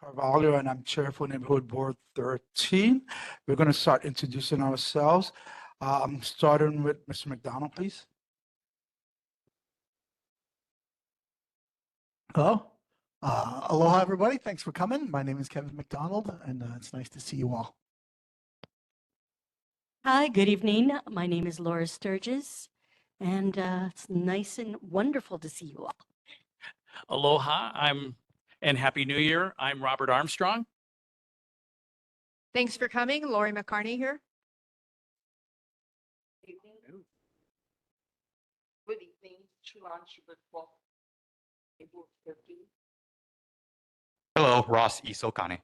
Carvalho, and I'm Chair for Neighborhood Board 13. We're going to start introducing ourselves. I'm starting with Mr. McDonald, please. Hello. Aloha, everybody. Thanks for coming. My name is Kevin McDonald, and it's nice to see you all. Hi, good evening. My name is Laura Sturgis, and it's nice and wonderful to see you all. Aloha, and Happy New Year. I'm Robert Armstrong. Thanks for coming. Lori McCarney here. Good evening, Chuan Shibutwo. Hello, Ross Isokane.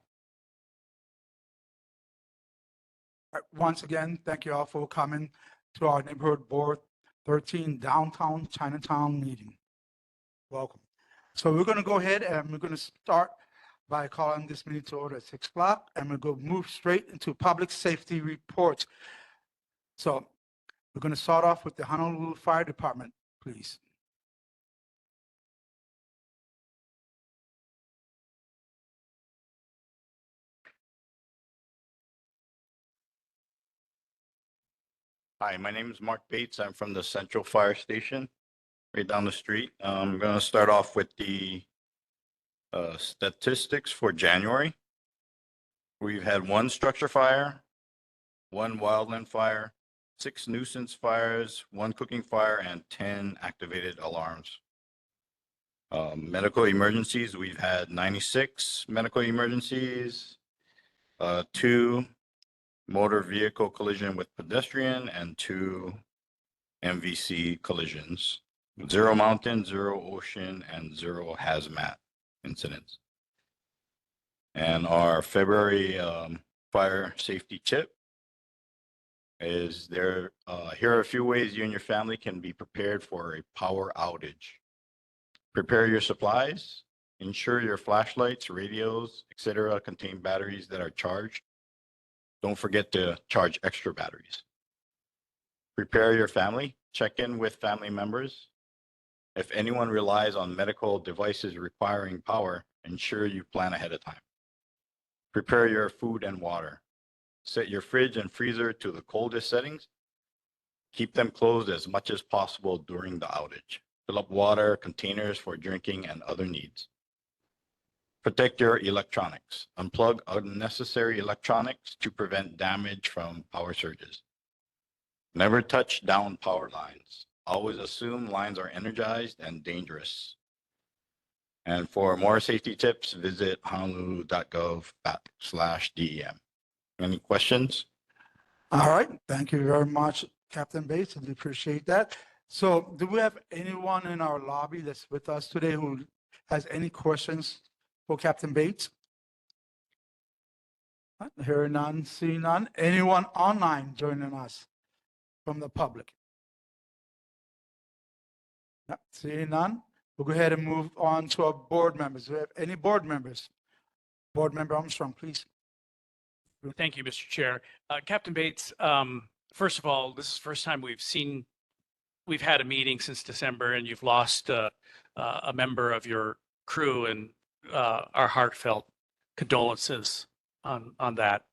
Once again, thank you all for coming to our Neighborhood Board 13 Downtown Chinatown meeting. Welcome. So we're going to go ahead and we're going to start by calling this meeting to order at 6 o'clock, and we're going to move straight into public safety reports. So we're going to start off with the Honolulu Fire Department, please. Hi, my name is Mark Bates. I'm from the Central Fire Station, right down the street. I'm going to start off with the statistics for January. We've had 1 structure fire, 1 wildland fire, 6 nuisance fires, 1 cooking fire, and 10 activated alarms. Medical emergencies, we've had 96 medical emergencies, 2 motor vehicle collision with pedestrian, and 2 MVC collisions. 0 mountain, 0 ocean, and 0 hazmat incidents. And our February fire safety tip is there. Here are a few ways you and your family can be prepared for a power outage. Prepare your supplies. Ensure your flashlights, radios, etc. contain batteries that are charged. Don't forget to charge extra batteries. Prepare your family. Check in with family members. If anyone relies on medical devices requiring power, ensure you plan ahead of time. Prepare your food and water. Set your fridge and freezer to the coldest settings. Keep them closed as much as possible during the outage. Fill up water containers for drinking and other needs. Protect your electronics. Unplug unnecessary electronics to prevent damage from power surges. Never touch down power lines. Always assume lines are energized and dangerous. And for more safety tips, visit honolulu.gov/DEM. Any questions? All right. Thank you very much, Captain Bates. I appreciate that. So do we have anyone in our lobby that's with us today who has any questions for Captain Bates? Hear none, see none. Anyone online joining us from the public? See none. We'll go ahead and move on to our board members. Do we have any board members? Board Member Armstrong, please. Thank you, Mr. Chair. Captain Bates, first of all, this is the first time we've had a meeting since December, and you've lost a member of your crew, and our heartfelt condolences on that.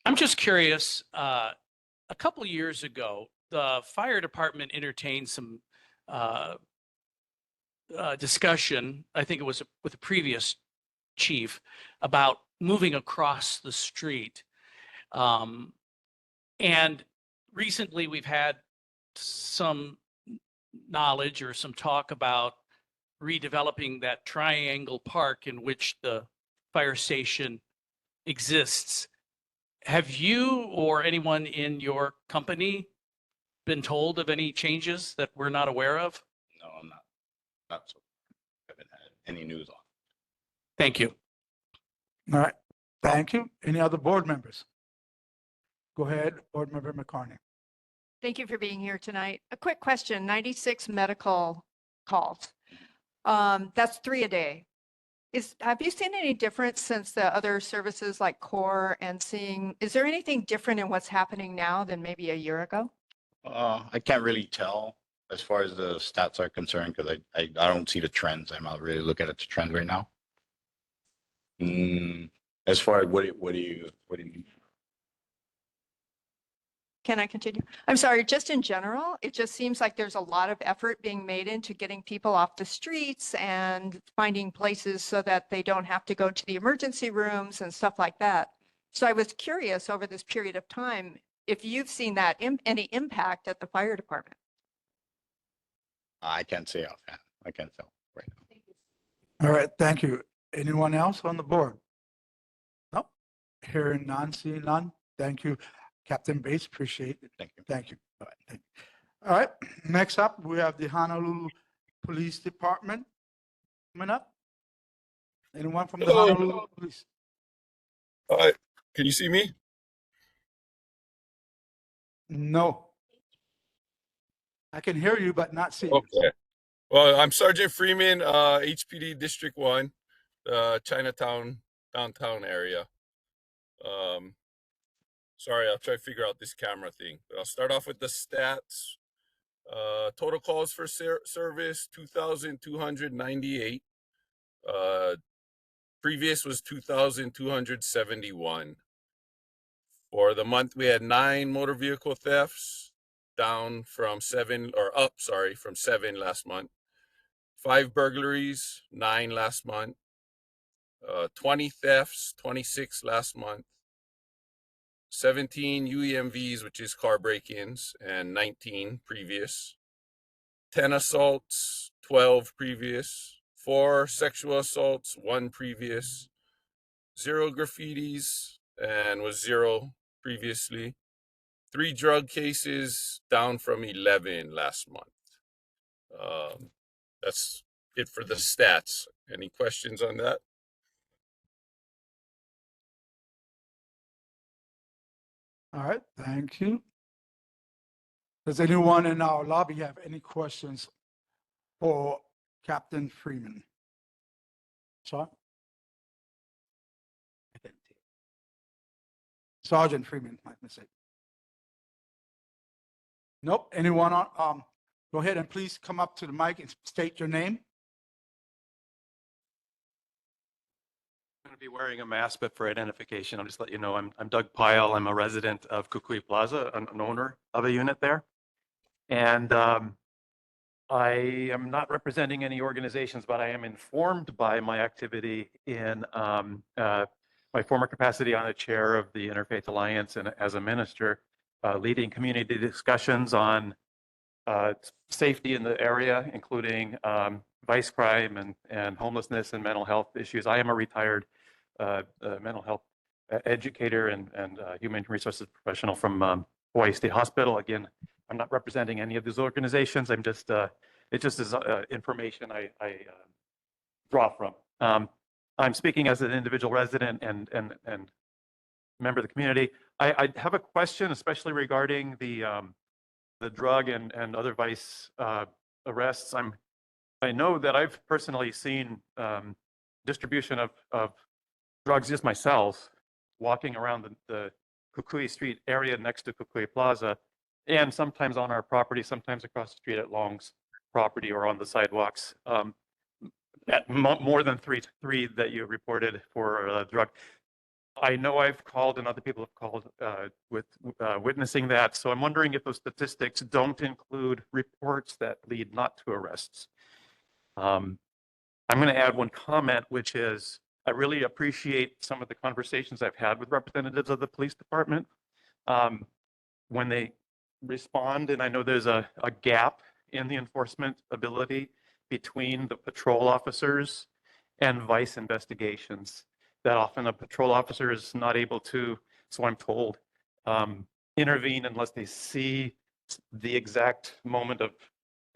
I'm just curious, a couple of years ago, the fire department entertained some discussion, I think it was with the previous chief, about moving across the street. And recently we've had some knowledge or some talk about redeveloping that triangle park in which the fire station exists. Have you or anyone in your company been told of any changes that we're not aware of? No, I'm not. Not so. I haven't had any news on. Thank you. All right. Thank you. Any other board members? Go ahead, Board Member McCarney. Thank you for being here tonight. A quick question, 96 medical calls. That's 3 a day. Have you seen any difference since the other services like CORE and is there anything different in what's happening now than maybe a year ago? I can't really tell as far as the stats are concerned because I don't see the trends. I'm not really looking at the trends right now. As far as what do you mean? Can I continue? I'm sorry, just in general, it just seems like there's a lot of effort being made into getting people off the streets and finding places so that they don't have to go to the emergency rooms and stuff like that. So I was curious over this period of time, if you've seen that any impact at the fire department. I can't say offhand. I can't tell right now. All right, thank you. Anyone else on the board? No, hearing none, seeing none. Thank you, Captain Bates. Appreciate it. Thank you. Thank you. All right, thank you. All right, next up, we have the Honolulu Police Department coming up. Anyone from the Hello. Honolulu Police? Hi, can you see me? No. I can hear you, but not see you. Okay. Well, I'm Sergeant Freeman, HPD District 1, Chinatown, downtown area. Sorry, I'll try to figure out this camera thing. But I'll start off with the stats. Total calls for service, 2,298. Previous was 2,271. For the month, we had 9 motor vehicle thefts, down from 7, or up, sorry, from 7 last month. 5 burglaries, 9 last month. 20 thefts, 26 last month. 17 UEMVs, which is car break-ins, and 19 previous. 10 assaults, 12 previous. 4 sexual assaults, 1 previous. 0 graffitis, and was 0 previously. 3 drug cases, down from 11 last month. That's it for the stats. Any questions on that? All right, thank you. Does anyone in our lobby have any questions for Captain Freeman? Sir? Sergeant Freeman, my mistake. Nope, anyone on, go ahead and please come up to the mic and state your name. I'm going to be wearing a mask, but for identification, I'll just let you know I'm Doug Pyle. I'm a resident of Kukui Plaza, an owner of a unit there. And I am not representing any organizations, but I am informed by my activity in my former capacity on the chair of the Interfaith Alliance and as a minister, leading community discussions on safety in the area, including vice crime and homelessness and mental health issues. I am a retired mental health educator and human resources professional from Hawaii State Hospital. Again, I'm not representing any of these organizations. I'm just, it just is information I draw from. I'm speaking as an individual resident and member of the community. I have a question, especially regarding the drug and other vice arrests. I know that I've personally seen distribution of drugs just myself, walking around the Kukui Street area next to Kukui Plaza, and sometimes on our property, sometimes across the street at Long's property or on the sidewalks. At more than three that you reported for drug. I know I've called and other people have called with witnessing that. So I'm wondering if those statistics don't include reports that lead not to arrests. I'm going to add one comment, which is I really appreciate some of the conversations I've had with representatives of the police department when they respond. And I know there's a gap in the enforcement ability between the patrol officers and vice investigations. That often a patrol officer is not able to, so I'm told, intervene unless they see the exact moment of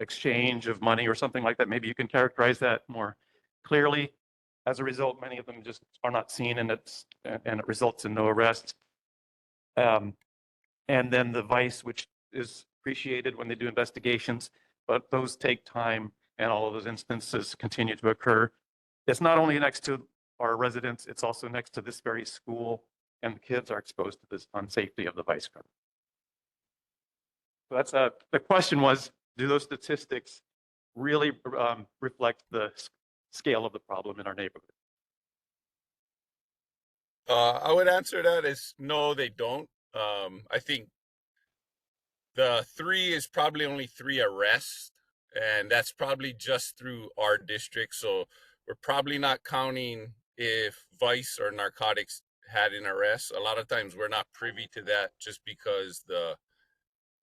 exchange of money or something like that. Maybe you can characterize that more clearly. As a result, many of them just are not seen, and it results in no arrests. And then the vice, which is appreciated when they do investigations, but those take time, and all of those instances continue to occur. It's not only next to our residents, it's also next to this very school, and the kids are exposed to this unsafety of the vice crime. So that's the question was, do those statistics really reflect the scale of the problem in our neighborhood? I would answer that as no, they don't. I think the 3 is probably only 3 arrests, and that's probably just through our district. So we're probably not counting if vice or narcotics had an arrest. A lot of times we're not privy to that just because the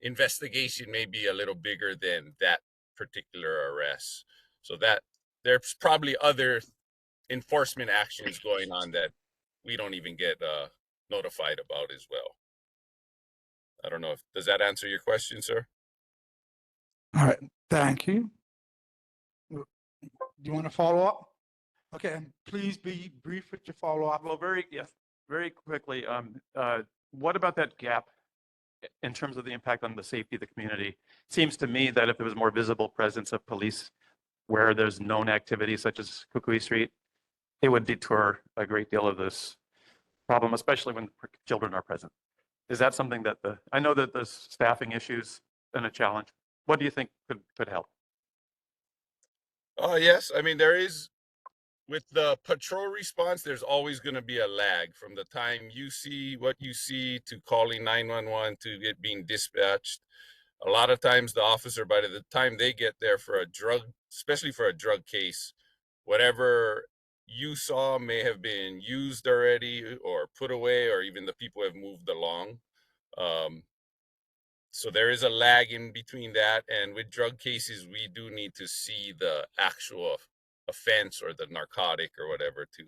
investigation may be a little bigger than that particular arrest. So that there's probably other enforcement actions going on that we don't even get notified about as well. I don't know if does that answer your question, sir? All right, thank you. Do you want to follow up? Okay, and please be brief with your follow-up. Well, very quickly, what about that gap in terms of the impact on the safety of the community? Seems to me that if there was more visible presence of police where there's known activity such as Kukui Street, it would deter a great deal of this problem, especially when children are present. Is that something that I know that the staffing issues and a challenge. What do you think could help? Oh, yes. I mean, there is with the patrol response, there's always going to be a lag from the time you see what you see to calling 911 to it being dispatched. A lot of times the officer, by the time they get there for a drug, especially for a drug case, whatever you saw may have been used already or put away, or even the people have moved along. So there is a lag in between that. And with drug cases, we do need to see the actual offense or the narcotic or whatever to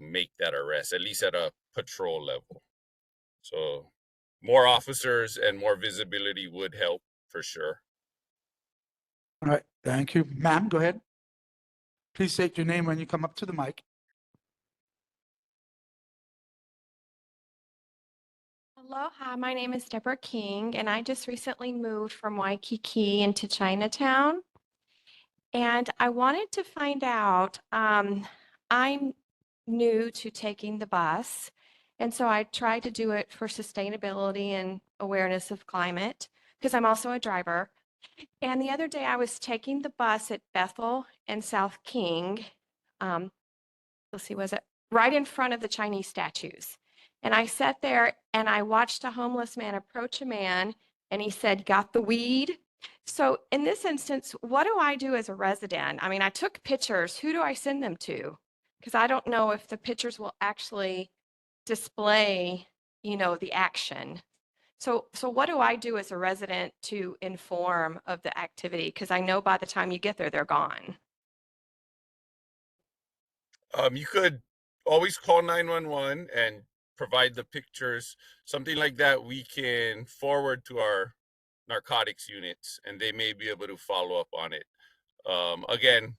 make that arrest, at least at a patrol level. So more officers and more visibility would help for sure. All right, thank you. Ma'am, go ahead. Please state your name when you come up to the mic. Aloha, my name is Deborah King, and I just recently moved from Waikiki into Chinatown. And I wanted to find out, I'm new to taking the bus, and so I tried to do it for sustainability and awareness of climate, because I'm also a driver. And the other day I was taking the bus at Bethel and South King. Let's see, was it right in front of the Chinese statues? And I sat there and I watched a homeless man approach a man and he said, "Got the weed?" So in this instance, what do I do as a resident? I mean, I took pictures. Who do I send them to? Because I don't know if the pictures will actually display, the action. So what do I do as a resident to inform of the activity? Because I know by the time you get there, they're gone. You could always call 911 and provide the pictures. Something like that we can forward to our narcotics units and they may be able to follow up on it. Again,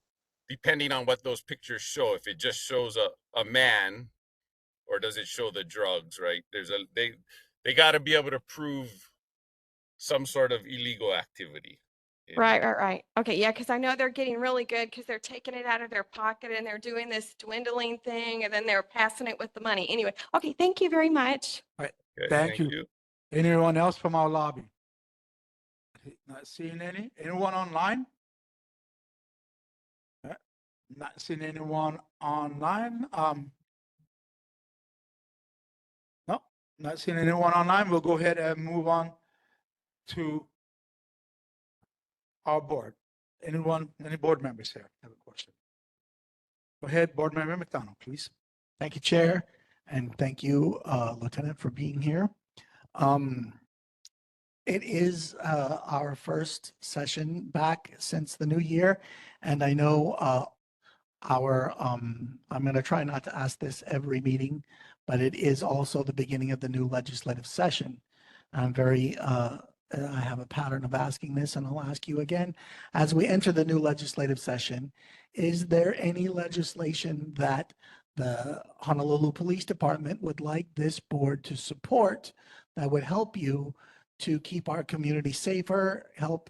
depending on what those pictures show, if it just shows a man or does it show the drugs, right? They got to be able to prove some sort of illegal activity. Right. Okay, yeah, because I know they're getting really good because they're taking it out of their pocket and they're doing this dwindling thing and then they're passing it with the money. Anyway, okay, thank you very much. All right, Okay, thank you. Anyone else from our lobby? Not seeing any. Anyone online? Not seeing anyone online. No, not seeing anyone online. We'll go ahead and move on to our board. Any board members here have a question? Go ahead, Board Member McDonald, please. Thank you, Chair, and thank you, Lieutenant, for being here. It is our first session back since the new year, and I know I'm going to try not to ask this every meeting, but it is also the beginning of the new legislative session. I'm I have a pattern of asking this, and I'll ask you again. As we enter the new legislative session, is there any legislation that the Honolulu Police Department would like this board to support that would help you to keep our community safer, help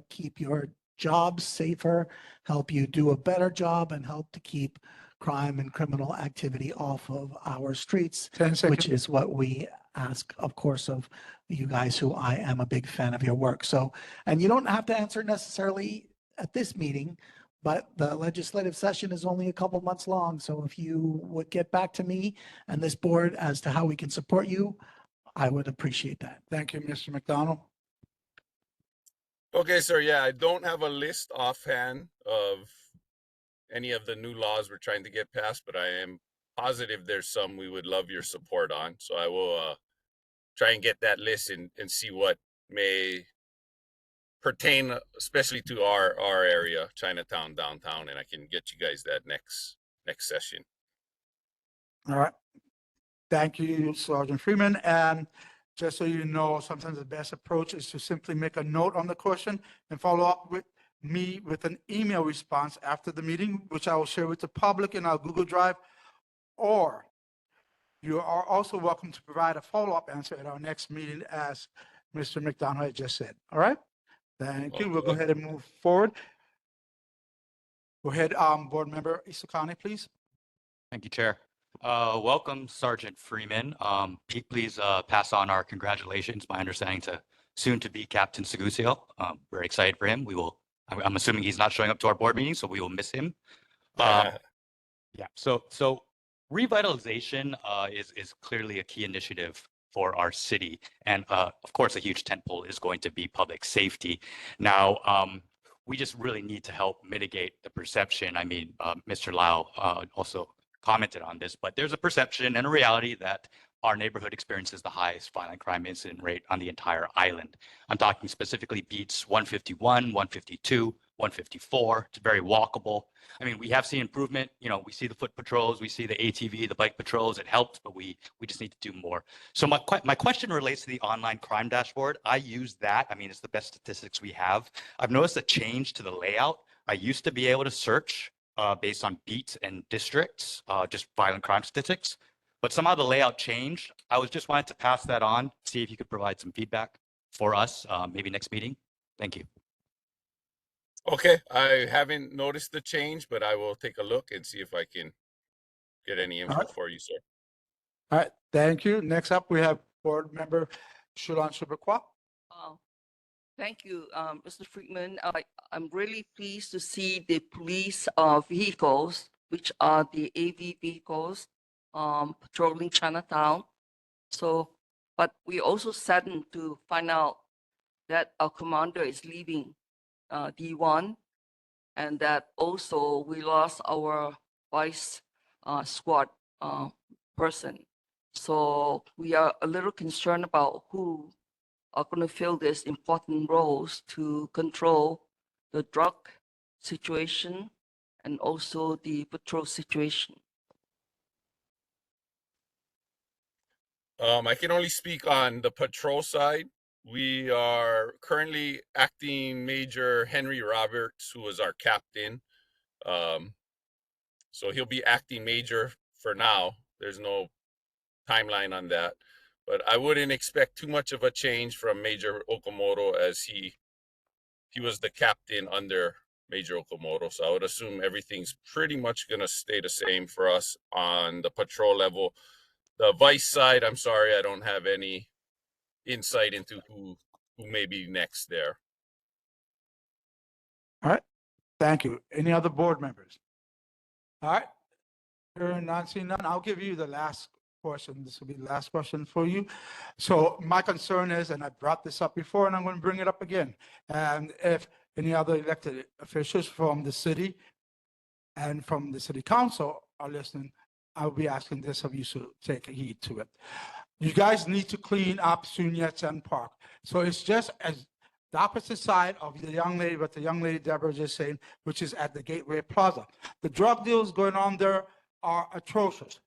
keep your jobs safer, help you do a better job, and help to keep crime and criminal activity off of our streets, 10 seconds. which is what we ask, of course, of you guys, who I am a big fan of your work. So, and you don't have to answer necessarily at this meeting, but the legislative session is only a couple months long. So if you would get back to me and this board as to how we can support you, I would appreciate that. Thank you, Mr. McDonald. Okay, sir. Yeah, I don't have a list offhand of any of the new laws we're trying to get passed, but I am positive there's some we would love your support on. So I will try and get that list and see what may pertain especially to our area, Chinatown, downtown, and I can get you guys that next session. All right. Thank you, Sergeant Freeman. And just so you know, sometimes the best approach is to simply make a note on the question and follow up with me with an email response after the meeting, which I will share with the public in our Google Drive. Or you are also welcome to provide a follow-up answer at our next meeting, as Mr. McDonald had just said. All right? Thank you. We'll go ahead and move forward. Go ahead, Board Member Isakane, please. Thank you, Chair. Welcome, Sergeant Freeman. Please pass on our congratulations. My understanding to soon to be Captain Segusio. Very excited for him. I'm assuming he's not showing up to our board meeting, so we will miss him. Yeah. So revitalization is clearly a key initiative for our city, and of course, a huge tentpole is going to be public safety. Now, we just really need to help mitigate the perception. I mean, Mr. Lau also commented on this, but there's a perception and a reality that our neighborhood experiences the highest violent crime incident rate on the entire island. I'm talking specifically beats 151, 152, 154. It's very walkable. I mean, we have seen improvement. You know, we see the foot patrols, we see the ATV, the bike patrols. It helps, but we just need to do more. So my question relates to the online crime dashboard. I use that. I mean, it's the best statistics we have. I've noticed a change to the layout. I used to be able to search based on beats and districts, just violent crime statistics. But somehow the layout changed. I was just wanted to pass that on, see if you could provide some feedback for us, maybe next meeting. Thank you. Okay, I haven't noticed the change, but I will take a look and see if I can get any info for you, sir. All right, thank you. Next up, we have Board Member Shulan Shubakwa. Thank you, Mr. Friedman. I'm really pleased to see the police vehicles, which are the AV vehicles, patrolling Chinatown. So, but we also saddened to find out that our commander is leaving D1, and that also we lost our vice squad person. So we are a little concerned about who are going to fill these important roles to control the drug situation and also the patrol situation. I can only speak on the patrol side. We are currently acting Major Henry Roberts, who is our captain. So he'll be acting major for now. There's no timeline on that. But I wouldn't expect too much of a change from Major Okamoto, as he was the captain under Major Okamoto. So I would assume everything's pretty much going to stay the same for us on the patrol level. The vice side, I'm sorry, I don't have any insight into who may be next there. All right, thank you. Any other board members? All right, hearing none, seeing none, I'll give you the last question. This will be the last question for you. So my concern is, and I brought this up before, and I'm going to bring it up again. And if any other elected officials from the city and from the city council are listening, I'll be asking this of you, so take heed to it. You guys need to clean up Sun Yat-sen Park. So it's just as the opposite side of the young lady, what the young lady Deborah just saying, which is at the Gateway Plaza. The drug deals going on there are atrocious.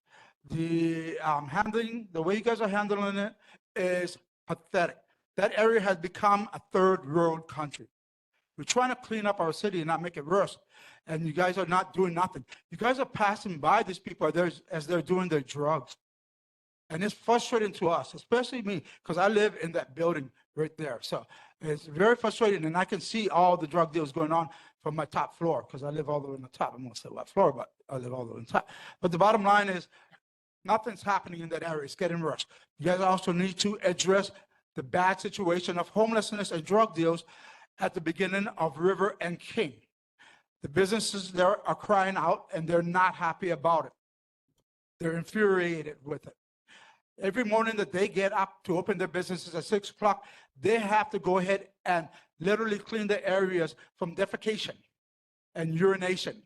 The handling, the way you guys are handling it is pathetic. That area has become a third world country. We're trying to clean up our city and not make it worse. And you guys are not doing nothing. You guys are passing by these people as they're doing their drugs. And it's frustrating to us, especially me, because I live in that building right there. So it's very frustrating. And I can see all the drug deals going on from my top floor, because I live all the way on the top. I'm going to say what floor, but I live all the way on the top. But the bottom line is, nothing's happening in that area. It's getting worse. You guys also need to address the bad situation of homelessness and drug deals at the beginning of River and King. The businesses there are crying out and they're not happy about it. They're infuriated with it. Every morning that they get up to open their businesses at 6 o'clock, they have to go ahead and literally clean the areas from defecation and urination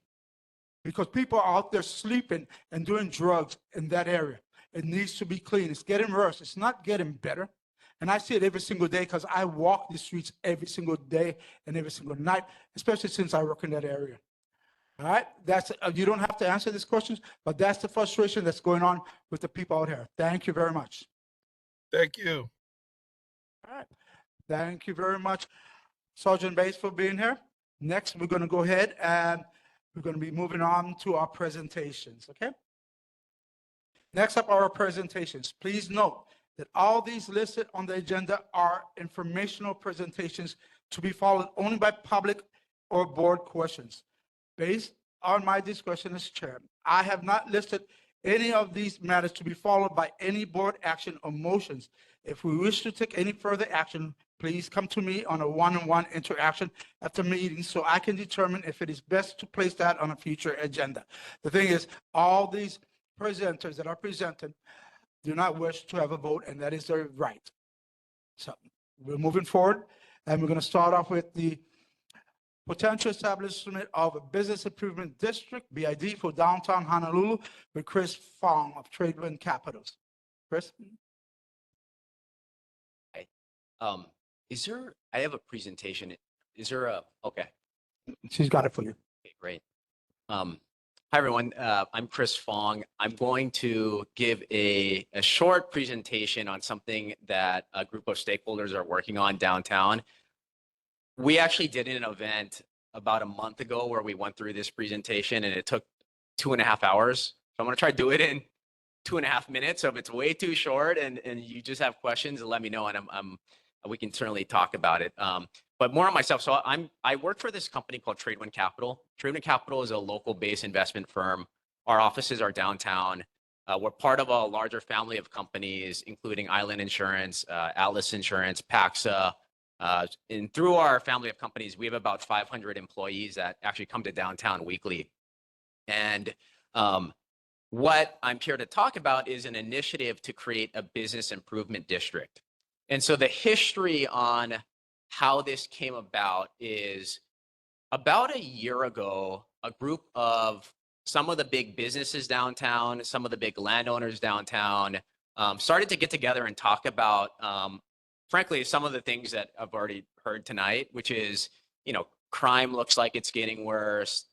because people are out there sleeping and doing drugs in that area. It needs to be clean. It's getting worse. It's not getting better. And I see it every single day because I walk the streets every single day and every single night, especially since I work in that area. All right, that's you don't have to answer these questions, but that's the frustration that's going on with the people out here. Thank you very much. Thank you. All right, thank you very much, Sergeant Bates, for being here. Next, we're going to go ahead and we're going to be moving on to our presentations. Okay. Next up, our presentations. Please note that all these listed on the agenda are informational presentations to be followed only by public or board questions. Based on my discretion as chair, I have not listed any of these matters to be followed by any board action or motions. If we wish to take any further action, please come to me on a one-on-one interaction after meeting so I can determine if it is best to place that on a future agenda. The thing is, all these presenters that are presented do not wish to have a vote, and that is their right. So we're moving forward, and we're going to start off with the potential establishment of a business improvement district, BID, for downtown Honolulu with Chris Fong of Tradewind Capitals. Chris? I have a presentation. Is there a, okay. She's got it for you. Okay, great. Hi, everyone. I'm Chris Fong. I'm going to give a short presentation on something that a group of stakeholders are working on downtown. We actually did an event about a month ago where we went through this presentation and it took 2.5 hours. So I'm going to try to do it in 2.5 minutes. So if it's way too short and you just have questions, let me know and we can certainly talk about it. But more on myself. So I work for this company called Tradewind Capital. Tradewind Capital is a local-based investment firm. Our offices are downtown. We're part of a larger family of companies, including Island Insurance, Atlas Insurance, Paxa. And through our family of companies, we have about 500 employees that actually come to downtown weekly. And what I'm here to talk about is an initiative to create a business improvement district. And so the history on how this came about is about a year ago, a group of some of the big businesses downtown, some of the big landowners downtown started to get together and talk about, frankly, some of the things that I've already heard tonight, which is, crime looks like it's getting worse.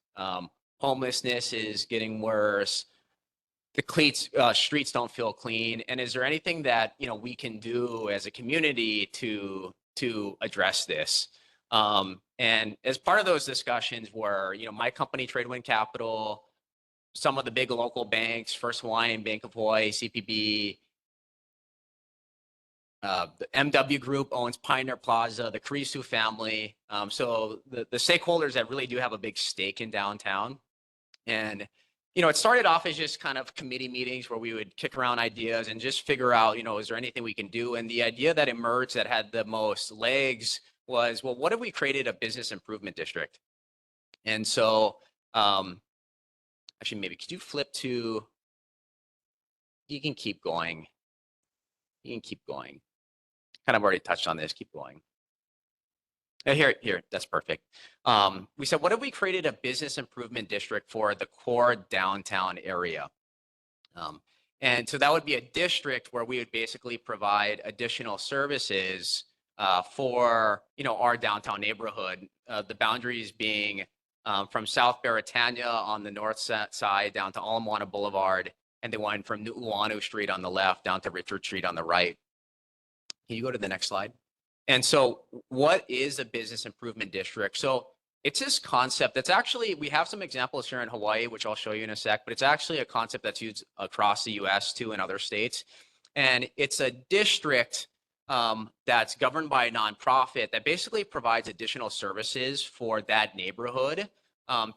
Homelessness is getting worse. The streets don't feel clean. And is there anything that, we can do as a community to address this? And as part of those discussions were, my company, Tradewind Capital, some of the big local banks, First Hawaiian, Bank of Hawaii, CPB, the MW Group owns Pioneer Plaza, the Karisu family. So the stakeholders that really do have a big stake in downtown. And, it started off as just kind of committee meetings where we would kick around ideas and just figure out, is there anything we can do? And the idea that emerged that had the most legs was, well, what if we created a business improvement district? And so, actually, maybe could you flip to, you can keep going. You can keep going. Kind of already touched on this, keep going. Here, that's perfect. We said, what if we created a business improvement district for the core downtown area? And so that would be a district where we would basically provide additional services for, our downtown neighborhood. The boundaries being from South Beretania on the north side down to Ala Moana Boulevard, and they went from Nu'uanu Street on the left down to Richard Street on the right. Can you go to the next slide? And so what is a business improvement district? So it's this concept that's actually, we have some examples here in Hawaii, which I'll show you in a sec, but it's actually a concept that's used across the US too in other states. And it's a district that's governed by a nonprofit that basically provides additional services for that neighborhood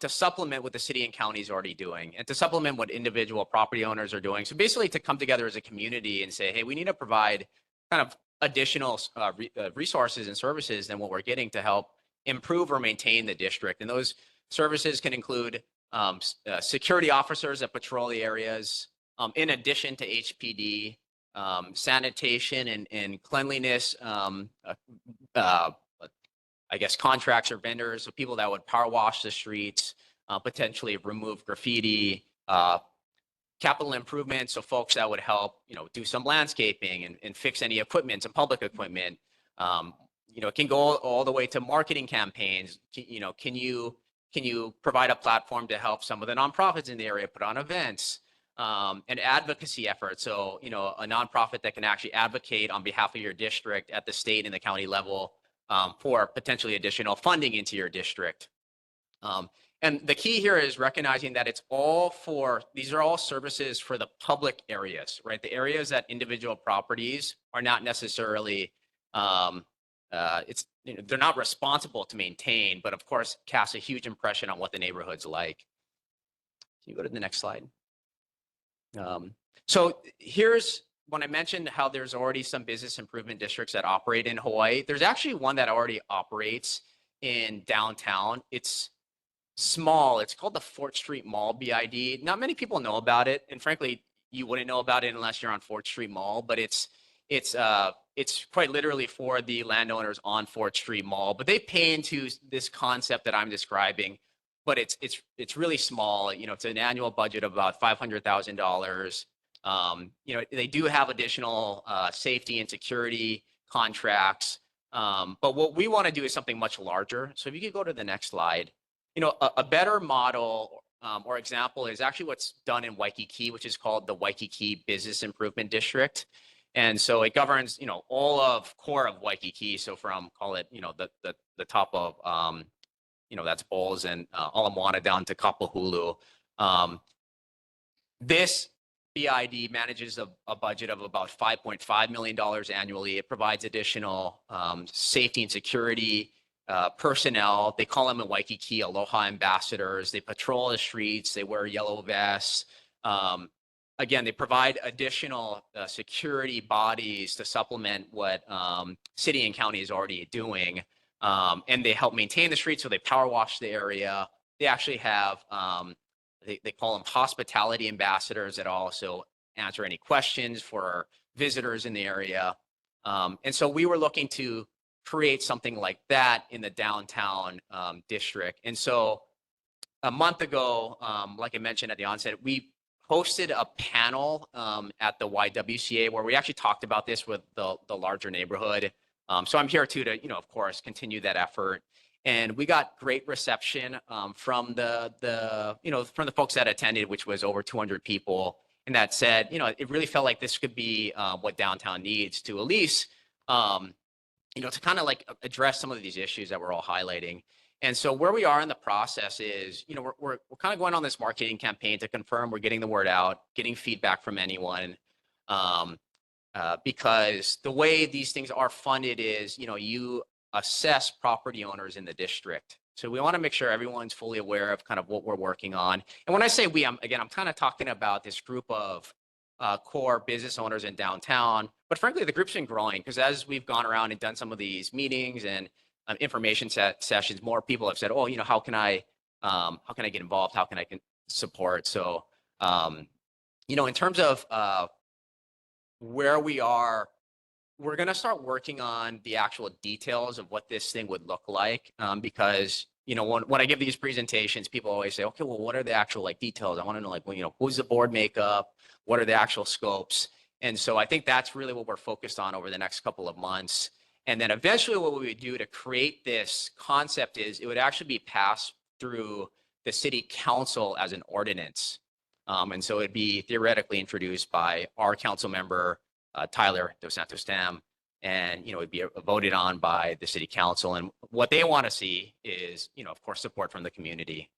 to supplement what the city and county is already doing and to supplement what individual property owners are doing. So basically to come together as a community and say, hey, we need to provide kind of additional resources and services than what we're getting to help improve or maintain the district. And those Services can include security officers that patrol the areas, in addition to HPD, sanitation and cleanliness, I guess contracts or vendors, so people that would power wash the streets, potentially remove graffiti, capital improvements, so folks that would help, do some landscaping and fix any equipment, some public equipment. It can go all the way to marketing campaigns. Can you provide a platform to help some of the nonprofits in the area put on events, and advocacy efforts? So, a nonprofit that can actually advocate on behalf of your district at the state and the county level, for potentially additional funding into your district. And the key here is recognizing that these are all services for the public areas, right? The areas that individual properties are not necessarily, they're not responsible to maintain, but of course cast a huge impression on what the neighborhood's like. Can you go to the next slide? So here's when I mentioned how there's already some business improvement districts that operate in Hawaii. There's actually one that already operates in downtown. It's small. It's called the Fort Street Mall BID. Not many people know about it, and frankly, you wouldn't know about it unless you're on Fort Street Mall. But it's quite literally for the landowners on Fort Street Mall. But they pay into this concept that I'm describing. But it's really small. It's an annual budget of about $500,000. They do have additional safety and security contracts. But what we want to do is something much larger. So if you could go to the next slide. A better model or example is actually what's done in Waikiki, which is called the Waikiki Business Improvement District. And so it governs, all of core of Waikiki. So from, call it, the top of, that's Bowles and Ala Moana down to Kapahulu. This BID manages a budget of about $5.5 million annually. It provides additional safety and security personnel. They call them in Waikiki Aloha ambassadors. They patrol the streets. They wear yellow vests. Again, they provide additional security bodies to supplement what city and county is already doing. And they help maintain the streets, so they power wash the area. They actually have, they call them hospitality ambassadors that also answer any questions for visitors in the area. And so we were looking to create something like that in the downtown district. And so a month ago, like I mentioned at the onset, we hosted a panel at the YWCA where we actually talked about this with the larger neighborhood. So I'm here too to, of course, continue that effort. And we got great reception from from the folks that attended, which was over 200 people. And that said, it really felt like this could be what downtown needs to at least, to kind of like address some of these issues that we're all highlighting. And so where we are in the process is, we're kind of going on this marketing campaign to confirm we're getting the word out, getting feedback from anyone. Because the way these things are funded is, you assess property owners in the district. So we want to make sure everyone's fully aware of kind of what we're working on. And when I say we, I'm kind of talking about this group of core business owners in downtown. But frankly, the group's been growing because as we've gone around and done some of these meetings and information sessions, more people have said, oh, how can I get involved? How can I support? So, in terms of where we are, we're going to start working on the actual details of what this thing would look like. Because, when I give these presentations, people always say, okay, well, what are the actual details? I want to know who's the board makeup? What are the actual scopes? And so I think that's really what we're focused on over the next couple of months. And then eventually what we would do to create this concept is it would actually be passed through the city council as an ordinance. And so it'd be theoretically introduced by our council member, Tyler Dos Santos Tam, and, it'd be voted on by the city council. And what they want to see is, of course, support from the community.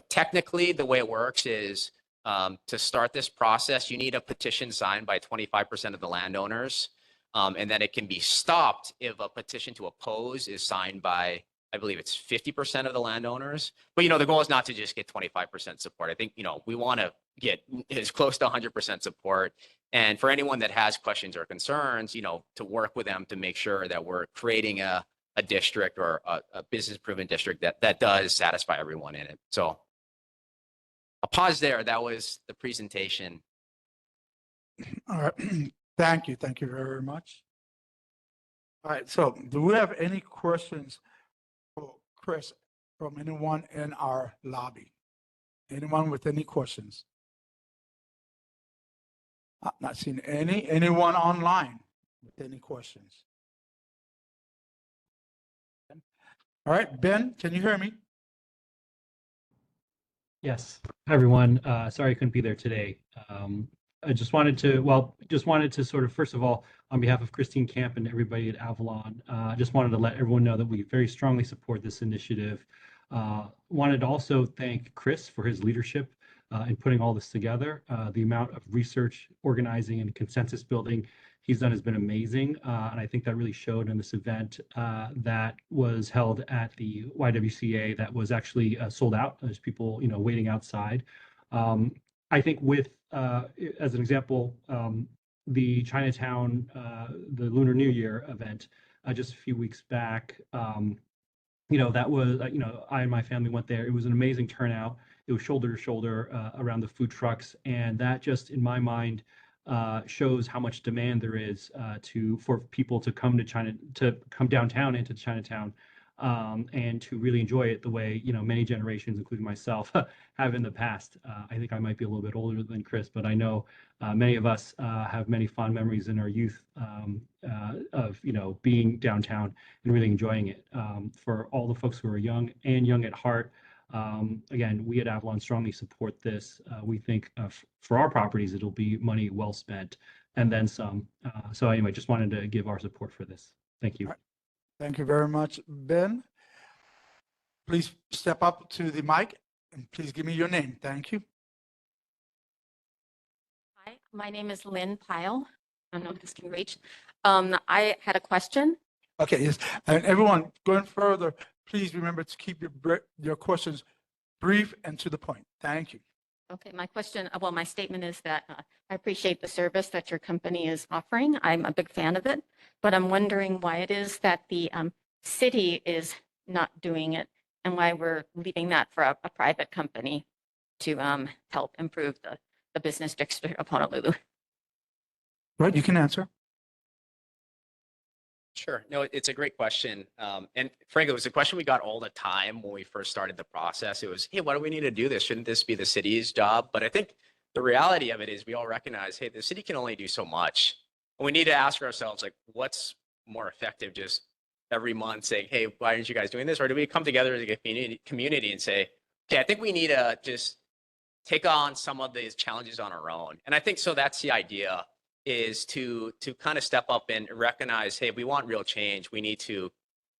Technically the way it works is to start this process, you need a petition signed by 25% of the landowners. And then it can be stopped if a petition to oppose is signed by, I believe it's 50% of the landowners. But, the goal is not to just get 25% support. I think, we want to get as close to 100% support. And for anyone that has questions or concerns, to work with them to make sure that we're creating a a district or a business improvement district that does satisfy everyone in it. So I'll pause there. That was the presentation. All right. Thank you. Thank you very much. All right. So do we have any questions for Chris from anyone in our lobby? Anyone with any questions? I'm not seeing anyone online with any questions. All right, Ben, can you hear me? Yes. Hi, everyone. Sorry I couldn't be there today. I just wanted to sort of, first of all, on behalf of Christine Camp and everybody at Avalon, I just wanted to let everyone know that we very strongly support this initiative. Wanted to also thank Chris for his leadership in putting all this together. The amount of research, organizing, and consensus building he's done has been amazing. And I think that really showed in this event that was held at the YWCA that was actually sold out. There's people, waiting outside. I think with, as an example, the Chinatown, the Lunar New Year event just a few weeks back, that was, I and my family went there. It was an amazing turnout. It was shoulder to shoulder around the food trucks. And that just, in my mind, shows how much demand there is for people to come come downtown into Chinatown and to really enjoy it the way many generations, including myself, have in the past. I think I might be a little bit older than Chris, but I know many of us have many fond memories in our youth of being downtown and really enjoying it. For all the folks who are young at heart. Again, we at Avalon strongly support this. We think for our properties, it'll be money well spent and then some. So anyway, just wanted to give our support for this. Thank you. All right. Thank you very much, Ben. Please step up to the mic and please give me your name. Thank you. Hi, my name is Lynn Pyle. I don't know if this can reach. I had a question. Okay, yes. And everyone going further, please remember to keep your questions brief and to the point. Thank you. Okay, my statement is that I appreciate the service that your company is offering. I'm a big fan of it, but I'm wondering why it is that the city is not doing it and why we're leaving that for a private company to help improve the business district of Honolulu. Right, you can answer. Sure. No, it's a great question. And frankly, it was a question we got all the time when we first started the process. It was, hey, why do we need to do this? Shouldn't this be the city's job? But I think the reality of it is we all recognize, hey, the city can only do so much. And we need to ask ourselves, like, what's more effective? Just every month saying, hey, why aren't you guys doing this? Or do we come together as a community and say, okay, I think we need to just take on some of these challenges on our own. And I think so that's the idea, is to kind of step up and recognize, hey, we want real change. We need to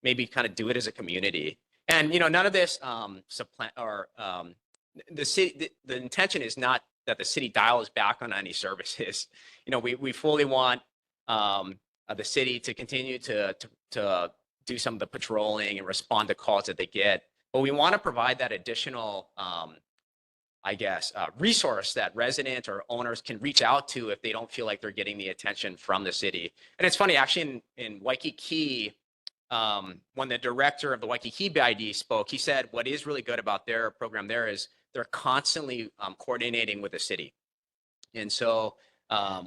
maybe kind of do it as a community. And none of this supplant or the city. The intention is not that the city dials back on any services. We fully want the city to continue to do some of the patrolling and respond to calls that they get. But we want to provide that additional resource that residents or owners can reach out to if they don't feel like they're getting the attention from the city. And it's funny, actually, in Waikiki, when the director of the Waikiki BID spoke, he said what is really good about their program there is they're constantly coordinating with the city. And so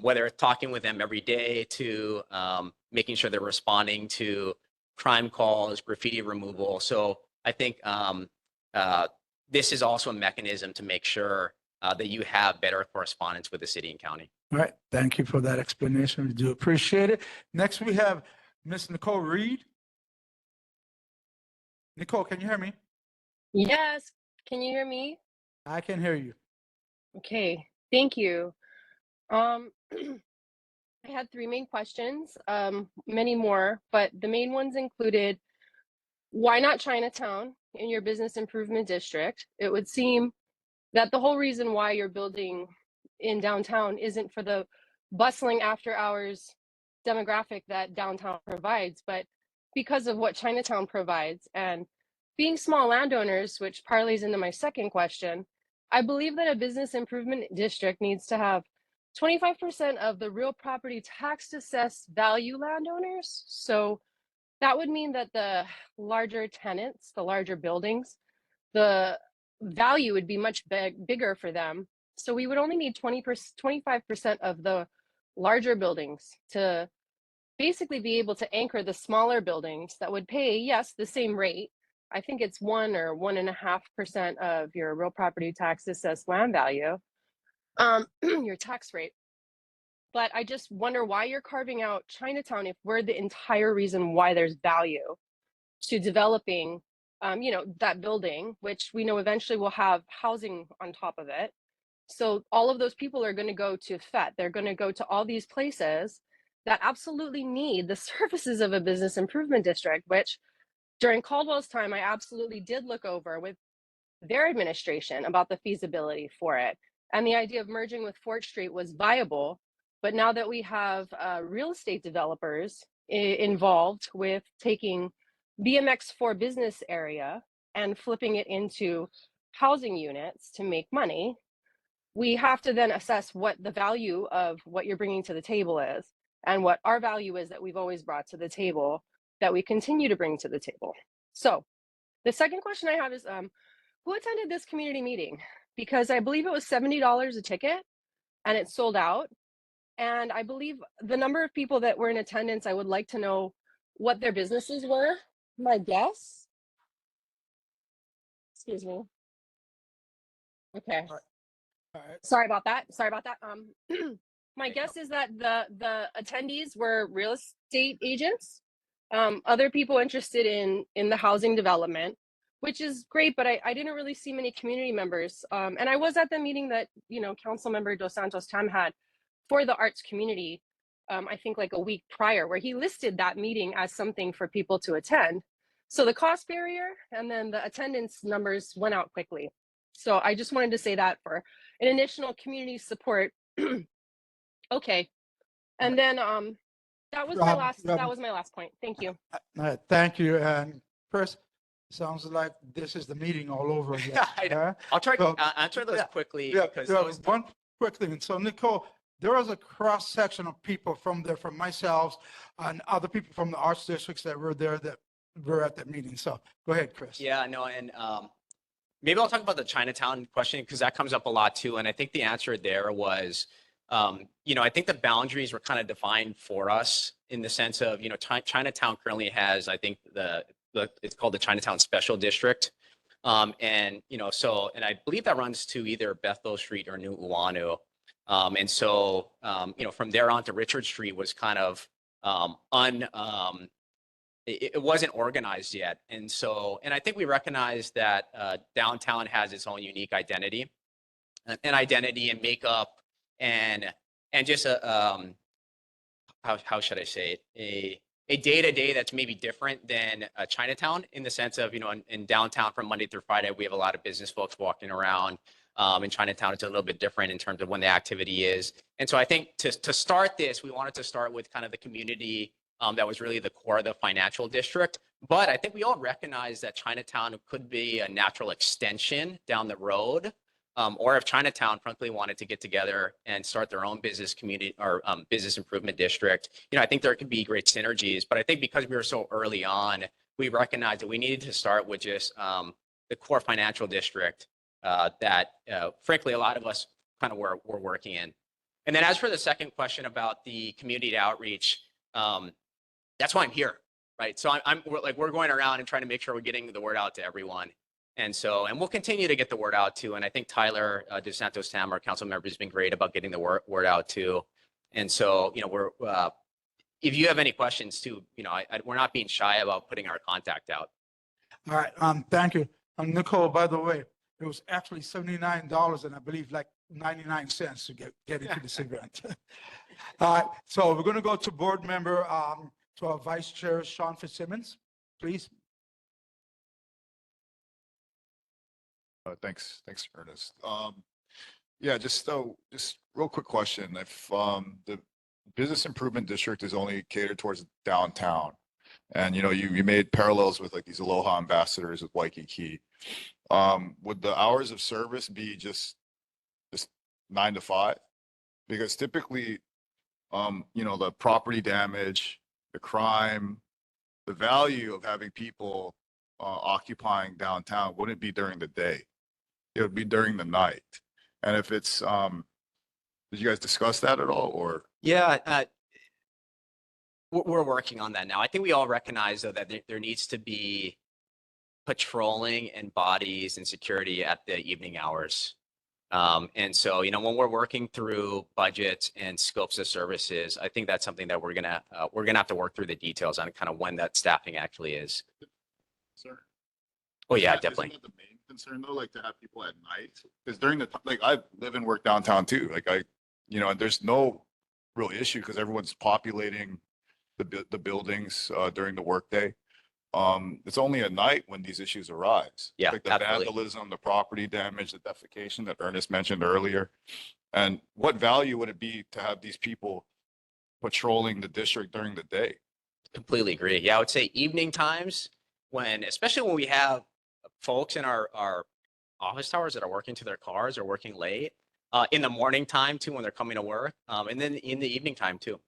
whether it's talking with them every day to making sure they're responding to crime calls, graffiti removal. So I think this is also a mechanism to make sure that you have better correspondence with the city and county. All right. Thank you for that explanation. We do appreciate it. Next, we have Miss Nicole Reed. Nicole, can you hear me? Yes. Can you hear me? I can hear you. Okay. Thank you. I had three main questions, many more, but the main ones included, why not Chinatown in your business improvement district? It would seem that the whole reason why you're building in downtown isn't for the bustling after hours demographic that downtown provides, but because of what Chinatown provides. And being small landowners, which parlays into my second question, I believe that a business improvement district needs to have 25% of the real property tax assessed value landowners. So that would mean that the larger tenants, the larger buildings, the value would be much bigger for them. So we would only need 25% of the larger buildings to basically be able to anchor the smaller buildings that would pay, yes, the same rate. I think it's 1 or 1.5% of your real property tax assessed land value, your tax rate. But I just wonder why you're carving out Chinatown if we're the entire reason why there's value to developing, that building, which we know eventually will have housing on top of it. So all of those people are going to go to FET. They're going to go to all these places that absolutely need the services of a business improvement district, which during Caldwell's time, I absolutely did look over with their administration about the feasibility for it. And the idea of merging with Fort Street was viable. But now that we have real estate developers involved with taking BMX 4 business area and flipping it into housing units to make money, we have to then assess what the value of what you're bringing to the table is and what our value is that we've always brought to the table that we continue to bring to the table. So the second question I have is, who attended this community meeting? Because I believe it was $70 a ticket and it sold out. And I believe the number of people that were in attendance, I would like to know what their businesses were. My guess, excuse me. Okay. All right. Sorry about that. My guess is that the attendees were real estate agents, other people interested in the housing development, which is great, but I didn't really see many community members. And I was at the meeting that, Council Member Dos Santos Tam had for the arts community, I think like a week prior, where he listed that meeting as something for people to attend. So the cost barrier and then the attendance numbers went out quickly. So I just wanted to say that for an additional community support. Okay. And then that was my last point. Thank you. All right, thank you. And Chris, sounds like this is the meeting all over again. I'll try So- to answer those quickly Yeah, because yeah, those one quick thing. So Nicole, there was a cross section of people from there, from myself and other people from the arts districts that were there that were at that meeting. So go ahead, Chris. Yeah, no, and maybe I'll talk about the Chinatown question because that comes up a lot too. And I think the answer there was, I think the boundaries were kind of defined for us in the sense of, Chinatown currently has, I think it's called the Chinatown Special District. And I believe that runs to either Bethel Street or New Uanu. From there on to Richard Street was kind of it wasn't organized yet. And I think we recognize that downtown has its own unique identity and makeup and just how should I say it? A day-to-day that's maybe different than Chinatown in the sense of, in downtown from Monday through Friday, we have a lot of business folks walking around. In Chinatown, it's a little bit different in terms of when the activity is. And so I think to start this, we wanted to start with kind of the community that was really the core of the financial district. But I think we all recognize that Chinatown could be a natural extension down the road. Or if Chinatown frankly wanted to get together and start their own business community or business improvement district, I think there could be great synergies. But I think because we were so early on, we recognized that we needed to start with just the core financial district that frankly a lot of us kind of were working in. And then as for the second question about the community outreach, that's why I'm here, right? So we're going around and trying to make sure we're getting the word out to everyone. And we'll continue to get the word out too. And I think Tyler Dos Santos Tam, our council member, has been great about getting the word out too. And so, we're, if you have any questions too, we're not being shy about putting our contact out. All right, thank you. Nicole, by the way, it was actually $79 and I believe like 99 cents to get into this event. All right, so we're going to go to board member, to our vice chair, Sean Fitzsimmons, please. Thanks, Ernest. Just real quick question. If the business improvement district is only catered towards downtown, and you made parallels with like these Aloha ambassadors with Waikiki, would the hours of service be just 9 to 5? Because typically, the property damage, the crime, the value of having people occupying downtown wouldn't be during the day. It would be during the night. And if it's, did you guys discuss that at all or? Yeah, we're working on that now. I think we all recognize though that there needs to be patrolling and bodies and security at the evening hours. And so, you know, when we're working through budgets and scopes of services, I think that's something that we're gonna have to work through the details on kind of when that staffing actually is. Sir. Oh yeah, Isn't definitely. that the main concern though, like to have people at night? Because during the, like I live and work downtown too. Like you know, and there's no real issue because everyone's populating the buildings during the workday. It's only at night when these issues arise. Yeah, Like the absolutely. vandalism, the property damage, the defecation that Ernest mentioned earlier. And what value would it be to have these people patrolling the district during the day? Completely agree. Yeah, I would say evening times when, especially when we have folks in our office towers that are working to their cars or working late, in the morning time too, when they're coming to work, and then in the evening time too.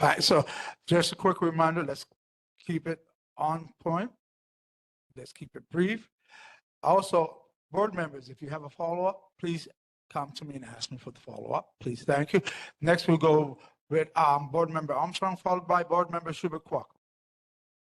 All right, so just a quick reminder, let's keep it on point. Let's keep it brief. Also, board members, if you have a follow-up, please come to me and ask me for the follow-up. Please, thank you. Next, we'll go with Board Member Armstrong, followed by Board Member Schubert-Kwok.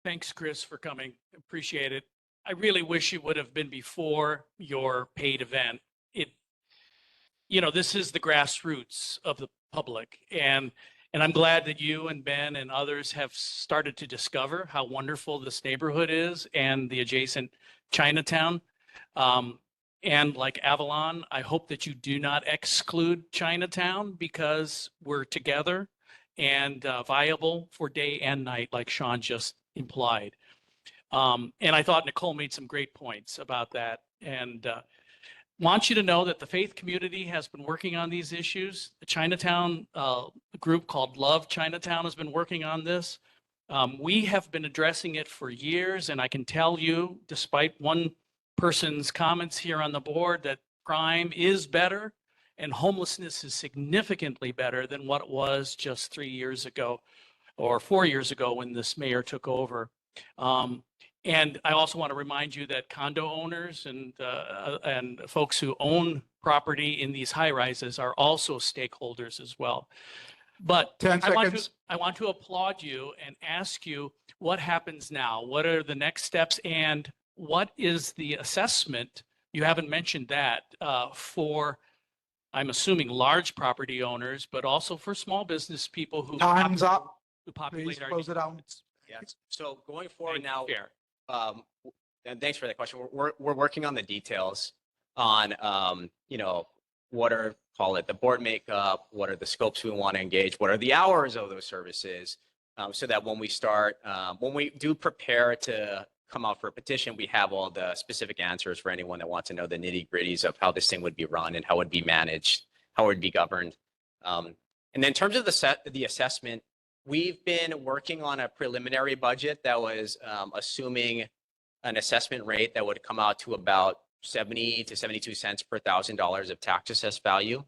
Thanks, Chris, for coming. Appreciate it. I really wish it would have been before your paid event. You know, this is the grassroots of the public, and I'm glad that you and Ben and others have started to discover how wonderful this neighborhood is and the adjacent Chinatown. And like Avalon, I hope that you do not exclude Chinatown because we're together and viable for day and night, like Sean just implied. And I thought Nicole made some great points about that. And want you to know that the faith community has been working on these issues. The Chinatown group called Love Chinatown has been working on this. We have been addressing it for years, and I can tell you, despite one person's comments here on the board, that crime is better and homelessness is significantly better than what it was just 3 years ago or 4 years ago when this mayor took over. And I also want to remind you that condo owners and folks who own property in these high rises are also stakeholders as well. But 10 I seconds. want to applaud you and ask you what happens now? What are the next steps and what is the assessment? You haven't mentioned that for, I'm assuming, large property owners, but also for small business people who Time's up. who populate Please our close it out. neighborhoods. Yeah. So going forward Thank you, now, Chair. and thanks for that question. We're working on the details on, you know, what are, call it the board makeup, what are the scopes we want to engage, what are the hours of those services, so that when we start, when we do prepare to come out for a petition, we have all the specific answers for anyone that wants to know the nitty gritties of how this thing would be run and how it would be managed, how it would be governed. And then in terms of the assessment, we've been working on a preliminary budget that was assuming an assessment rate that would come out to about 70 to 72 cents per $1,000 of tax assessed value.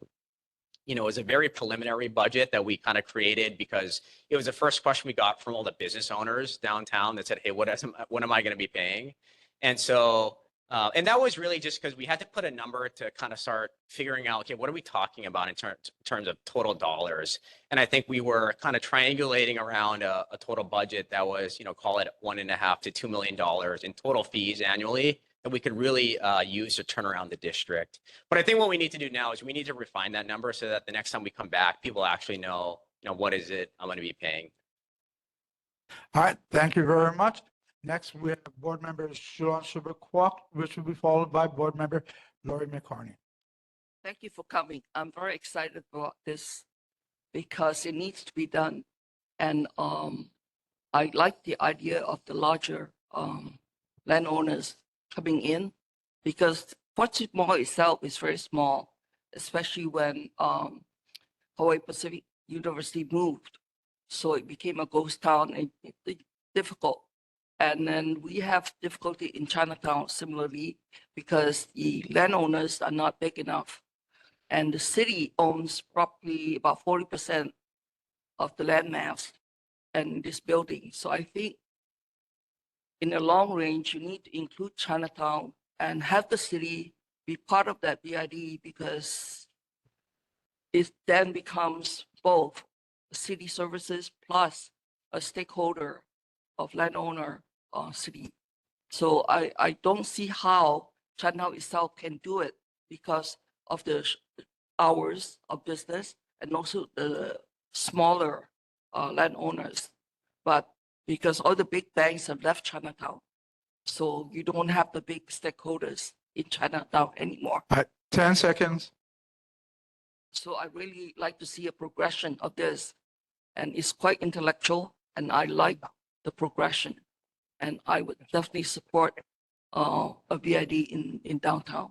You know, it was a very preliminary budget that we kind of created because it was the first question we got from all the business owners downtown that said, hey, what am I going to be paying? And so, and that was really just because we had to put a number to kind of start figuring out, okay, what are we talking about in terms of total dollars? And I think we were kind of triangulating around a total budget that was, you know, call it $1.5 to $2 million in total fees annually that we could really use to turn around the district. But I think what we need to do now is we need to refine that number so that the next time we come back, people actually know, you know, what is it I'm going to be paying. All right, thank you very much. Next, we have Board Member Sean Schubert-Kwok, which will be followed by Board Member Lori McCartney. Thank you for coming. I'm very excited about this because it needs to be done. And I like the idea of the larger landowners coming in because Fortune Mall itself is very small, especially when Hawaii Pacific University moved. So it became a ghost town and difficult. And then we have difficulty in Chinatown similarly because the landowners are not big enough. And the city owns probably about 40% of the land mass. and this building. So I think in the long range, you need to include Chinatown and have the city be part of that BID, because it then becomes both city services plus a stakeholder of landowner city. So I don't see how Chinatown itself can do it because of the hours of business and also the smaller landowners. But because all the big banks have left Chinatown, so you don't have the big stakeholders in Chinatown anymore. 10 seconds. So I really like to see a progression of this, and it's quite intellectual, and I like the progression, and I would definitely support a BID in downtown.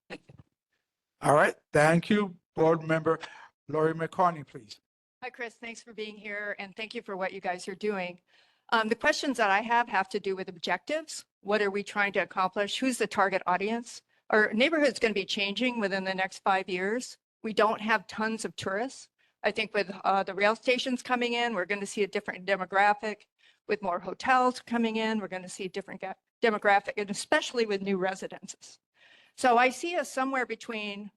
Thank you. All right, thank you. Board Member Lori McCartney, please. Hi, Chris. Thanks for being here, and thank you for what you guys are doing. The questions that I have to do with objectives. What are we trying to accomplish? Who's the target audience? Our neighborhood's going to be changing within the next 5 years. We don't have tons of tourists. I think with the rail stations coming in, we're going to see a different demographic. With more hotels coming in, we're going to see a different demographic, and especially with new residences. So I see us somewhere between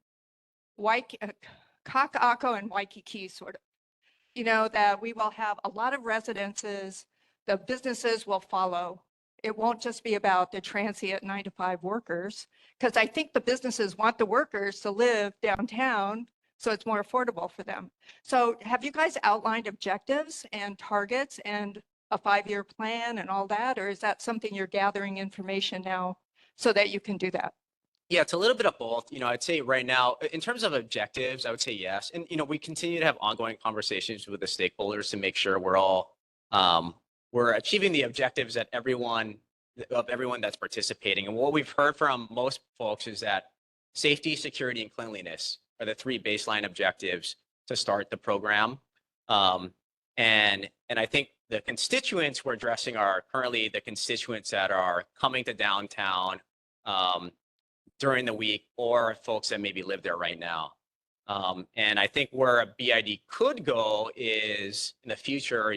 Kaka'ako and Waikiki, sort of. You know, that we will have a lot of residences, the businesses will follow. It won't just be about the transient 9-to-5 workers, because I think the businesses want the workers to live downtown, so it's more affordable for them. So have you guys outlined objectives and targets and a 5-year plan and all that, or is that something you're gathering information now so that you can do that? Yeah, it's a little bit of both. I'd say right now, in terms of objectives, I would say yes. And, we continue to have ongoing conversations with the stakeholders to make sure we're all, we're achieving the objectives that everyone that's participating. And what we've heard from most folks is that safety, security, and cleanliness are the 3 baseline objectives to start the program. And I think the constituents we're addressing are currently the constituents that are coming to downtown during the week, or folks that maybe live there right now. And I think where a BID could go is in the future,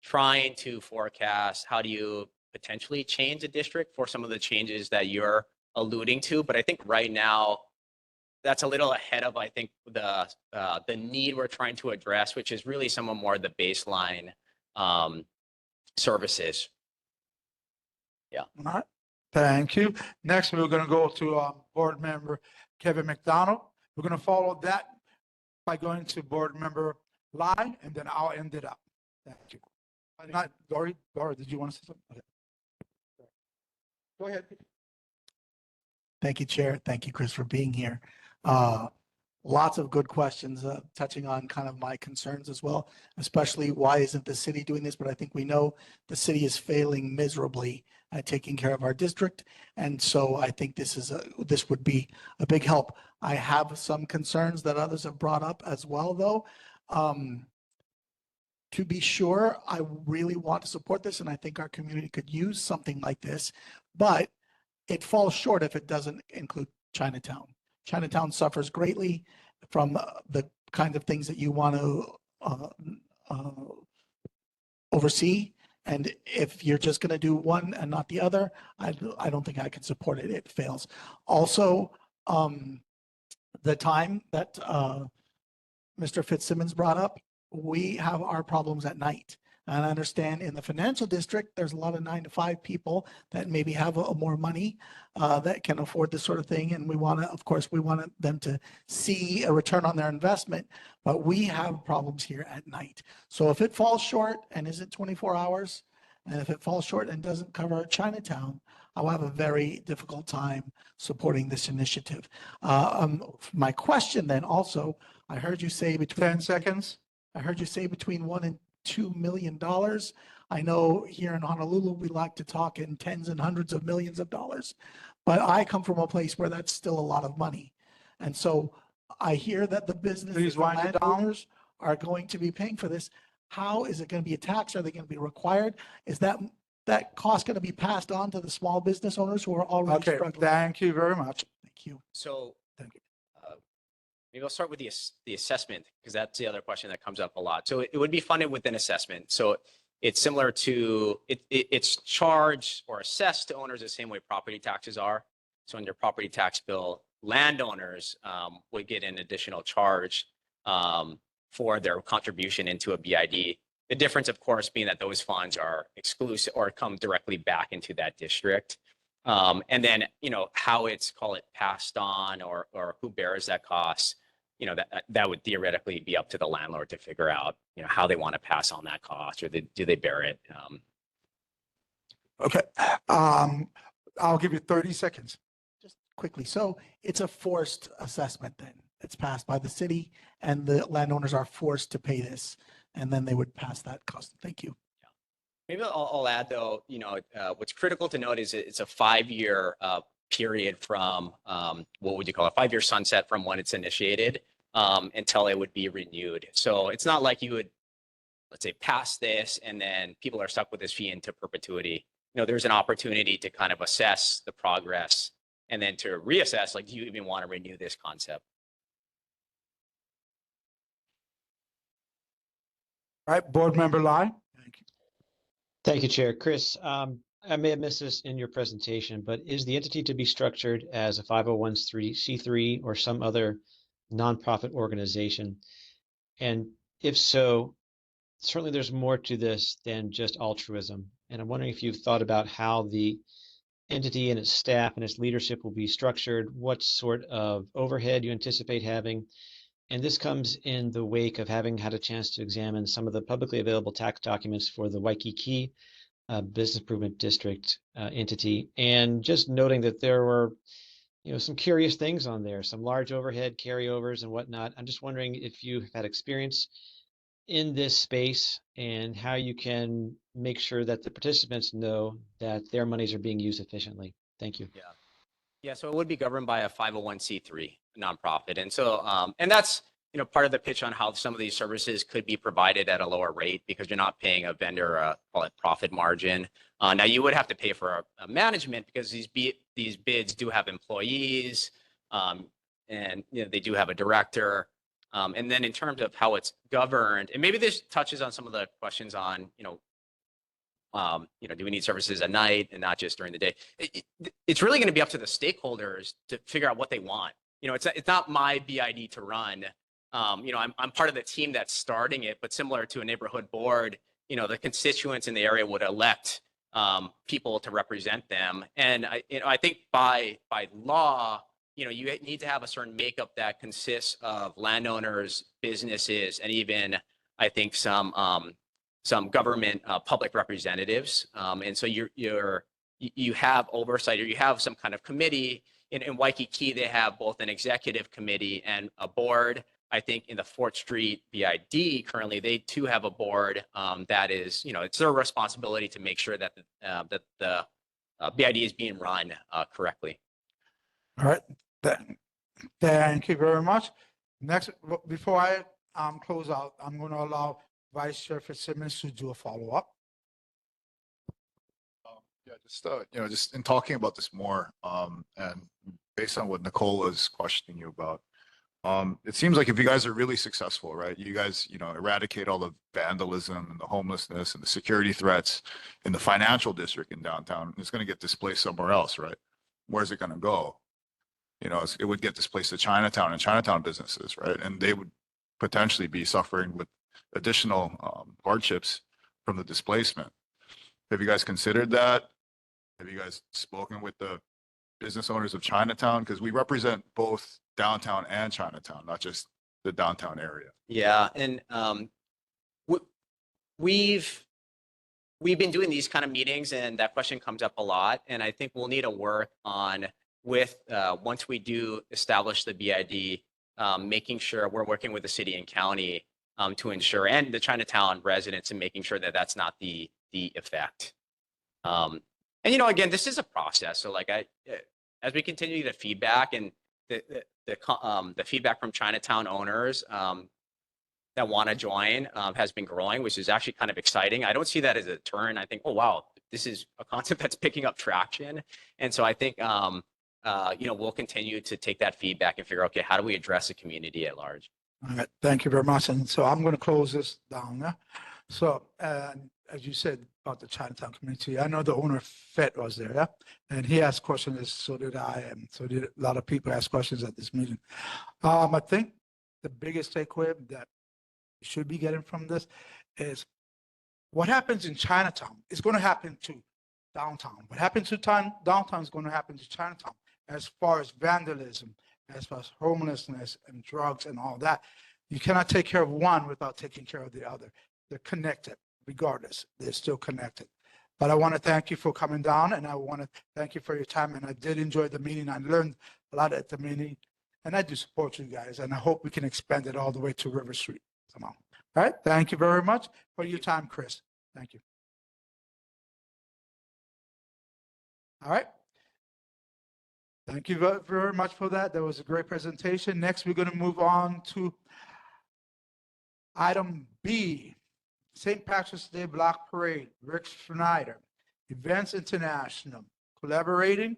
trying to forecast how do you potentially change the district for some of the changes that you're alluding to. But I think right now, that's a little ahead of, I think, the need we're trying to address, which is really some of more of the baseline services. Yeah. All right, thank you. Next, we're going to go to Board Member Kevin McDonald. We're going to follow that by going to Board Member Lai, and then I'll end it up. Thank you. Not Dory. Dory, did you want to say something? Okay. Go ahead. Thank you, Chair. Thank you, Chris, for being here. Lots of good questions touching on kind of my concerns as well, especially why isn't the city doing this? But I think we know the city is failing miserably at taking care of our district. And so I think this would be a big help. I have some concerns that others have brought up as well, though. To be sure, I really want to support this, and I think our community could use something like this, but it falls short if it doesn't include Chinatown. Chinatown suffers greatly from the kind of things that you want to oversee. And if you're just going to do one and not the other, I don't think I can support it. It fails. Also, the time that Mr. Fitzsimmons brought up, we have our problems at night. And I understand in the financial district, there's a lot of 9-to-5 people that maybe have more money that can afford this sort of thing. And we want to, of course, we want them to see a return on their investment, but we have problems here at night. So if it falls short and isn't 24 hours, and if it falls short and doesn't cover Chinatown, I'll have a very difficult time supporting this initiative. My question then also, I heard you say between 10 seconds. I heard you say between $1 and $2 million. I know here in Honolulu, we like to talk in tens and hundreds of millions of dollars, but I come from a place where that's still a lot of money. And so I hear that the businesses, landowners are going to be paying for this. How is it going to be a tax? Are they going to be required? Is that cost going to be passed on to the small business owners who are already struggling? Thank you very much. Thank you. So, Thank you. maybe I'll start with the assessment, because that's the other question that comes up a lot. So it would be funded with an assessment. So it's similar to, it's charged or assessed to owners the same way property taxes are. So in your property tax bill, landowners would get an additional charge for their contribution into a BID. The difference, of course, being that those funds are exclusive or come directly back into that district. And then, how it's, call it, passed on or who bears that cost, that would theoretically be up to the landlord to figure out, how they want to pass on that cost, or do they bear it? Okay. I'll give you 30 seconds. Just quickly. So it's a forced assessment then. It's passed by the city and the landowners are forced to pay this, and then they would pass that cost. Thank you. Maybe I'll add though, what's critical to note is it's a 5-year period from, what would you call it, 5-year sunset from when it's initiated until it would be renewed. So it's not like you would, let's say, pass this and then people are stuck with this fee into perpetuity. There's an opportunity to kind of assess the progress and then to reassess, like, do you even want to renew this concept? All right, board member Lai. Thank you. Thank you, Chair. Chris, I may have missed this in your presentation, but is the entity to be structured as a 501c3 or some other nonprofit organization? And if so, certainly there's more to this than just altruism. And I'm wondering if you've thought about how the entity and its staff and its leadership will be structured, what sort of overhead you anticipate having. And this comes in the wake of having had a chance to examine some of the publicly available tax documents for the Waikiki Business Improvement District entity, and just noting that there were, some curious things on there, some large overhead carryovers and whatnot. I'm just wondering if you've had experience in this space and how you can make sure that the participants know that their monies are being used efficiently. Thank you. Yeah, so it would be governed by a 501c3 nonprofit. And so, and that's, part of the pitch on how some of these services could be provided at a lower rate because you're not paying a vendor, call it profit margin. Now you would have to pay for a management because these bids do have employees and they do have a director. And then in terms of how it's governed, and maybe this touches on some of the questions on, do we need services at night and not just during the day? It's really going to be up to the stakeholders to figure out what they want. It's not my BID to run. I'm part of the team that's starting it, but similar to a neighborhood board, the constituents in the area would elect people to represent them. And I think by law, you need to have a certain makeup that consists of landowners, businesses, and even I think some government public representatives. And so you have oversight, or you have some kind of committee. In Waikiki, they have both an executive committee and a board. I think in the Fort Street BID currently, they too have a board that is, it's their responsibility to make sure that the BID is being run correctly. All right. Thank you very much. Next, before I close out, I'm going to allow Vice Chair Fitzsimmons to do a follow-up. Just in talking about this more, and based on what Nicole was questioning you about, it seems like if you guys are really successful, right, you guys, eradicate all the vandalism and the homelessness and the security threats in the financial district in downtown, it's going to get displaced somewhere else, right? Where's it going to go? It would get displaced to Chinatown and Chinatown businesses, right? And they would potentially be suffering with additional hardships from the displacement. Have you guys considered that? Have you guys spoken with the business owners of Chinatown? Because we represent both downtown and Chinatown, not just the downtown area. Yeah, and we've been doing these kind of meetings, and that question comes up a lot. And I think we'll need to work on once we do establish the BID, making sure we're working with the city and county to ensure, and the Chinatown residents, and making sure that that's not the effect. And again, this is a process. So like as we continue to get feedback, and the feedback from Chinatown owners that want to join has been growing, which is actually kind of exciting. I don't see that as a turn. I think, oh wow, this is a concept that's picking up traction. And so I think we'll continue to take that feedback and figure, okay, how do we address the community at large? All right, thank you very much. And so I'm going to close this down. Yeah? So, as you said about the Chinatown community, I know the owner Fed was there, yeah, and he asked questions. So did I, and so did a lot of people ask questions at this meeting. I think the biggest takeaway that you should be getting from this is what happens in Chinatown is going to happen to downtown. What happens to downtown is going to happen to Chinatown as far as vandalism, as far as homelessness and drugs and all that. You cannot take care of one without taking care of the other. They're connected, regardless. They're still connected. But I want to thank you for coming down, and I want to thank you for your time. And I did enjoy the meeting. I learned a lot at the meeting, and I do support you guys. And I hope we can expand it all the way to River Street somehow. All right. Thank you very much for your time, Chris. Thank you. All right. Thank you very much for that. That was a great presentation. Next, we're going to move on to item B, St. Patrick's Day Block Parade, Rick Schneider, Events International, collaborating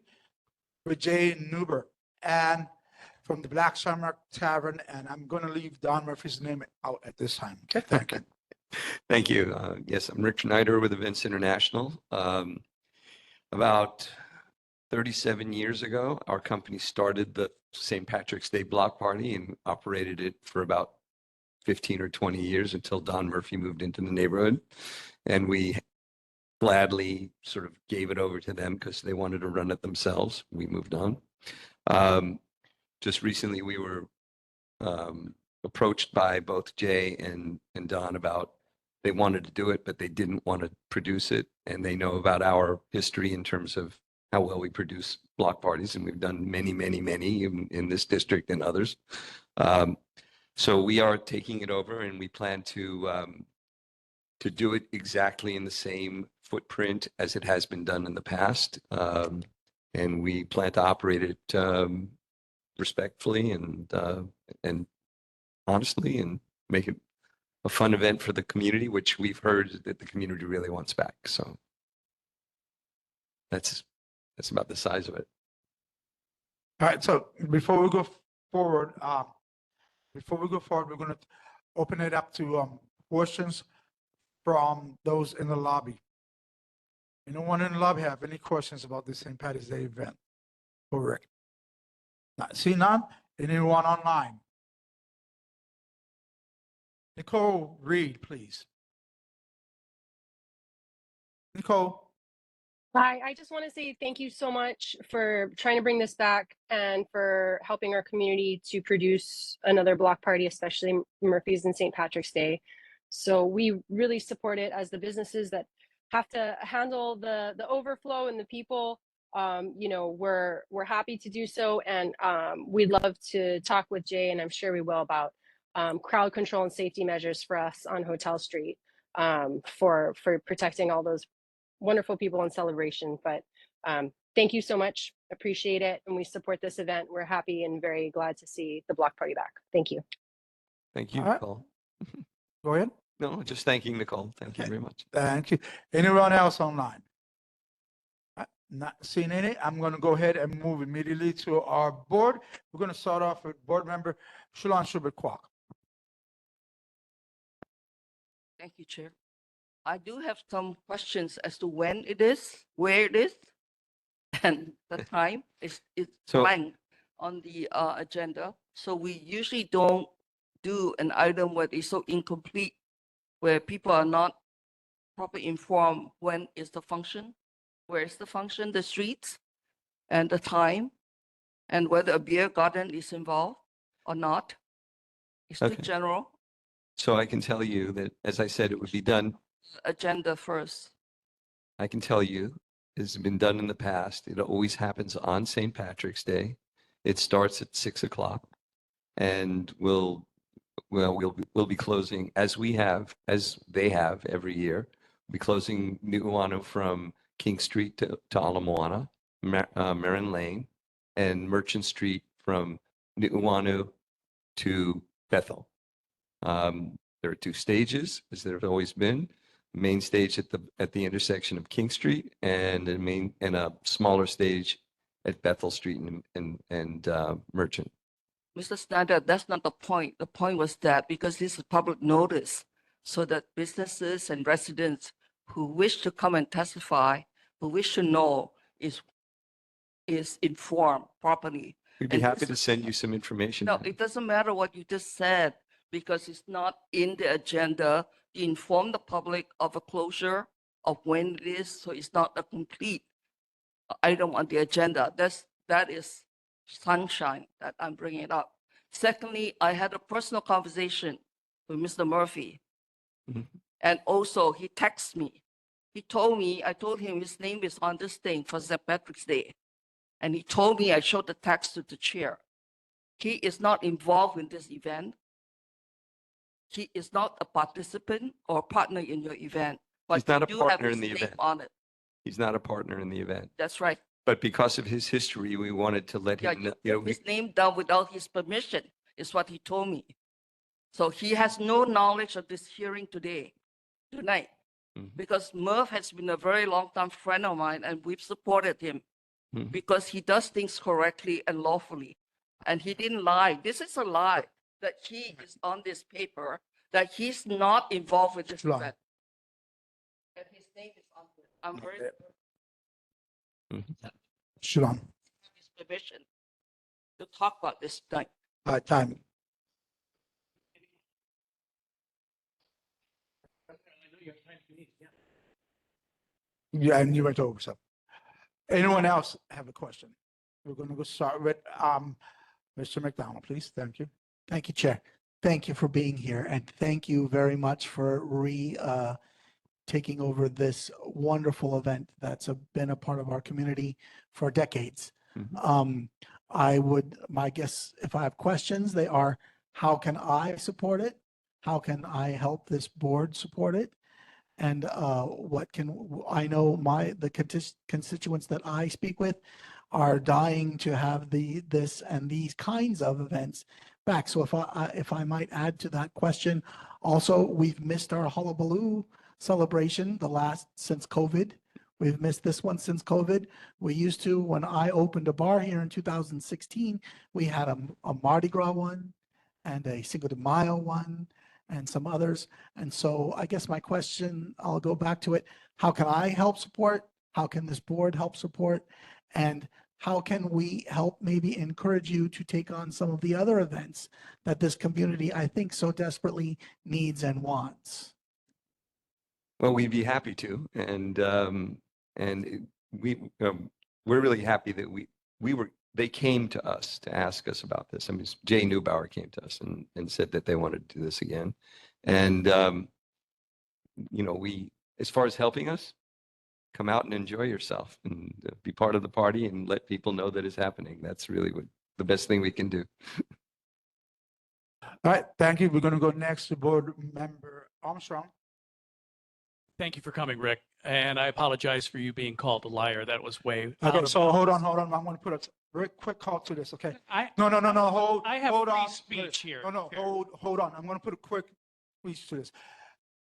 with Jay Newberg and from the Black Shamrock Tavern. And I'm going to leave Don Murphy's name out at this time. Okay, thank you. Thank you. Yes, I'm Rick Schneider with Events International. About 37 years ago, our company started the St. Patrick's Day Block Party and operated it for about 15 or 20 years until Don Murphy moved into the neighborhood. And we gladly sort of gave it over to them because they wanted to run it themselves. We moved on. Just recently, we were approached by both Jay and Don about they wanted to do it, but they didn't want to produce it. And they know about our history in terms of how well we produce block parties. And we've done many, many, many in this district and others. So we are taking it over, and we plan to do it exactly in the same footprint as it has been done in the past. And we plan to operate it respectfully and honestly, and make it a fun event for the community, which we've heard that the community really wants back. So that's about the size of it. All right. So before we go forward, we're going to open it up to questions from those in the lobby. Anyone in the lobby have any questions about the St. Patty's Day event for Rick? See none? Anyone online? Nicole Reed, please. Nicole. Hi, I just want to say thank you so much for trying to bring this back and for helping our community to produce another block party, especially Murphy's and St. Patrick's Day. So we really support it as the businesses that have to handle the overflow and the people. We're happy to do so, and we'd love to talk with Jay, and I'm sure we will, about crowd control and safety measures for us on Hotel Street for protecting all those wonderful people in celebration. But thank you so much. Appreciate it. And we support this event. We're happy and very glad to see the block party back. Thank you. Thank you, All right. Nicole. Go ahead. No, just thanking Nicole. Thank you very much. Thank you. Anyone else online? Not seeing any. I'm going to go ahead and move immediately to our board. We're going to start off with board member Shalon Schubert-Kwok. Thank you, Chair. I do have some questions as to when it is, where it is, and the time. It's So- blank on the agenda. So we usually don't do an item where it's so incomplete, where people are not properly informed when is the function, where is the function, the streets, and the time, and whether a beer garden is involved or not. It's too Okay. general. So I can tell you that, as I said, it would be done. Agenda first. I can tell you it's been done in the past. It always happens on St. Patrick's Day. It starts at 6 o'clock, and we'll be closing as they have every year. We'll be closing Nu'uanu from King Street to Ala Moana, Marin Lane, and Merchant Street from Nu'uanu to Bethel. There are two stages, as there have always been. Main stage at the intersection of King Street, and a smaller stage at Bethel Street and Merchant. Mr. Snyder, that's not the point. The point was that because this is public notice, so that businesses and residents who wish to come and testify, who wish to know, is informed properly. We'd be And happy this to is- send you some information. No, it doesn't matter what you just said, because it's not in the agenda to inform the public of a closure of when it is, so it's not a complete item on the agenda. That is sunshine that I'm bringing it up. Secondly, I had a personal conversation with Mr. Murphy. Mhm. And also he texted me. He told me, I told him his name is on this thing for St. Patrick's Day. And he told me, I showed the text to the chair. He is not involved in this event. He is not a participant or partner in your event. But He's not a you do have partner his in the name event. on it. He's not a partner in the event. That's right. But because of his history, we wanted to let Yeah, him you know, you know, put his name down without his permission, is what he told me. So he has no knowledge of this hearing tonight, Mhm. because Murph has been a very long time friend of mine, and we've supported him Mhm. because he does things correctly and lawfully. And he didn't lie. This is a lie that he is on this paper, that he's not involved with this Lie. event. And his name is on it. I'm very Shalom. his permission to talk about this tonight. Time. Yeah, and you went over some. Anyone else have a question? We're going to go start with Mr. McDonald, please. Thank you. Thank you, Chair. Thank you for being here, and thank you very much for taking over this wonderful event that's been a part of our community for decades. Mhm. My guess, if I have questions, they are, how can I support it? How can I help this board support it? And I know the constituents that I speak with are dying to have this and these kinds of events back. So if I might add to that question, also, we've missed our Hullabaloo celebration since COVID. We've missed this one since COVID. We used to, when I opened a bar here in 2016, we had a Mardi Gras one and a Cinco de Mayo one and some others. And so I guess my question, I'll go back to it. How can I help support? How can this board help support? And how can we help maybe encourage you to take on some of the other events that this community, I think, so desperately needs and wants? Well, we'd be happy to, and we're really happy that they came to us to ask us about this. I mean, Jay Neubauer came to us and said that they wanted to do this again, and as far as helping us, come out and enjoy yourself and be part of the party and let people know that it's happening. That's really the best thing we can do. All right, thank you. We're going to go next to Board Member Armstrong. Thank you for coming, Rick. And I apologize for you being called a liar. That was way out Okay, of so hold on. bounds. I'm going to put a very quick call to this, okay? I No, I have hold free on. speech here. No, Chair. hold on. I'm going to put a quick speech to this.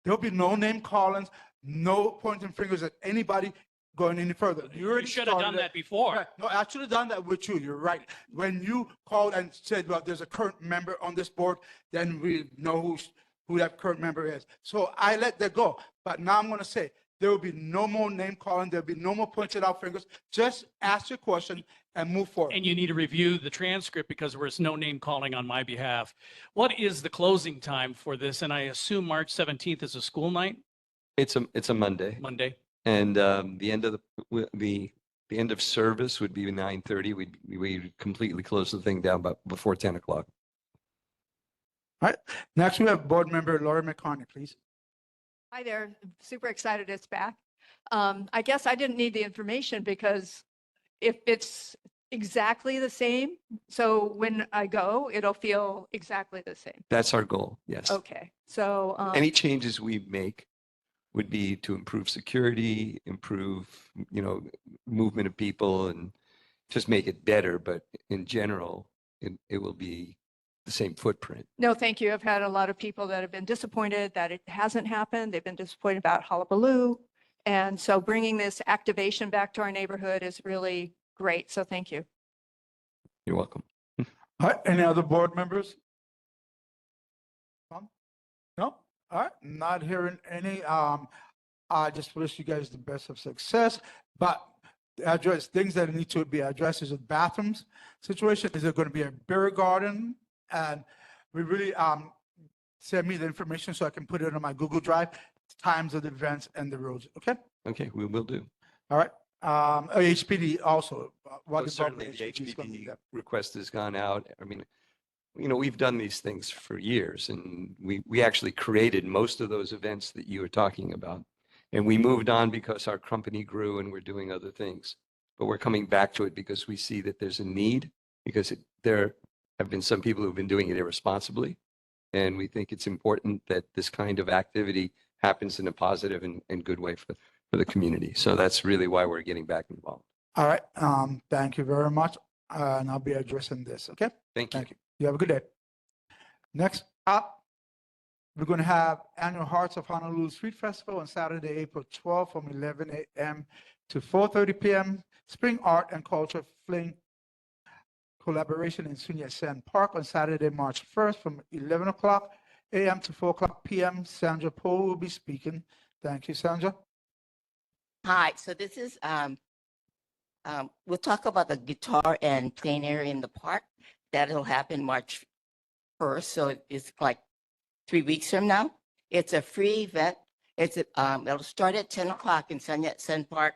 There'll be no name callings, no pointing fingers at anybody going any further. You already should have done started it. that before. Right. No, I should have done that with you. You're right. When you called and said, well, there's a current member on this board, then we know who that current member is. So I let that go. But now I'm going to say, there will be no more name calling. There'll be no more pointing out fingers. Just ask your question and move forward. And you need to review the transcript because there was no name calling on my behalf. What is the closing time for this? And I assume March 17th is a school night, It's a Monday. Monday. And the end of service would be 9:30. We completely close the thing down before 10 o'clock. All right. Next, we have Board Member Laura McCartney, please. Hi there. Super excited it's back. I guess I didn't need the information because if it's exactly the same, so when I go, it'll feel exactly the same. That's our goal. Yes. Okay. So Any changes we make would be to improve security, improve, movement of people, and just make it better. But in general, it will be the same footprint. no, thank you. I've had a lot of people that have been disappointed that it hasn't happened. They've been disappointed about Hullabaloo. And so bringing this activation back to our neighborhood is really great. So thank you. You're welcome. All right, any other board members? No? All right, not hearing any. I just wish you guys the best of success, but the address, things that need to be addressed is the bathrooms situation. Is there going to be a beer garden? And we really, send me the information so I can put it on my Google Drive, times of the events and the roads, okay? Okay, we will do. All right, HPD also. What Oh, about certainly, the HPD 's gonna be HPD there? request has gone out. I mean, we've done these things for years, and we actually created most of those events that you were talking about. And we moved on because our company grew and we're doing other things. But we're coming back to it because we see that there's a need, because there have been some people who've been doing it irresponsibly. And we think it's important that this kind of activity happens in a positive and good way for the community. So that's really why we're getting back involved. All right, thank you very much. And I'll be addressing this, okay? Thank you. Thank you. You have a good day. Next up, we're going to have Annual Hearts of Honolulu Street Festival on Saturday, April 12th from 11 a.m. to 4:30 p.m. Spring Art and Culture Fling collaboration in Sun Yat-sen Park on Saturday, March 1st from 11 o'clock a.m. to 4 o'clock p.m. Sandra Poe will be speaking. Thank you, Sandra. Hi, so this is, we'll talk about the guitar and plein air in the park. That'll happen March 1st, so it's like 3 weeks from now. It's a free event. It'll start at 10 o'clock in Sun Yat-sen Park.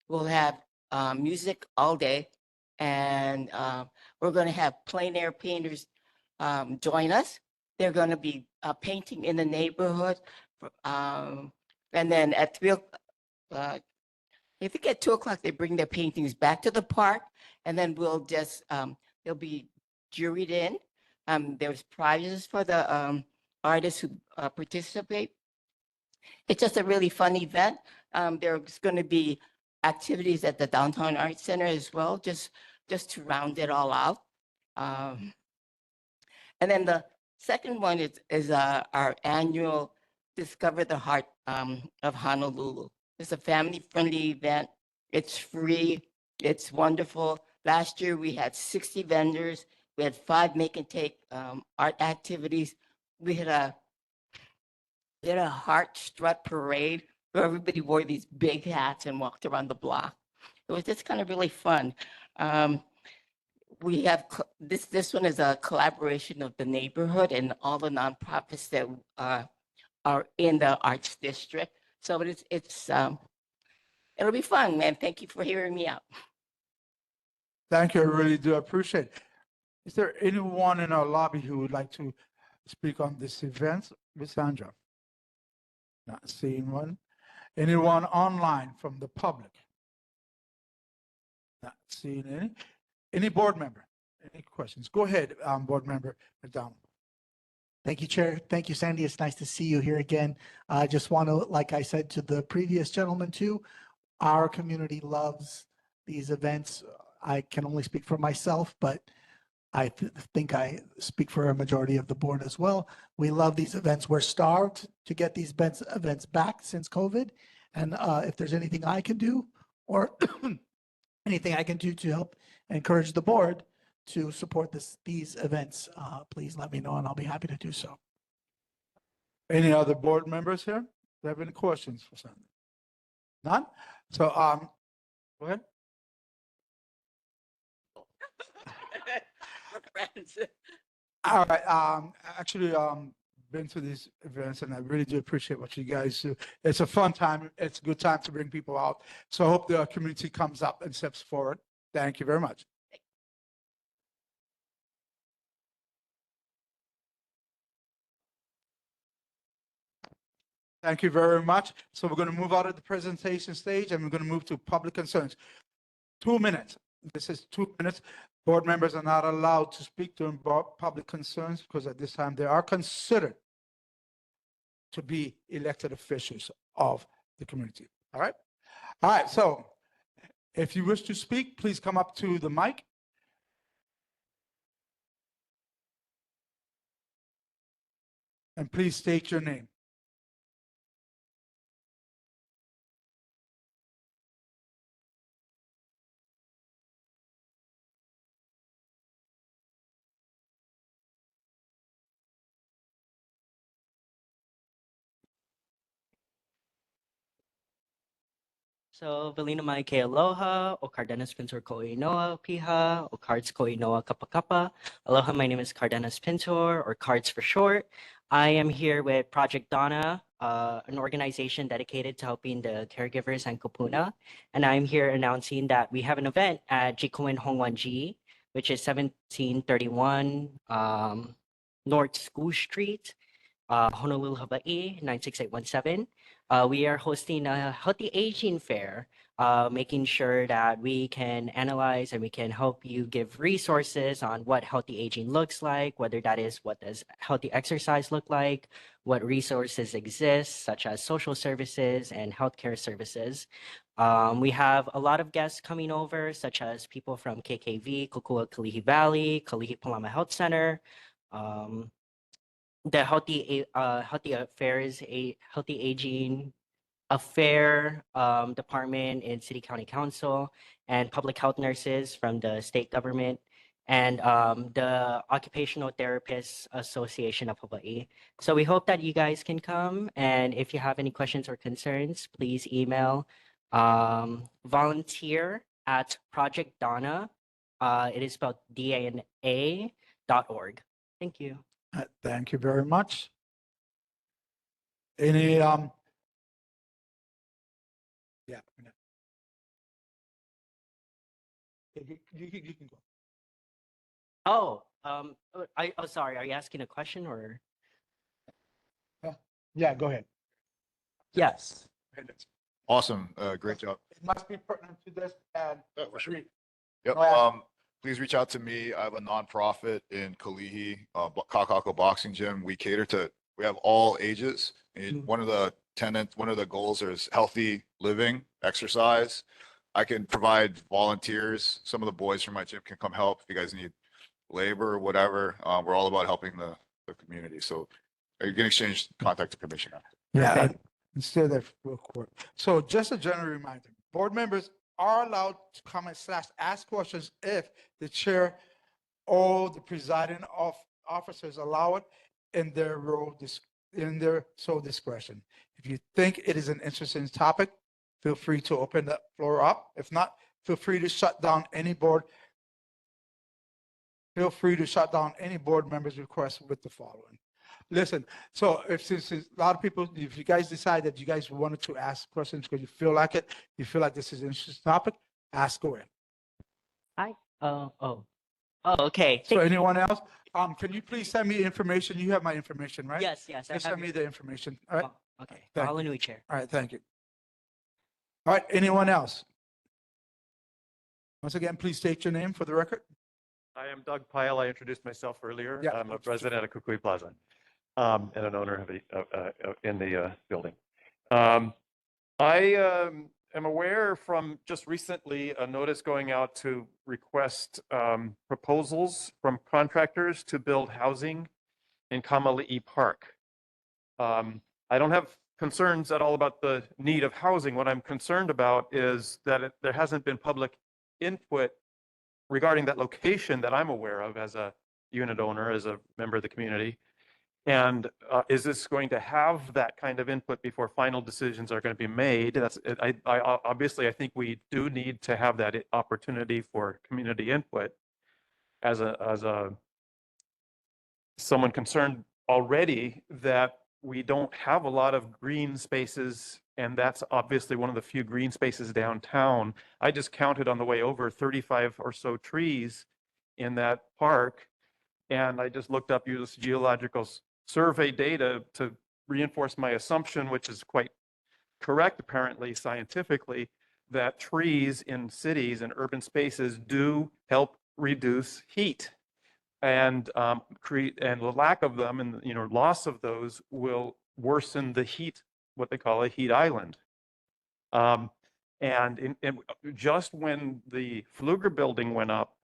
We'll have music all day, and we're going to have plein air painters join us. They're going to be painting in the neighborhood, and then at 3 o'clock, I think at 2 o'clock, they bring their paintings back to the park, and then we'll just, they'll be juried in. There's prizes for the artists who participate. It's just a really fun event. There's going to be activities at the Downtown Arts Center as well, just to round it all out. And then the second one is our annual Discover the Heart of Honolulu. It's a family-friendly event. It's free. It's wonderful. Last year, we had 60 vendors. We had 5 make and take art activities. We had a heart strut parade where everybody wore these big hats and walked around the block. It was just kind of really fun. We have this one is a collaboration of the neighborhood and all the nonprofits that are in the arts district. So it'll be fun, man. Thank you for hearing me out. Thank you. I really do appreciate it. Is there anyone in our lobby who would like to speak on this event? Ms. Sandra? Not seeing one. Anyone online from the public? Not seeing any. Any board member? Any questions? Go ahead, board member McDonald. Thank you, Chair. Thank you, Sandy. It's nice to see you here again. I just want to, like I said to the previous gentleman too, our community loves these events. I can only speak for myself, but I think I speak for a majority of the board as well. We love these events. We're starved to get these events back since COVID. And if there's anything I can do or anything I can do to help encourage the board to support these events, please let me know and I'll be happy to do so. Any other board members here? Do you have any questions for Sandy? None? So, go ahead. All right. Actually, been to these events and I really do appreciate what you guys do. It's a fun time. It's a good time to bring people out. So I hope the community comes up and steps forward. Thank you very much. Thank you very much. So we're going to move out of the presentation stage and we're going to move to public concerns. 2 minutes. This is 2 minutes. Board members are not allowed to speak during public concerns because at this time they are considered to be elected officials of the community. All right. All right. So if you wish to speak, please come up to the mic. And please state your name. So, Velina mai ke aloha, o Cardenas Pintor ko inoa piha, o Cards ko inoa kapa kapa. Aloha, my name is Cardenas Pintor, or Cards for short. I am here with Project Donna, an organization dedicated to helping the caregivers and kupuna. And I'm here announcing that we have an event at Jikuin Hongwanji, which is 1731 North School Street, Honolulu, Hawaii, 96817. We are hosting a healthy aging fair, making sure that we can analyze and we can help you give resources on what healthy aging looks like, whether that is what does healthy exercise look like, what resources exist, such as social services and healthcare services. We have a lot of guests coming over, such as people from KKV, Kokua Kalihi Valley, Kalihi Palama Health Center, the healthy affairs, a healthy aging affair department in city county council, and public health nurses from the state government, and the occupational therapists association of Hawaii. So we hope that you guys can come, and if you have any questions or concerns, please email volunteer at Project Donna. It is spelled DANA.org. Thank you. Thank you very much. Any, yeah. You can go. Oh, sorry. Are you asking a question or? Yeah, go ahead. Yes. Awesome. Great job. It must be pertinent to this and. Yep. No, I- Please reach out to me. I have a nonprofit in Kalihi, Kakako Boxing Gym. We have all ages. And one of the goals is healthy living, exercise. I can provide volunteers. Some of the boys from my gym can come help if you guys need labor or whatever. We're all about helping the community. So you can exchange contact information after. Yeah, and stay there real quick. So just a general reminder, board members are allowed to comment / ask questions if the chair or the presiding officers allow it in their in their sole discretion. If you think it is an interesting topic, feel free to open the floor up. If not, feel free to shut down any board. Feel free to shut down any board members' request with the following. Listen, so since a lot of people, if you guys decide that you guys wanted to ask questions because you feel like it, you feel like this is an interesting topic, ask away. Hi. Okay. So anyone else? Can you please send me information? You have my information, right? Yes. Just send me the information. All right. Okay. Thank Follow you. new chair. All right. Thank you. All right. Anyone else? Once again, please state your name for the record. I am Doug Pyle. I introduced myself earlier. Yeah. I'm a resident of Kukui Plaza, and an owner of in the building. I am aware from just recently a notice going out to request proposals from contractors to build housing in Kamali'i Park. I don't have concerns at all about the need of housing. What I'm concerned about is that there hasn't been public input regarding that location that I'm aware of as a unit owner, as a member of the community. And is this going to have that kind of input before final decisions are going to be made? Obviously, I think we do need to have that opportunity for community input. As someone concerned already that we don't have a lot of green spaces, and that's obviously one of the few green spaces downtown. I just counted on the way over 35 or so trees in that park, and I just looked up US Geological Survey data to reinforce my assumption, which is quite correct apparently scientifically, that trees in cities and urban spaces do help reduce heat. And the lack of them and loss of those will worsen the heat, what they call a heat island. And just when the Pfluger building went up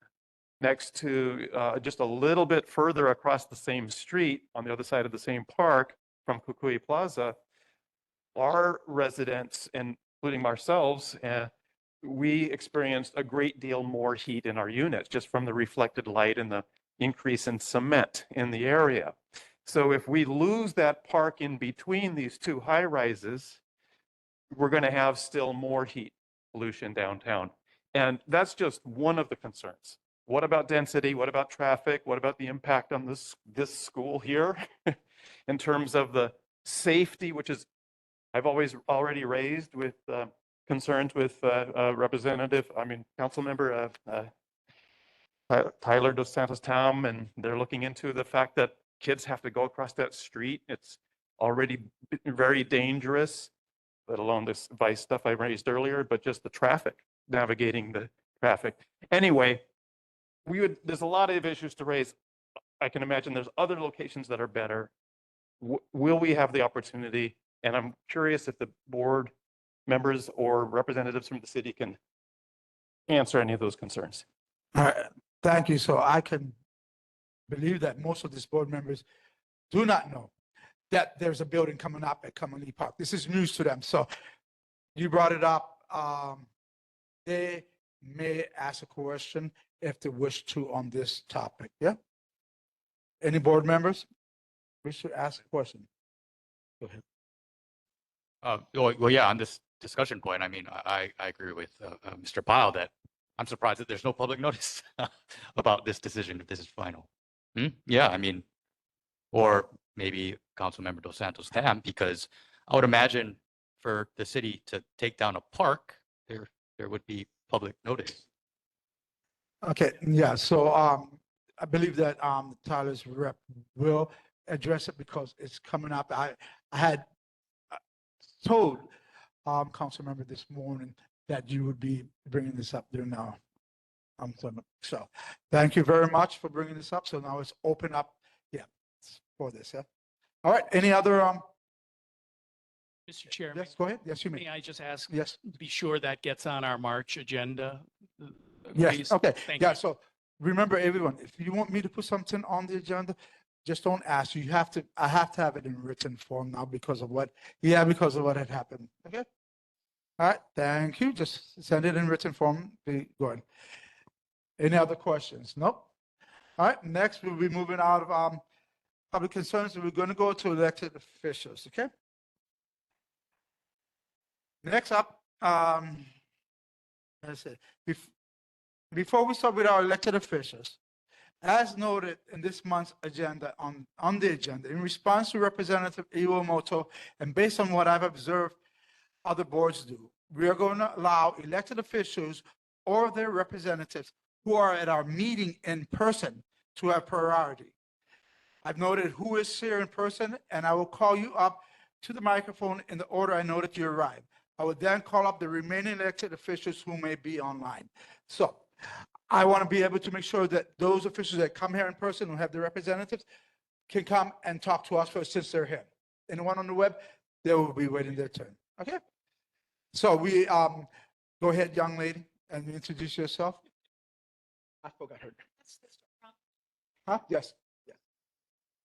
next to just a little bit further across the same street on the other side of the same park from Kukui Plaza, our residents, including ourselves, we experienced a great deal more heat in our units just from the reflected light and the increase in cement in the area. So if we lose that park in between these two high rises, we're going to have still more heat pollution downtown. And that's just one of the concerns. What about density? What about traffic? What about the impact on this school here in terms of the safety, which is I've already raised with concerns with council member Tyler Dos Santos Tom, and they're looking into the fact that kids have to go across that street. It's already very dangerous, let alone this vice stuff I raised earlier, but just the traffic, navigating the traffic. Anyway, there's a lot of issues to raise. I can imagine there's other locations that are better. Will we have the opportunity? And I'm curious if the board members or representatives from the city can answer any of those concerns. All right, thank you. So I can believe that most of these board members do not know that there's a building coming up at Commonwealth Park. This is news to them. So you brought it up. They may ask a question if they wish to on this topic. Yeah? Any board members wish to ask a question? Go ahead. Well, yeah, on this discussion point, I mean, I agree with Mr. Pyle that I'm surprised that there's no public notice about this decision if this is final. Yeah, I mean, or maybe Councilmember Dos Santos Tam, because I would imagine for the city to take down a park, there would be public notice. Okay, yeah, so I believe that Tyler's rep will address it because it's coming up. I had told council member this morning that you would be bringing this up during our so thank you very much for bringing this up. So now it's open up, yeah, for this. Yeah. All right. Any other Mr. Chairman. Yes, go ahead. Yes, you may. May I just ask? Yes. To be sure that gets on our March agenda. Yes. Please? Okay. Thank Yeah. you. So remember, everyone, if you want me to put something on the agenda, just don't ask. You have to. I have to have it in written form now because of what. Yeah, because of what had happened. Okay. All right. Thank you. Just send it in written form. Be good. Any other questions? Nope. All right. Next, we'll be moving out of public concerns. We're going to go to elected officials. Okay. Next up, let's see. Before we start with our elected officials, as noted in this month's agenda, on the agenda, in response to Representative Iwamoto, and based on what I've observed other boards do, we are going to allow elected officials or their representatives who are at our meeting in person to have priority. I've noted who is here in person, and I will call you up to the microphone in the order I noted you arrived. I would then call up the remaining elected officials who may be online. So I want to be able to make sure that those officials that come here in person who have the representatives can come and talk to us first since they're here. Anyone on the web, they will be waiting their turn. Okay? So we go ahead, young lady, and introduce yourself. I forgot her name. Huh? Yes. Yes.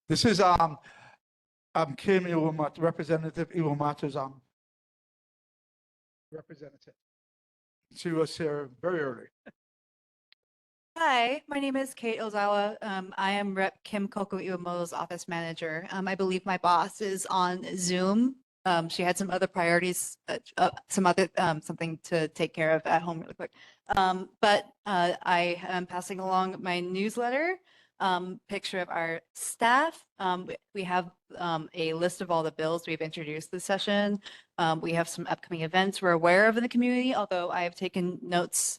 This is Kim Iwamato, Representative Iwamato's representative. She was here very early. Hi, my name is Kate Ozawa. I am Rep. Kim Koko Iwamoto's office manager. I believe my boss is on Zoom. She had some other priorities, something to take care of at home really quick. But I am passing along my newsletter, picture of our staff. We have a list of all the bills we've introduced this session. We have some upcoming events we're aware of in the community, although I have taken notes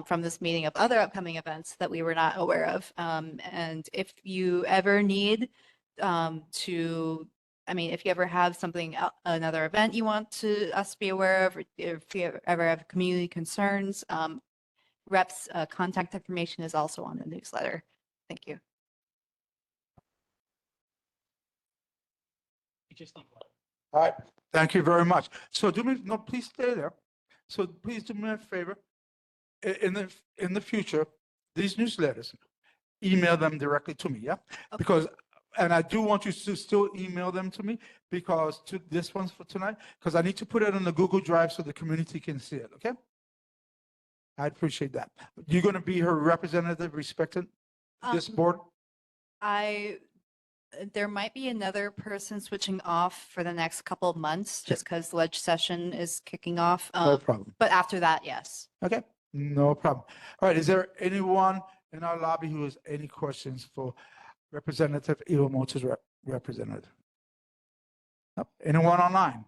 from this meeting of other upcoming events that we were not aware of. And if you ever need if you ever have something, another event you want us to be aware of, or if you ever have community concerns, Rep's contact information is also on the newsletter. Thank you. All right. Thank you very much. So please stay there. So please do me a favor. In the future, these newsletters, email them directly to me, yeah? Okay. Because, and I do want you to still email them to me because this one's for tonight, because I need to put it on the Google Drive so the community can see it, okay? I appreciate that. You're going to be her representative respecting this board? I there might be another person switching off for the next couple of months, just because ledge session is kicking off. No problem. But after that, yes. Okay, no problem. All right, is there anyone in our lobby who has any questions for Representative Iwamoto's representative? Nope. Anyone online?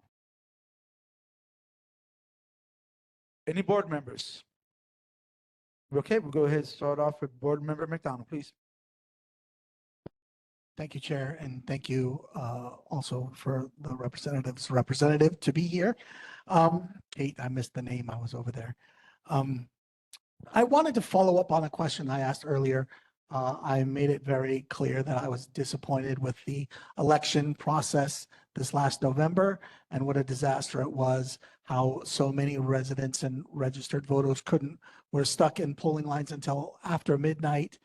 Any board members? Okay, we'll go ahead and start off with Board Member McDonald, please. Thank you, Chair, and thank you also for the representative's representative to be here. Kate, I missed the name. I was over there. I wanted to follow up on a question I asked earlier. I made it very clear that I was disappointed with the election process this last November and what a disaster it was, how so many residents and registered voters were stuck in polling lines until after midnight.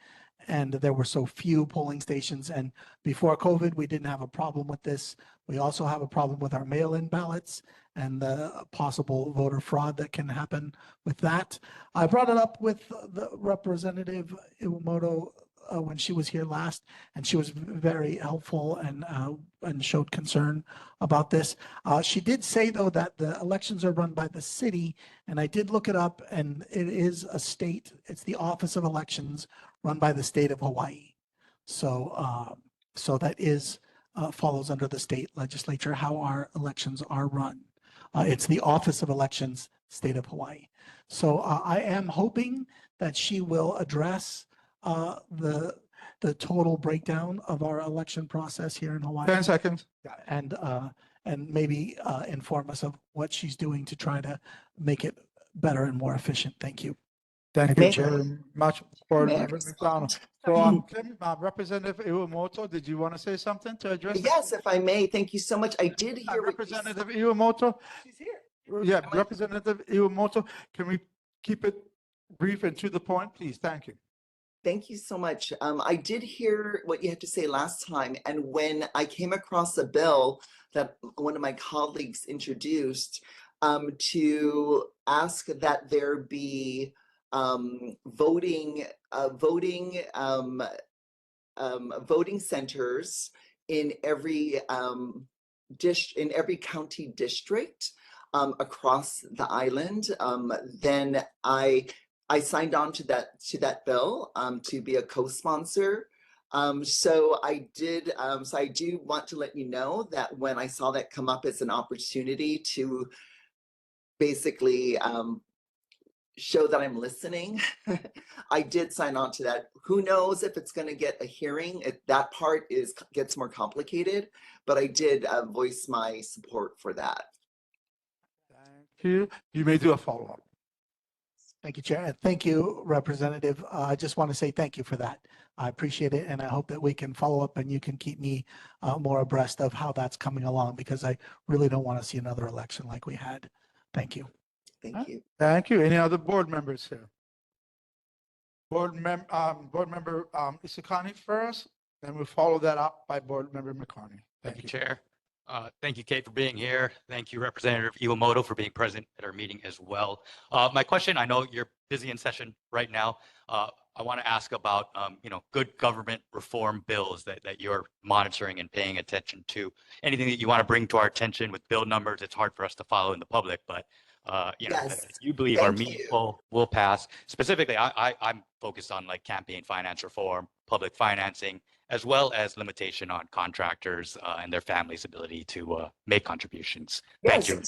And there were so few polling stations. And before COVID, we didn't have a problem with this. We also have a problem with our mail-in ballots and the possible voter fraud that can happen with that. I brought it up with the Representative Iwamoto when she was here last, and she was very helpful and showed concern about this. She did say, though, that the elections are run by the city, and I did look it up, and it is a state. It's the Office of Elections run by the state of Hawaii. So, so that is follows under the state legislature how our elections are run. It's the Office of Elections, state of Hawaii. So I am hoping that she will address the total breakdown of our election process here in Hawaii. 10 seconds. And maybe inform us of what she's doing to try to make it better and more efficient. Thank you. Thank you very much, Board May I Member respond? McDonald. So, Representative Iwamoto, did you want to say something to address? Yes, if I may. Thank you so much. I did hear what you Representative Iwamoto. She's here. Yeah, Representative Iwamoto, can we keep it brief and to the point, please? Thank you. Thank you so much. I did hear what you had to say last time. And when I came across a bill that one of my colleagues introduced to ask that there be voting centers in every in every county district across the island, then I signed on to that bill to be a co-sponsor. So I did. So I do want to let you know that when I saw that come up as an opportunity to basically show that I'm listening, I did sign on to that. Who knows if it's going to get a hearing? That part gets more complicated, but I did voice my support for that. Thank you. You may do a follow-up. Thank you, Chair. And thank you, Representative. I just want to say thank you for that. I appreciate it. And I hope that we can follow up and you can keep me more abreast of how that's coming along, because I really don't want to see another election like we had. Thank you. Thank you. Thank you. Any other board members here? Board Member Isakani first, then we'll follow that up by Board Member McCarney. Thank you, Chair. Thank you, Kate, for being here. Thank you, Representative Iwamoto, for being present at our meeting as well. My question, I know you're busy in session right now. I want to ask about, good government reform bills that you're monitoring and paying attention to. Anything that you want to bring to our attention with bill numbers, it's hard for us to follow in the public, but Yes. you believe are meaningful, will pass. Specifically, I'm focused on like campaign finance reform, public financing, as well as limitation on contractors and their families' ability to make contributions. Thank you.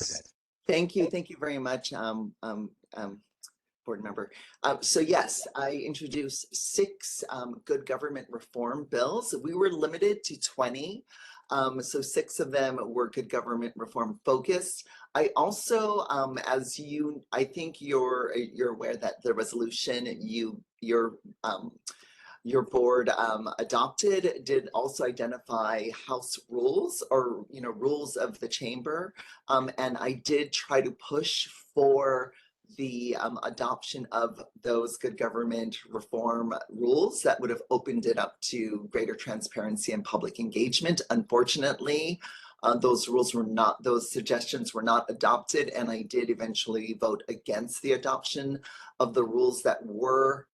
Thank you. Thank you very much, board member. So yes, I introduced 6 good government reform bills. We were limited to 20. So 6 of them were good government reform focused. I also, as I think you're aware that the resolution your board adopted did also identify House rules, or rules of the chamber, and I did try to push for the adoption of those good government reform rules that would have opened it up to greater transparency and public engagement. Unfortunately, those suggestions were not adopted, and I did eventually vote against the adoption of the rules that were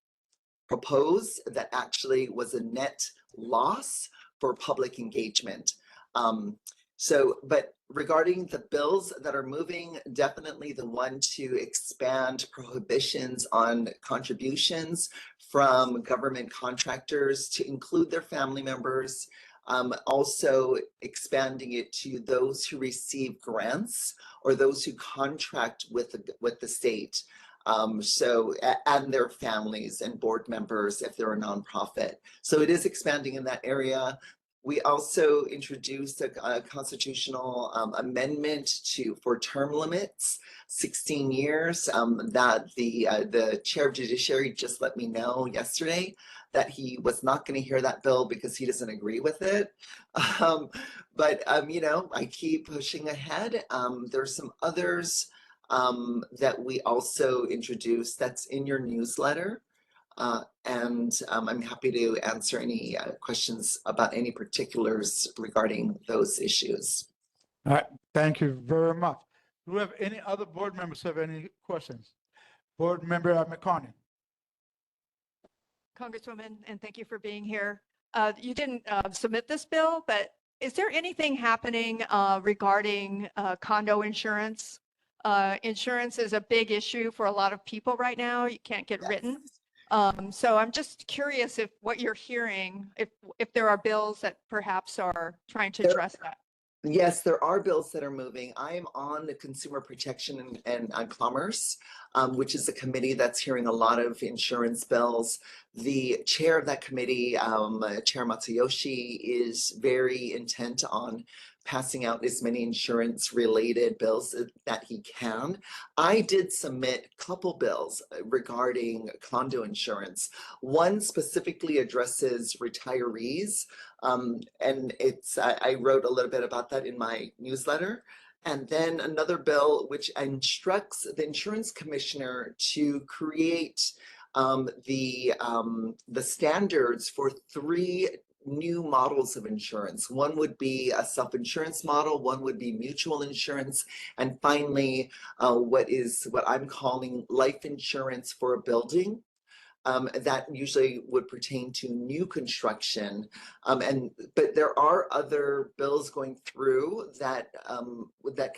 proposed. That actually was a net loss for public engagement. But regarding the bills that are moving, definitely the one to expand prohibitions on contributions from government contractors to include their family members. Also expanding it to those who receive grants or those who contract with the state. And their families and board members if they're a nonprofit. So it is expanding in that area. We also introduced a constitutional amendment for term limits, 16 years, that the chair of judiciary just let me know yesterday that he was not going to hear that bill because he doesn't agree with it. You know, I keep pushing ahead. There's some others that we also introduced that's in your newsletter. I'm happy to answer any questions about any particulars regarding those issues. All right, thank you very much. Do we have any other board members have any questions? Board member McCarney. Congresswoman, and thank you for being here. You didn't submit this bill, but is there anything happening regarding condo insurance? Insurance is a big issue for a lot of people right now. You can't get written. So I'm just curious if what you're hearing, if there are bills that perhaps are trying to address that. Yes, there are bills that are moving. I am on the Consumer Protection and Commerce, which is a committee that's hearing a lot of insurance bills. The chair of that committee, Chair Matsuyoshi, is very intent on passing out as many insurance-related bills that he can. I did submit a couple bills regarding condo insurance. One specifically addresses retirees, and I wrote a little bit about that in my newsletter. And then another bill which instructs the insurance commissioner to create the standards for 3 new models of insurance. One would be a self-insurance model, one would be mutual insurance, and finally, what I'm calling life insurance for a building. That usually would pertain to new construction. But there are other bills going through that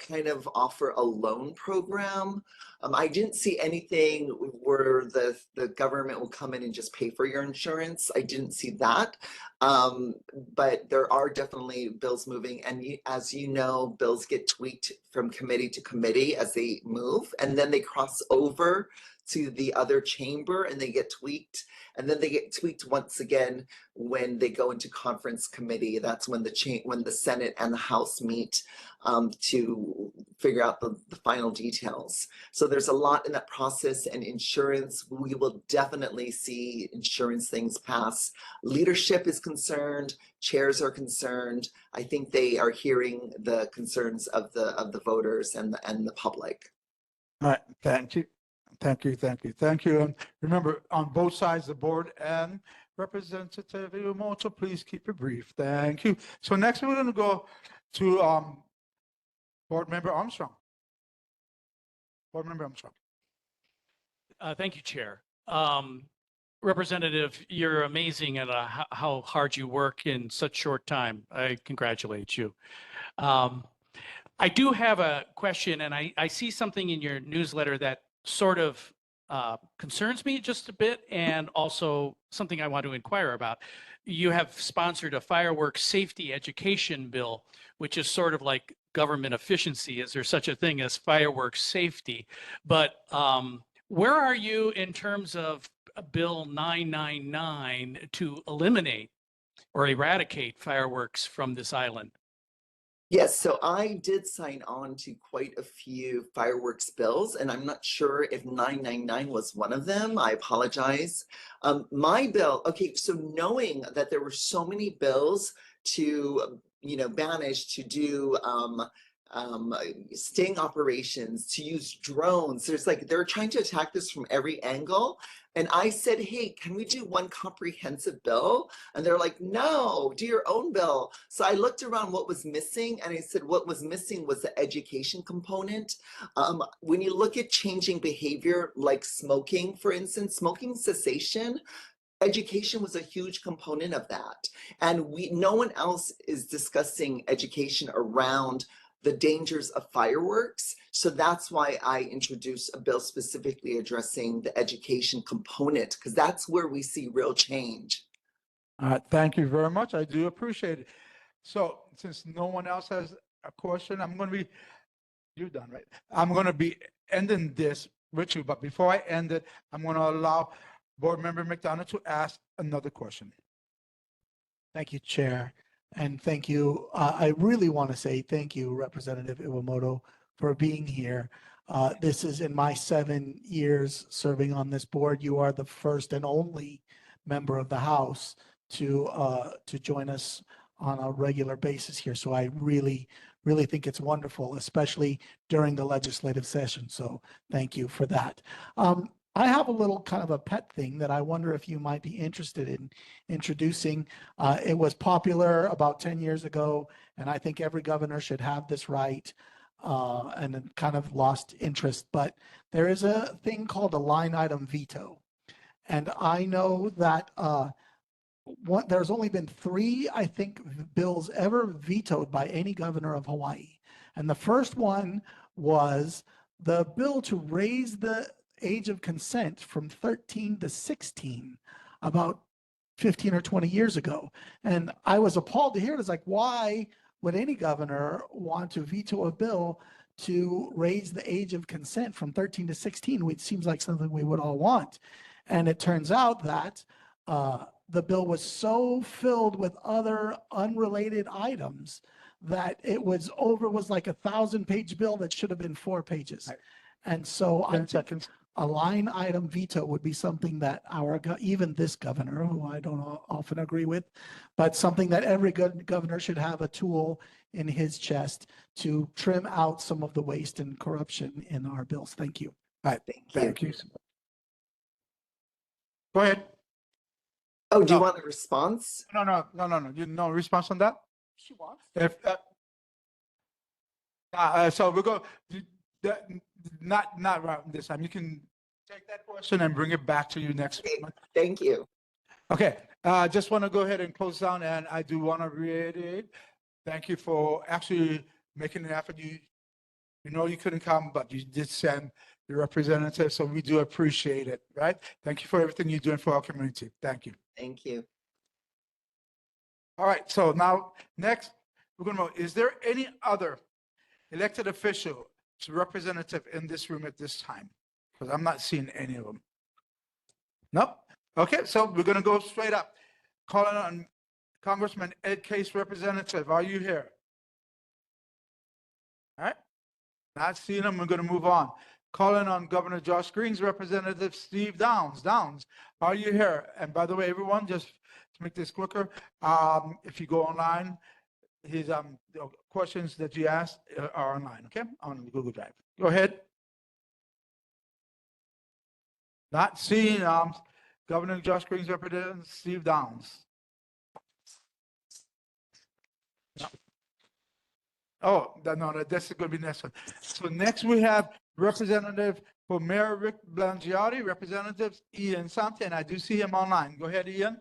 kind of offer a loan program. I didn't see anything where the government will come in and just pay for your insurance. I didn't see that. But there are definitely bills moving. And as you know, bills get tweaked from committee to committee as they move, and then they cross over to the other chamber and they get tweaked, and then they get tweaked once again when they go into conference committee. That's when the Senate and the House meet to figure out the final details. So there's a lot in that process, and insurance, we will definitely see insurance things pass. Leadership is concerned, chairs are concerned. I think they are hearing the concerns of the voters and the public. All right, thank you. Thank you, thank you, thank you. And remember, on both sides of the board and Representative Iwamoto, please keep it brief. Thank you. So next we're going to go to Board Member Armstrong. Board Member Armstrong. Thank you, Chair. Representative, you're amazing at how hard you work in such short time. I congratulate you. I do have a question, and I see something in your newsletter that sort of concerns me just a bit, and also something I want to inquire about. You have sponsored a fireworks safety education bill, which is sort of like government efficiency. Is there such a thing as fireworks safety? But where are you in terms of Bill 999 to eliminate or eradicate fireworks from this island? Yes, so I did sign on to quite a few fireworks bills, and I'm not sure if 999 was one of them. I apologize. My bill, okay, so knowing that there were so many bills to, banish, to do sting operations, to use drones, they're trying to attack this from every angle. And I said, hey, can we do one comprehensive bill? And they're like, no, do your own bill. So I looked around what was missing, and I said what was missing was the education component. When you look at changing behavior, like smoking, for instance, smoking cessation, education was a huge component of that. And no one else is discussing education around the dangers of fireworks. So that's why I introduced a bill specifically addressing the education component, because that's where we see real change. Thank you very much. I do appreciate it. So since no one else has a question, you're done, right? I'm going to be ending this with you, but before I end it, I'm going to allow Board Member McDonough to ask another question. Thank you, Chair. And thank you. I really want to say thank you, Representative Iwamoto, for being here. This is in my 7 years serving on this board. You are the first and only member of the House to join us on a regular basis here. So I really think it's wonderful, especially during the legislative session. So thank you for that. I have a little kind of a pet thing that I wonder if you might be interested in introducing. It was popular about 10 years ago, and I think every governor should have this right, and it kind of lost interest. But there is a thing called a line item veto. And I know that there's only been 3, I think, bills ever vetoed by any governor of Hawaii. And the first one was the bill to raise the age of consent from 13 to 16 about 15 or 20 years ago. And I was appalled to hear it. It's like, why would any governor want to veto a bill to raise the age of consent from 13 to 16? It seems like something we would all want. And it turns out that the bill was so filled with other unrelated items that it was like a 1,000-page bill that should have been 4 pages. Right. And so I think a line item veto would be something that even this governor, who I don't often agree with, but something that every good governor should have a tool in his chest to trim out some of the waste and corruption in our bills. Thank you. All right. Thank you. Go ahead. Oh, do you want a response? No. You no response on that? She wants. If so, we'll go. Not right this time. You can take that question and bring it back to you next month. Thank you. Okay. Just want to go ahead and close down, and I do want to reiterate. Thank you for actually making an effort. You know you couldn't come, but you did send your representative, so we do appreciate it. Right? Thank you for everything you're doing for our community. Thank you. Thank you. All right. So now next, we're going to know, is there any other elected official, representative in this room at this time? Because I'm not seeing any of them. Nope. Okay, so we're going to go straight up. Calling on Congressman Ed Case, representative. Are you here? All right. Not seeing him. We're going to move on. Calling on Governor Josh Green's representative, Steve Downs. Downs, are you here? And by the way, everyone, just to make this quicker, if you go online, his the questions that you asked are online, okay, on Google Drive. Go ahead. Not seeing Governor Josh Green's representative, Steve Downs. No. Oh, no, that's going to be next one. So next we have Representative for Mayor Rick Blangiardi, Representative Ian Santi, and I do see him online. Go ahead, Ian.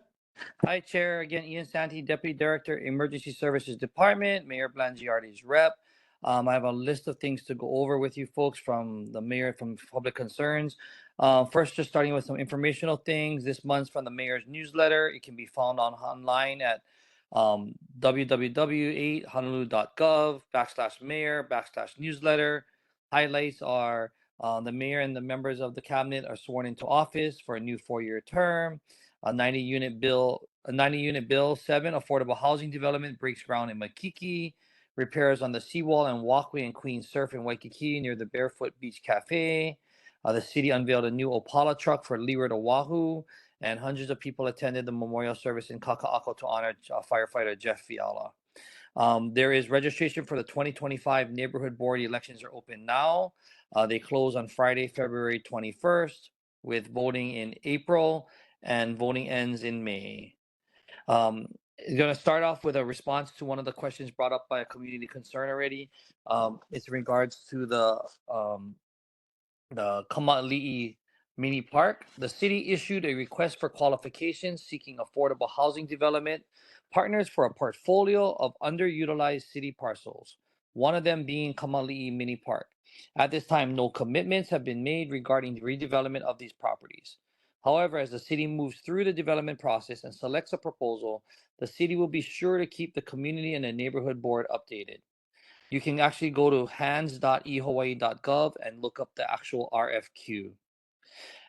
Hi, Chair. Again, Ian Santi, Deputy Director, Emergency Services Department, Mayor Blangiardi's rep. I have a list of things to go over with you folks from the mayor, from public concerns. First, just starting with some informational things. This month's from the mayor's newsletter. It can be found online at www.honolulu.gov/mayor/newsletter. Highlights are the mayor and the members of the cabinet are sworn into office for a new 4-year term. A 90-unit bill 7 affordable housing development breaks ground in Makiki. Repairs on the seawall and walkway in Queen Surf in Waikiki near the Barefoot Beach Cafe. The city unveiled a new Opala truck for Leeward, Oahu, and hundreds of people attended the memorial service in Kaka'ako to honor firefighter Jeff Fiala. There is registration for the 2025 neighborhood board elections are open now. They close on Friday, February 21st, with voting in April, and voting ends in May. Going to start off with a response to one of the questions brought up by a community concern already. It's in regards to the Kama'ali'i Mini Park, the city issued a request for qualifications seeking affordable housing development partners for a portfolio of underutilized city parcels, one of them being Kamali'i Mini Park. At this time, no commitments have been made regarding the redevelopment of these properties. However, as the city moves through the development process and selects a proposal, the city will be sure to keep the community and the neighborhood board updated. You can actually go to hands.ehawaii.gov and look up the actual RFQ.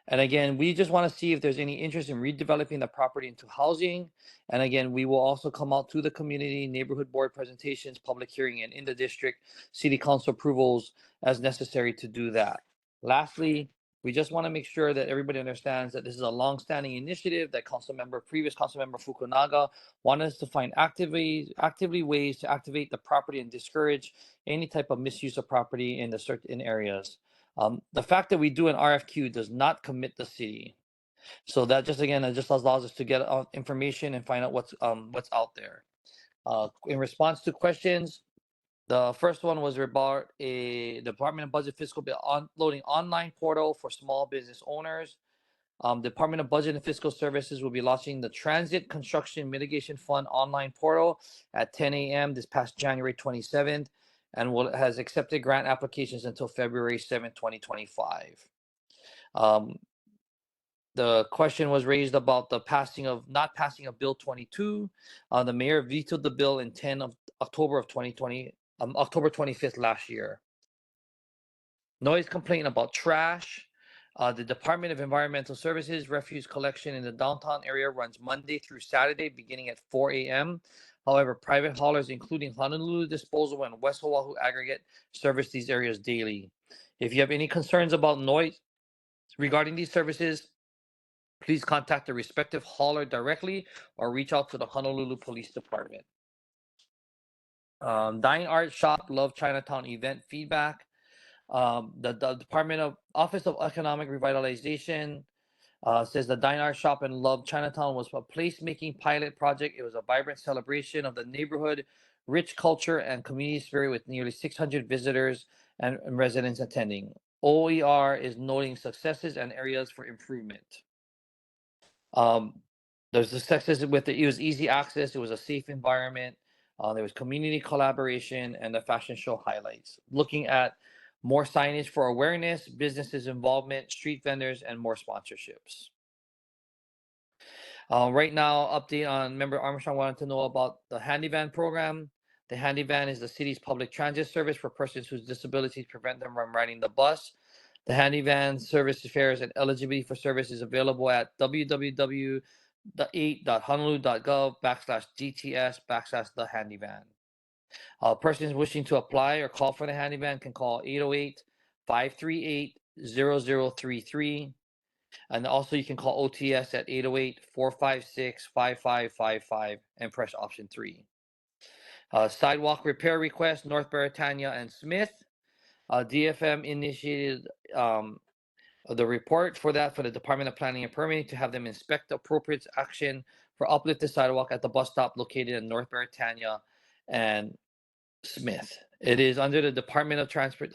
And again, we just want to see if there's any interest in redeveloping the property into housing. And again, we will also come out to the community, neighborhood board presentations, public hearing, and in the district, city council approvals as necessary to do that. Lastly, we just want to make sure that everybody understands that this is a long-standing initiative that previous Councilmember Fukunaga wanted us to find actively ways to activate the property and discourage any type of misuse of property in the certain areas. The fact that we do an RFQ does not commit the city. So that just allows us to get information and find out what's out there. In response to questions, the first one was about a Department of Budget Fiscal Bill loading online portal for small business owners. Department of Budget and Fiscal Services will be launching the Transit Construction Mitigation Fund online portal at 10 a.m. this past January 27th, and has accepted grant applications until February 7th, 2025. The question was raised about the not passing of Bill 22. The mayor vetoed the bill in October of 2020, October 25th last year. Noise complaint about trash. The Department of Environmental Services refuse collection in the downtown area runs Monday through Saturday beginning at 4 a.m. However, private haulers, including Honolulu Disposal and West Oahu Aggregate, service these areas daily. If you have any concerns about noise regarding these services, please contact the respective hauler directly or reach out to the Honolulu Police Department. Dine Art Shop Love Chinatown event feedback. The Office of Economic Revitalization says the Dine Art Shop and Love Chinatown was a placemaking pilot project. It was a vibrant celebration of the neighborhood, rich culture, and community spirit with nearly 600 visitors and residents attending. OER is noting successes and areas for improvement. There's the successes with it. It was easy access. It was a safe environment. There was community collaboration and the fashion show highlights. Looking at more signage for awareness, businesses involvement, street vendors, and more sponsorships. Right now, update on Member Armstrong wanted to know about the Handy Van program. The Handy Van is the city's public transit service for persons whose disabilities prevent them from riding the bus. The Handy Van service fares and eligibility for service is available at www.8.honolulu.gov/DTS/the Handy Van. Persons wishing to apply or call for the Handy Van can call 808-538-0033. And also you can call OTS at 808-456-5555 and press option 3. Sidewalk repair request, North Beretania and Smith. DFM initiated the report for the Department of Planning and Permitting to have them inspect the appropriate action for uplifted sidewalk at the bus stop located in North Beretania and Smith. It is under the Department of Transport.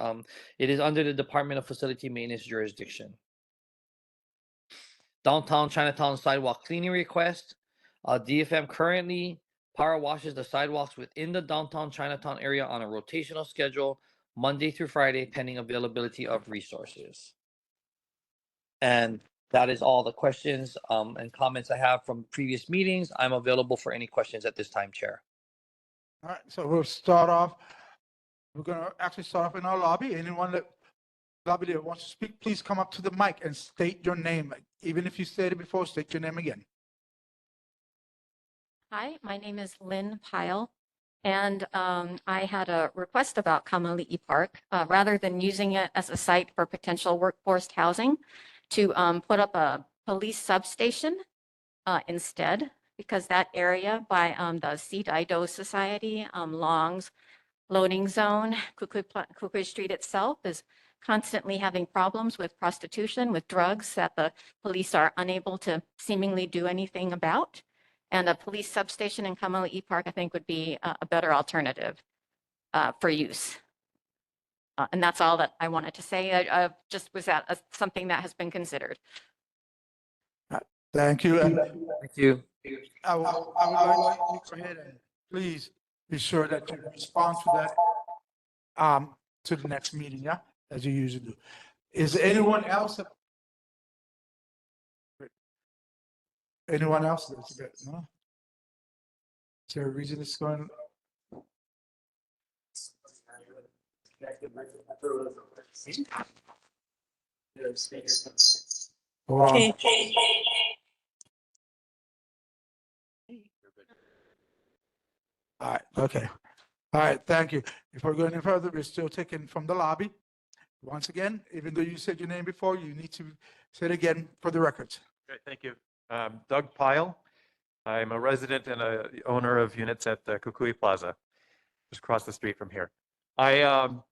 It is under the Department of Facility Maintenance jurisdiction. Downtown Chinatown sidewalk cleaning request. DFM currently power washes the sidewalks within the downtown Chinatown area on a rotational schedule, Monday through Friday, pending availability of resources. And that is all the questions and comments I have from previous meetings. I'm available for any questions at this time, Chair. All right, so we'll start off. We're going to actually start off in our lobby. Anyone that wants to speak, please come up to the mic and state your name. Even if you said it before, state your name again. Hi, my name is Lynn Pyle, and I had a request about Kamali'i Park. Rather than using it as a site for potential workforce housing, to put up a police substation instead, because that area by the Sea-Dido Society, Long's loading zone, Kukui Street itself is constantly having problems with prostitution, with drugs that the police are unable to seemingly do anything about. And a police substation in Kamali'i Park, I think, would be a better alternative for use. And that's all that I wanted to say. Just was that something that has been considered? Thank you. And Thank you. I would like you to go ahead and please be sure that you respond to that, to the next meeting, yeah, as you usually do. Is there anyone else? Anyone else? That's good. No? Is there a reason it's going? Hold on. All right, okay. All right, thank you. Before we go any further, we're still taking from the lobby. Once again, even though you said your name before, you need to say it again for the records. Great, thank you. Doug Pyle. I'm a resident and a owner of units at Kukui Plaza, just across the street from here. But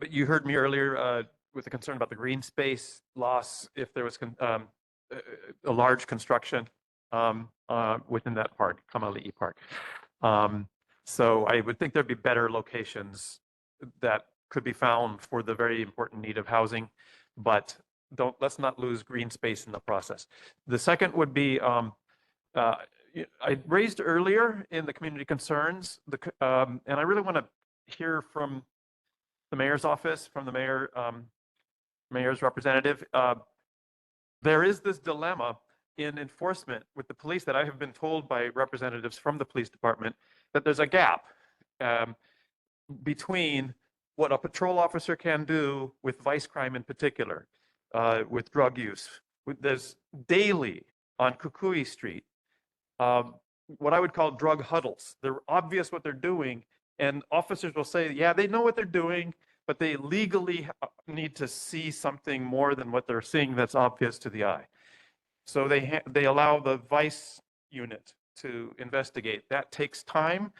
you heard me earlier with the concern about the green space loss if there was a large construction within that park, Kamali'i Park. So I would think there'd be better locations that could be found for the very important need of housing, but let's not lose green space in the process. The second would be, I raised earlier in the community concerns, and I really want to hear from the mayor's office, from the mayor's representative. There is this dilemma in enforcement with the police that I have been told by representatives from the police department that there's a gap between what a patrol officer can do with vice crime in particular, with drug use. There's daily on Kukui Street, what I would call drug huddles. They're obvious what they're doing, and officers will say, yeah, they know what they're doing, but they legally need to see something more than what they're seeing that's obvious to the eye. So they allow the vice unit to investigate. That takes time.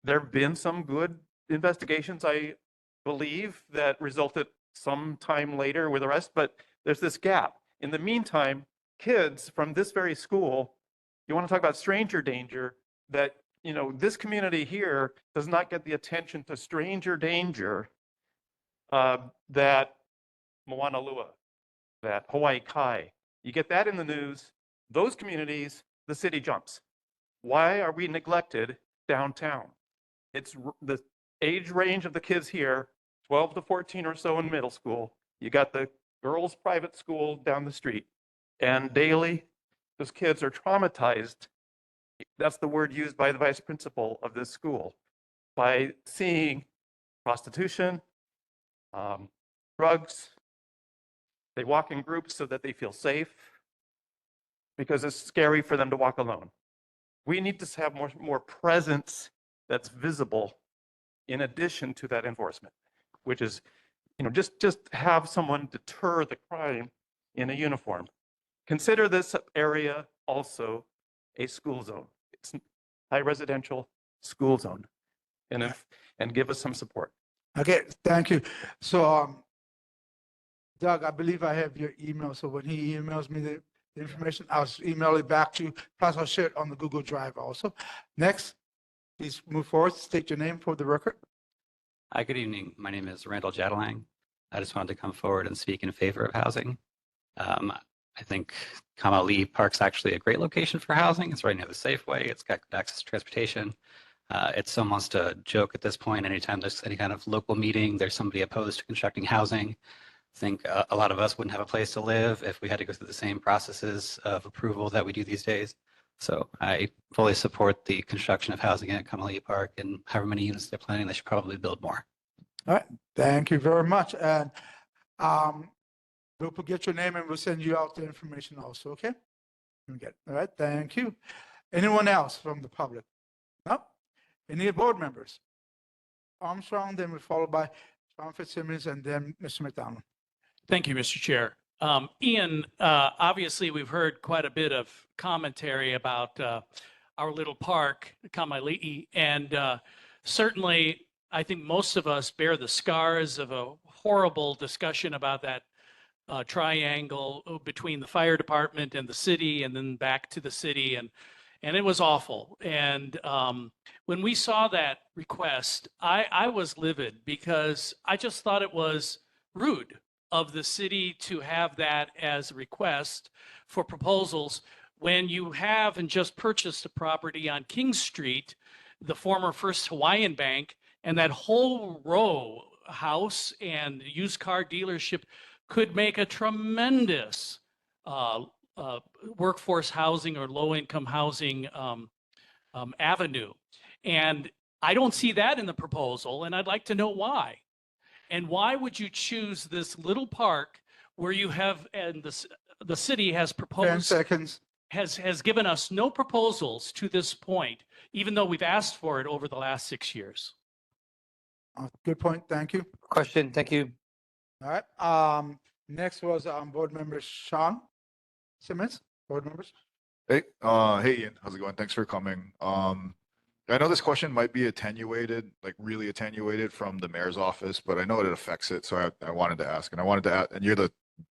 There have been some good investigations, I believe, that resulted some time later with arrest, but there's this gap. In the meantime, kids from this very school, you want to talk about stranger danger, that, you know, this community here does not get the attention to stranger danger that Moanalua, that Hawaii Kai. You get that in the news, those communities, the city jumps. Why are we neglected downtown? It's the age range of the kids here, 12 to 14 or so in middle school. You got the girls' private school down the street. And daily, those kids are traumatized. That's the word used by the vice principal of this school, by seeing prostitution, drugs. They walk in groups so that they feel safe because it's scary for them to walk alone. We need to have more presence that's visible in addition to that enforcement, which is, you know, just have someone deter the crime in a uniform. Consider this area also a school zone. It's high residential school zone, and give us some support. Okay, thank you. So, Doug, I believe I have your email. So when he emails me the information, I'll email it back to you. Plus, I'll share it on the Google Drive also. Next, please move forward. State your name for the record. Hi, good evening. My name is Randall Jadalang. I just wanted to come forward and speak in favor of housing. I think Kamali'i Park's actually a great location for housing. It's right near the Safeway. It's got good access to transportation. It's almost a joke at this point. Anytime there's any kind of local meeting, there's somebody opposed to constructing housing. I think a lot of us wouldn't have a place to live if we had to go through the same processes of approval that we do these days. So I fully support the construction of housing at Kamali'i Park, and however many units they're planning, they should probably build more. All right, thank you very much. And we'll get your name and we'll send you out the information also, okay? All right, thank you. Anyone else from the public? No? Any board members? Armstrong, then we're followed by John Fitzsimmons and then Mr. McDonald. Thank you, Mr. Chair. Ian, obviously we've heard quite a bit of commentary about our little park, Kamali'i, and certainly I think most of us bear the scars of a horrible discussion about that triangle between the fire department and the city, and then back to the city. and it was awful. And when we saw that request, I was livid because I just thought it was rude of the city to have that as a request for proposals when you have and just purchased a property on King Street, the former First Hawaiian Bank, and that whole row, house and used car dealership, could make a tremendous workforce housing or low-income housing avenue. And I don't see that in the proposal, and I'd like to know why. And why would you choose this little park where you have, and the city has 10 proposed, seconds. has given us no proposals to this point, even though we've asked for it over the last 6 years? Good point. Thank you. Question, thank you. All right. Next was board member Sean Simmons. Board members. Hey, Ian, how's it going? Thanks for coming. I know this question might be attenuated, like really attenuated from the mayor's office, but I know it affects it. So I wanted to ask, and I wanted to ask, and you're the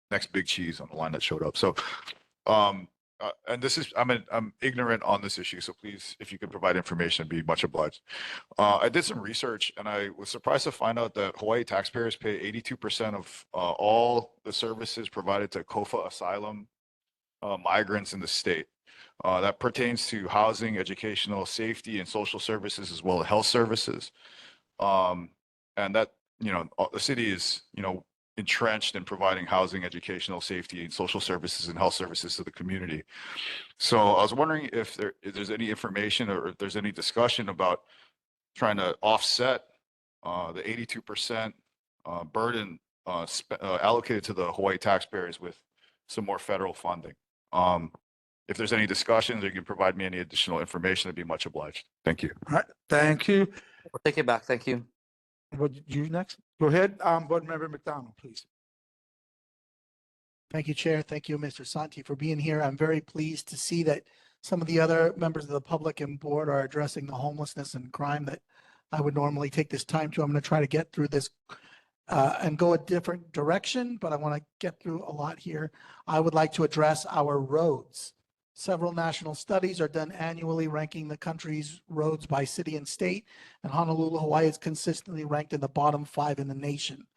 next big cheese on the line that showed up. So, and this is, I'm ignorant on this issue. So please, if you could provide information, be much obliged. I did some research and I was surprised to find out that Hawaii taxpayers pay 82% of all the services provided to COFA asylum migrants in the state. That pertains to housing, educational, safety, and social services, as well as health services. And that, the city is, entrenched in providing housing, educational, safety, and social services and health services to the community. So I was wondering if there's any information or if there's any discussion about trying to offset the 82% burden allocated to the Hawaii taxpayers with some more federal funding. If there's any discussions or you can provide me any additional information, I'd be much obliged. Thank you. All right. Thank you. We'll take it back. Thank you. What you next? Go ahead. Board member McDonald, please. Thank you, Chair. Thank you, Mr. Santi, for being here. I'm very pleased to see that some of the other members of the public and board are addressing the homelessness and crime that I would normally take this time to. I'm going to try to get through this and go a different direction, but I want to get through a lot here. I would like to address our roads. Several national studies are done annually ranking the country's roads by city and state, and Honolulu, Hawaii is consistently ranked in the bottom 5 in the nation.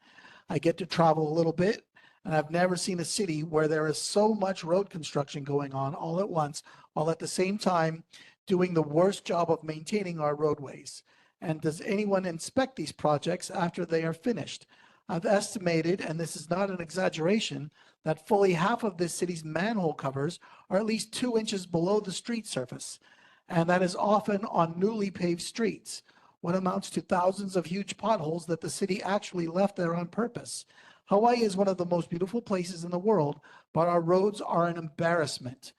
I get to travel a little bit, and I've never seen a city where there is so much road construction going on all at once, while at the same time doing the worst job of maintaining our roadways. And does anyone inspect these projects after they are finished? I've estimated, and this is not an exaggeration, that fully half of this city's manhole covers are at least 2 inches below the street surface, and that is often on newly paved streets, what amounts to thousands of huge potholes that the city actually left there on purpose. Hawaii is one of the most beautiful places in the world, but our roads are an embarrassment.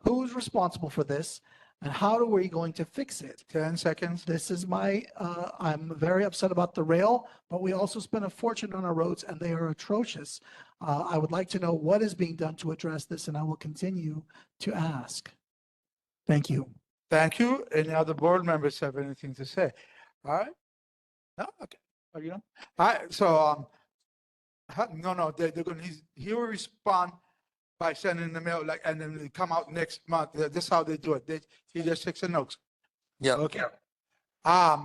Who is responsible for this? And how are we going to fix it? 10 seconds. This is I'm very upset about the rail, but we also spend a fortune on our roads and they are atrocious. I would like to know what is being done to address this, and I will continue to ask. Thank you. Thank you. Any other board members have anything to say? All right. No? Okay. Oh, you know? All right. So, no, they're going to, he will respond by sending the mail, and then they come out next month. This is how they do it. He just takes the notes. Yeah. Okay.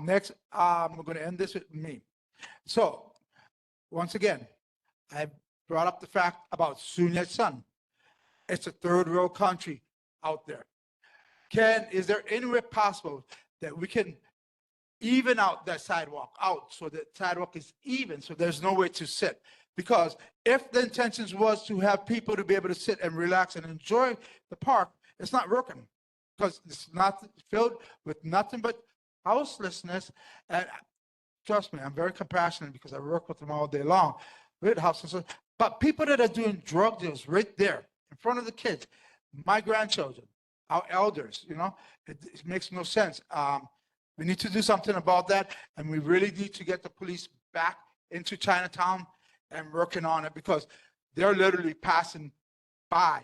Next, we're going to end this with me. So, once again, I brought up the fact about Sunya's son. It's a third world country out there. Is there any way possible that we can even out that sidewalk out so that sidewalk is even, so there's no way to sit? Because if the intentions was to have people to be able to sit and relax and enjoy the park, it's not working, because it's not filled with nothing but houselessness. And trust me, I'm very compassionate because I work with them all day long with houselessness. But people that are doing drug deals right there in front of the kids, my grandchildren, our elders, it makes no sense. We need to do something about that, and we really need to get the police back into Chinatown and working on it, because they're literally passing by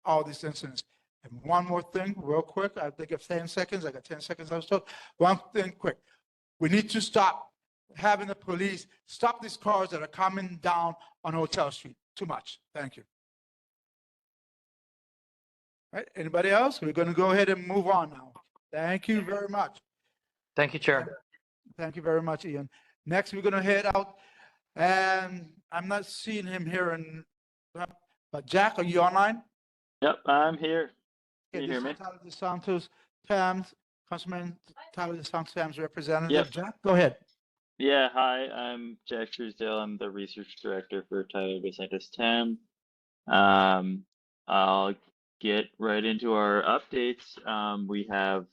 all these incidents. And one more thing, real quick, I think of 10 seconds. I got 10 seconds I was told. One thing quick. We need to stop having the police stop these cars that are coming down on Hotel Street. Too much. Thank you. Right, anybody else? We're going to go ahead and move on now. Thank you very much. Thank you, Chair. Thank you very much, Ian. Next, we're going to head out, and I'm not seeing him here, but Jack, are you online? Yep, I'm here. Can Okay, you this hear is me? Tyler DeSantos, TAM's, Councilman Tyler DeSantos, TAM's representative. Yep. Jack, go ahead. Yeah, hi, I'm Jack Truesdale. I'm the research director for Tyler DeSantis TAM. I'll get right into our updates. We have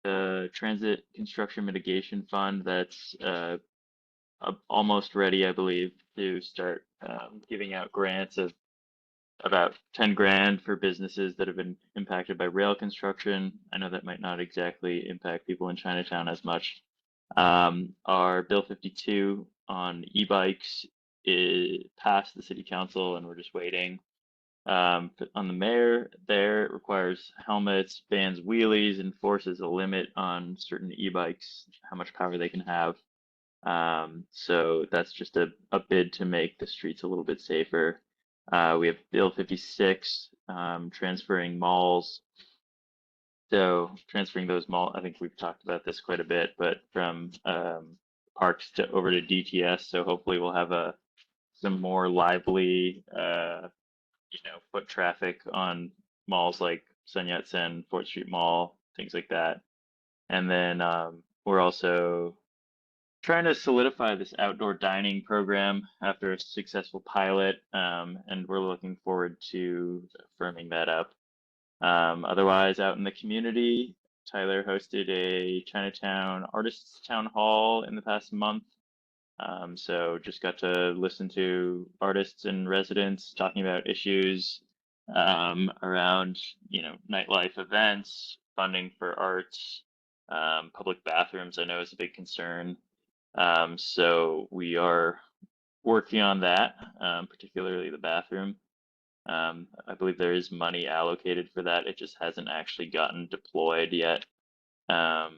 the Transit Construction Mitigation Fund that's almost ready, I believe, to start giving out grants of about 10 grand for businesses that have been impacted by rail construction. I know that might not exactly impact people in Chinatown as much. Our Bill 52 on e-bikes is passed the city council and we're just waiting. On the mayor there, it requires helmets, bans wheelies, and forces a limit on certain e-bikes, how much power they can have. So that's just a bid to make the streets a little bit safer. We have Bill 56, transferring malls. So transferring those malls, I think we've talked about this quite a bit, but from parks to over to DTS. So hopefully we'll have some more lively, foot traffic on malls like Sun Yat-sen, Fort Street Mall, things like that. And then we're also trying to solidify this outdoor dining program after a successful pilot, and we're looking forward to firming that up. Otherwise, out in the community, Tyler hosted a Chinatown Artists Town Hall in the past month. So just got to listen to artists and residents talking about issues around, nightlife events, funding for arts, public bathrooms. I know is a big concern. So we are working on that, particularly the bathroom. I believe there is money allocated for that. It just hasn't actually gotten deployed yet. And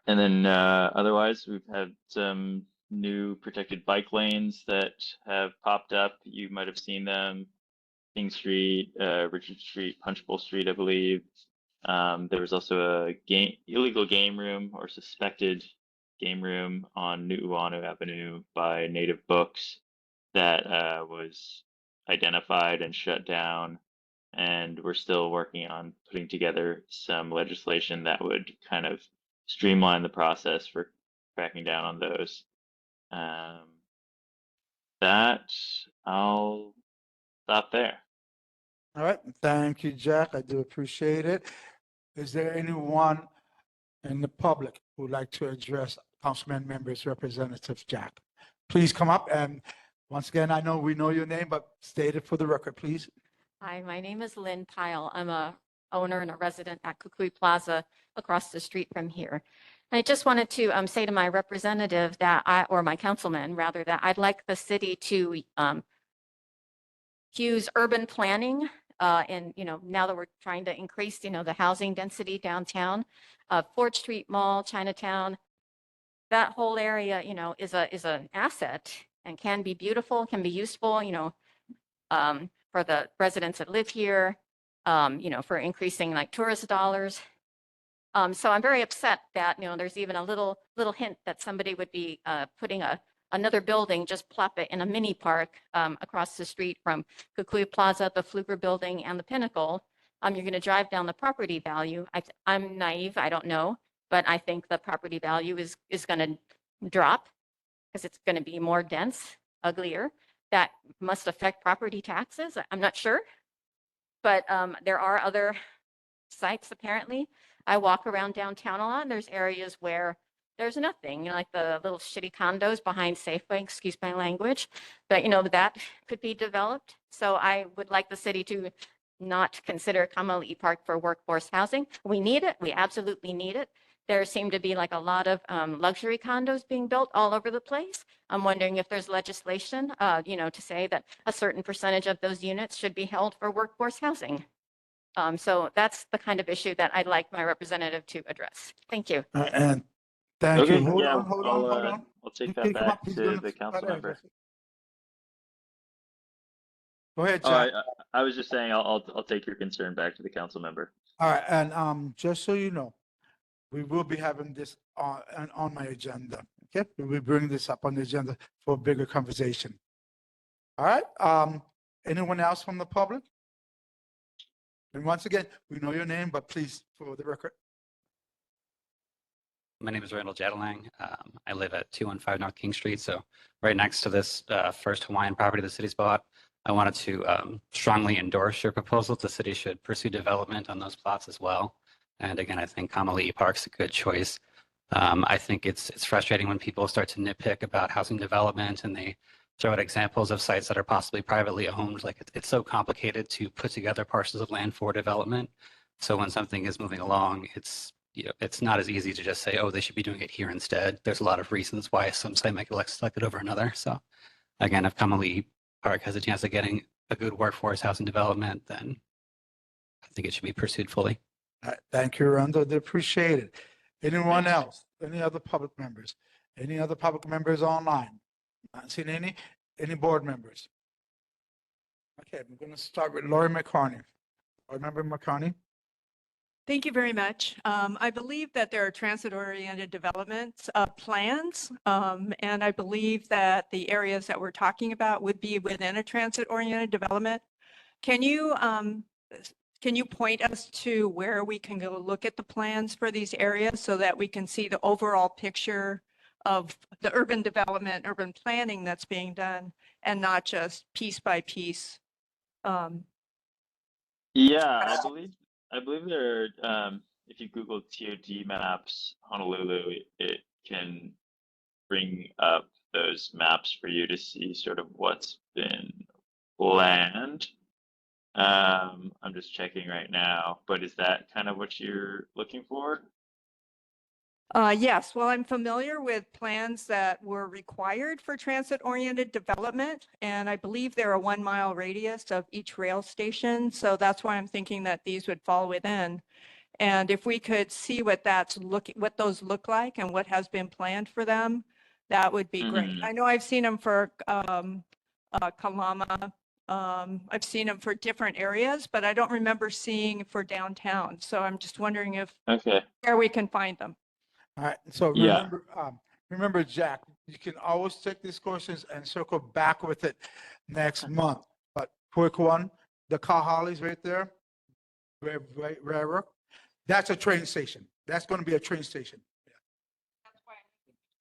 then otherwise, we've had some new protected bike lanes that have popped up. You might have seen them. King Street, Richard Street, Punchbowl Street, I believe. There was also a illegal game room or suspected game room on Nu'uanu Avenue by Native Books that was identified and shut down. And we're still working on putting together some legislation that would kind of streamline the process for cracking down on those. That I'll stop there. All right, thank you, Jack. I do appreciate it. Is there anyone in the public who would like to address Councilman Members Representative Jack? Please come up, and once again, I know we know your name, but state it for the record, please. Hi, my name is Lynn Pyle. I'm a owner and a resident at Kukui Plaza across the street from here. I just wanted to say to my representative or my councilman rather, that I'd like the city to use urban planning and, now that we're trying to increase, the housing density downtown, Fort Street Mall, Chinatown, that whole area, is an asset and can be beautiful, can be useful, for the residents that live here, for increasing like tourist dollars. So I'm very upset that, there's even a little hint that somebody would be putting another building, just plop it in a mini park across the street from Kukui Plaza, the Fluker Building, and the Pinnacle. You're going to drive down the property value. I'm naive, I don't know, but I think the property value is going to drop because it's going to be more dense, uglier. That must affect property taxes. I'm not sure, but there are other sites apparently. I walk around downtown a lot, and there's areas where there's nothing, like the little shitty condos behind Safeway, excuse my language, but that could be developed. So I would like the city to not consider Kamali'i Park for workforce housing. We need it. We absolutely need it. There seem to be like a lot of luxury condos being built all over the place. I'm wondering if there's legislation, to say that a certain percentage of those units should be held for workforce housing. So that's the kind of issue that I'd like my representative to address. Thank you. And thank Okay, you. Hold yeah, on, hold on. I'll take You that can come back up. He's to gonna the try council to member. address it. Go ahead, Oh, Jack. I was just saying I'll take your concern back to the council member. All right, and just so you know, we will be having this on my agenda. Okay, we will bring this up on the agenda for a bigger conversation. All right. Anyone else from the public? And once again, we know your name, but please, for the record. My name is Randall Jadalang. I live at 215 North King Street, so right next to this first Hawaiian property the city's bought. I wanted to strongly endorse your proposal. The city should pursue development on those plots as well. And again, I think Kamali'i Park's a good choice. I think it's frustrating when people start to nitpick about housing development and they throw out examples of sites that are possibly privately owned. Like it's so complicated to put together parcels of land for development. So when something is moving along, it's not as easy to just say, oh, they should be doing it here instead. There's a lot of reasons why some site might get selected over another. So again, if Kamali'i Park has a chance of getting a good workforce housing development, then I think it should be pursued fully. All right, thank you, Randall. They appreciate it. Anyone else? Any other public members? Any other public members online? Not seen any? Any board members? Okay, I'm going to start with Lori McCarney. Board member McCarney? Thank you very much. I believe that there are transit-oriented development plans, and I believe that the areas that we're talking about would be within a transit-oriented development. Can you point us to where we can go look at the plans for these areas so that we can see the overall picture of the urban development, urban planning that's being done, and not just piece by piece? Yeah, I believe there are, if you Google TOD maps Honolulu, it can bring up those maps for you to see sort of what's been planned. I'm just checking right now, but is that kind of what you're looking for? Yes, well, I'm familiar with plans that were required for transit-oriented development, and I believe they're a 1 mile radius of each rail station. So that's why I'm thinking that these would fall within. And if we could see what those look like and what has been planned for them, that would be great. I know I've seen them for Kalama. I've seen them for different areas, but I don't remember seeing for downtown. So I'm just wondering if where we can find them. All right, so Yeah. remember, Jack, you can always take these questions and circle back with it next month. But quick one, the Kahali's right there, right, that's a train station. That's going to be a train station. Yeah.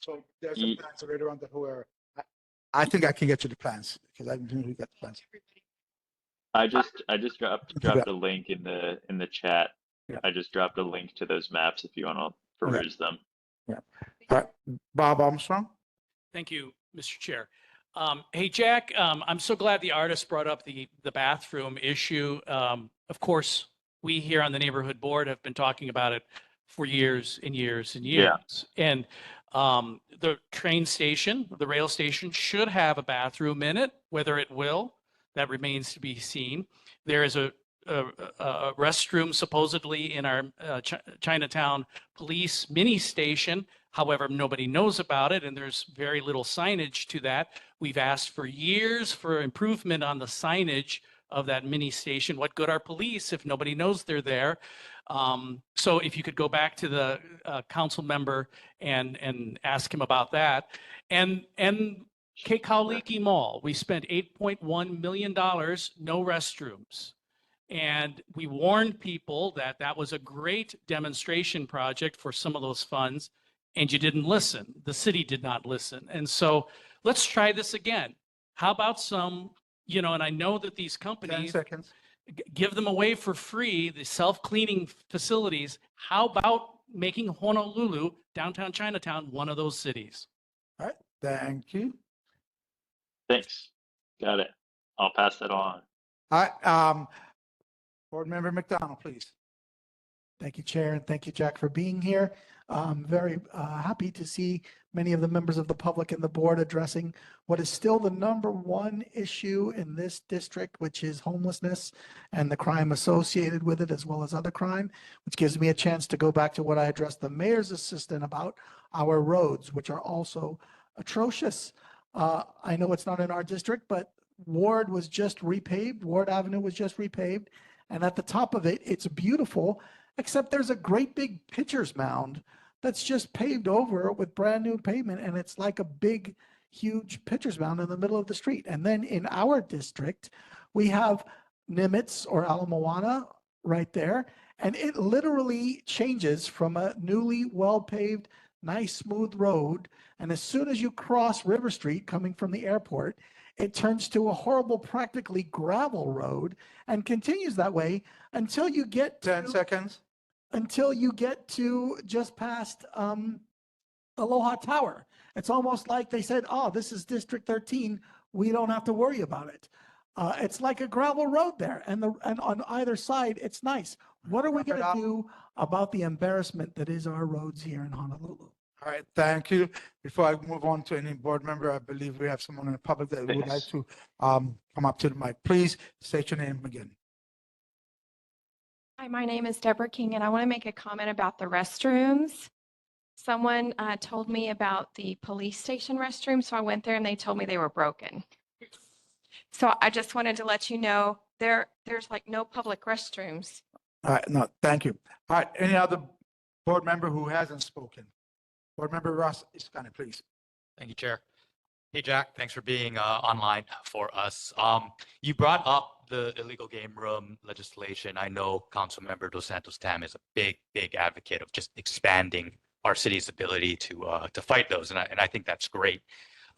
So there's a plans right around the whole area. I think I can get you the plans because I really got the plans. I just dropped a link in the chat. Yeah. I just dropped a link to those maps if you want to peruse them. Yeah. All right, Bob Armstrong. Thank you, Mr. Chair. Hey, Jack, I'm so glad the artist brought up the bathroom issue. Of course, we here on the neighborhood board have been talking about it for years and years and years. Yeah. And the train station, the rail station should have a bathroom in it. Whether it will, that remains to be seen. There is a restroom supposedly in our Chinatown police mini station. However, nobody knows about it, and there's very little signage to that. We've asked for years for improvement on the signage of that mini station. What good are police if nobody knows they're there? So if you could go back to the council member and ask him about that. And Keikauliki Mall, we spent $8.1 million, no restrooms. And we warned people that that was a great demonstration project for some of those funds, and you didn't listen. The city did not listen. And so let's try this again. How about some, and I know that these 10 companies seconds. give them away for free, the self-cleaning facilities. How about making Honolulu, downtown Chinatown, one of those cities? All right, thank you. Thanks. Got it. I'll pass that on. All right, Board Member McDonald, please. Thank you, Chair, and thank you, Jack, for being here. I'm very happy to see many of the members of the public and the board addressing what is still the #1 issue in this district, which is homelessness and the crime associated with it, as well as other crime, which gives me a chance to go back to what I addressed the mayor's assistant about our roads, which are also atrocious. I know it's not in our district, but Ward was just repaved. Ward Avenue was just repaved. And at the top of it, it's beautiful, except there's a great big pitcher's mound that's just paved over with brand new pavement. And it's like a big, huge pitcher's mound in the middle of the street. And then in our district, we have Nimitz or Ala Moana right there. And it literally changes from a newly well-paved, nice, smooth road. And as soon as you cross River Street coming from the airport, it turns to a horrible, practically gravel road and continues that way until you get 10 seconds. until you get to just past Aloha Tower. It's almost like they said, oh, this is District 13. We don't have to worry about it. It's like a gravel road there, and on either side, it's nice. What are we going to do about the embarrassment that is our roads here in Honolulu? All right, thank you. Before I move on to any board member, I believe we have someone in the public that would like to come up to the mic. Please state your name again. Hi, my name is Deborah King, and I want to make a comment about the restrooms. Someone told me about the police station restrooms, so I went there and they told me they were broken. So I just wanted to let you know there's like no public restrooms. All right, no, thank you. All right, any other board member who hasn't spoken? Board member Ross Iskani, please. Thank you, Chair. Hey, Jack, thanks for being online for us. You brought up the illegal game room legislation. I know Councilmember Dos Santos Tam is a big advocate of just expanding our city's ability to fight those, and I think that's great.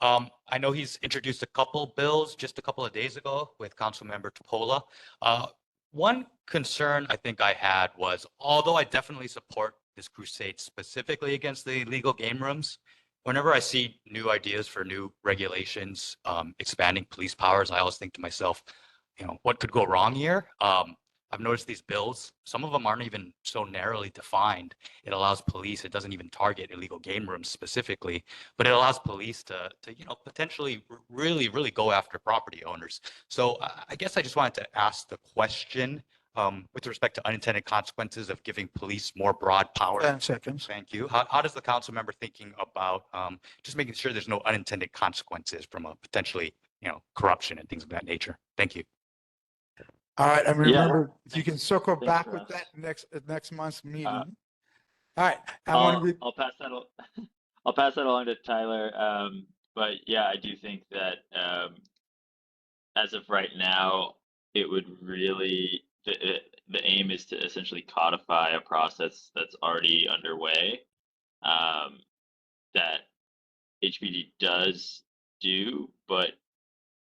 I know he's introduced a couple bills just a couple of days ago with Councilmember Topola. One concern I think I had was, although I definitely support this crusade specifically against the illegal game rooms, whenever I see new ideas for new regulations, expanding police powers, I always think to myself, what could go wrong here? I've noticed these bills, some of them aren't even so narrowly defined. It allows police, it doesn't even target illegal game rooms specifically, but it allows police to potentially really go after property owners. So I guess I just wanted to ask the question with respect to unintended consequences of giving police more broad power. 10 seconds. Thank you. How does the council member thinking about just making sure there's no unintended consequences from a potentially, corruption and things of that nature? Thank you. All right, and Yeah. remember, you can circle Thanks, back with Ross. that next month's meeting. All right, I'll pass that along to Tyler. But yeah, I do think that as of right now, it would really the aim is to essentially codify a process that's already underway that HPD does do, but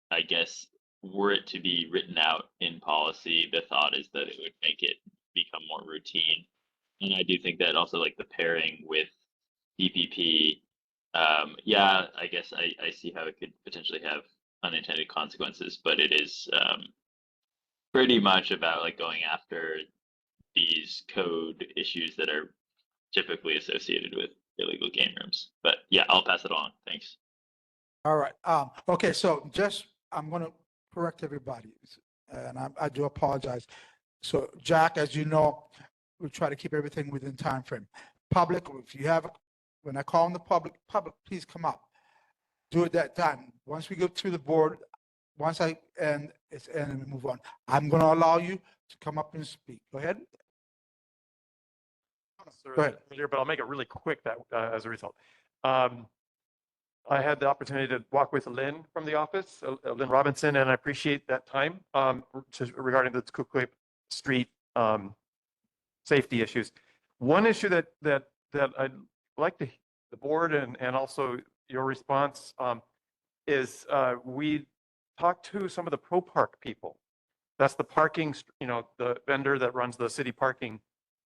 I guess were it to be written out in policy, the thought is that it would make it become more routine. And I do think that also like the pairing with DPP, yeah, I guess I see how it could potentially have unintended consequences, but it is pretty much about like going after these code issues that are typically associated with illegal game rooms. But yeah, I'll pass it on. Thanks. All right. Okay, so I'm going to correct everybody, and I do apologize. So Jack, as you know, we try to keep everything within time frame. Public, if you have, when I call on the public, please come up. Do it that time. Once we go to the board, once I end, it's end and we move on. I'm going to allow you to come up and speak. Go ahead. Go ahead. But I'll make it really quick as a result. I had the opportunity to walk with Lynn from the office, Lynn Robinson, and I appreciate that time regarding the Kukui Street safety issues. One issue that I'd like the board and also your response is we talked to some of the Pro Park people. That's the parking, the vendor that runs the city parking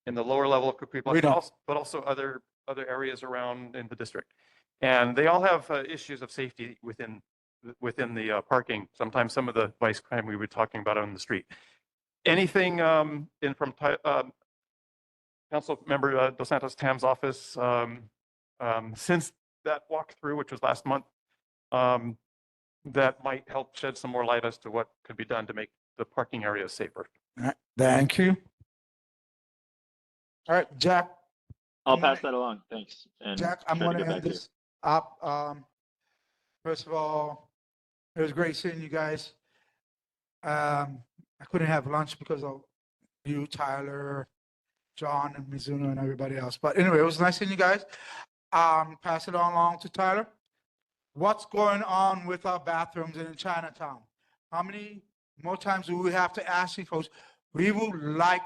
in the lower level of Kukui, but also other areas around in the district. And they all have issues of safety within the parking. Sometimes some of the vice crime we were talking about on the street. Anything in from Council Member Dos Santos Tam's office since that walkthrough, which was last month, that might help shed some more light as to what could be done to make the parking areas safer. All right, thank you. All right, Jack. I'll pass that along. Thanks. And Jack, I'm try going to get end back this up. First of all, It was great seeing you guys. I couldn't have lunch because of you, Tyler, John, and Mizuno, and everybody else. But anyway, it was nice seeing you guys. Pass it on along to Tyler. What's going on with our bathrooms in Chinatown? How many more times do we have to ask you folks? We would like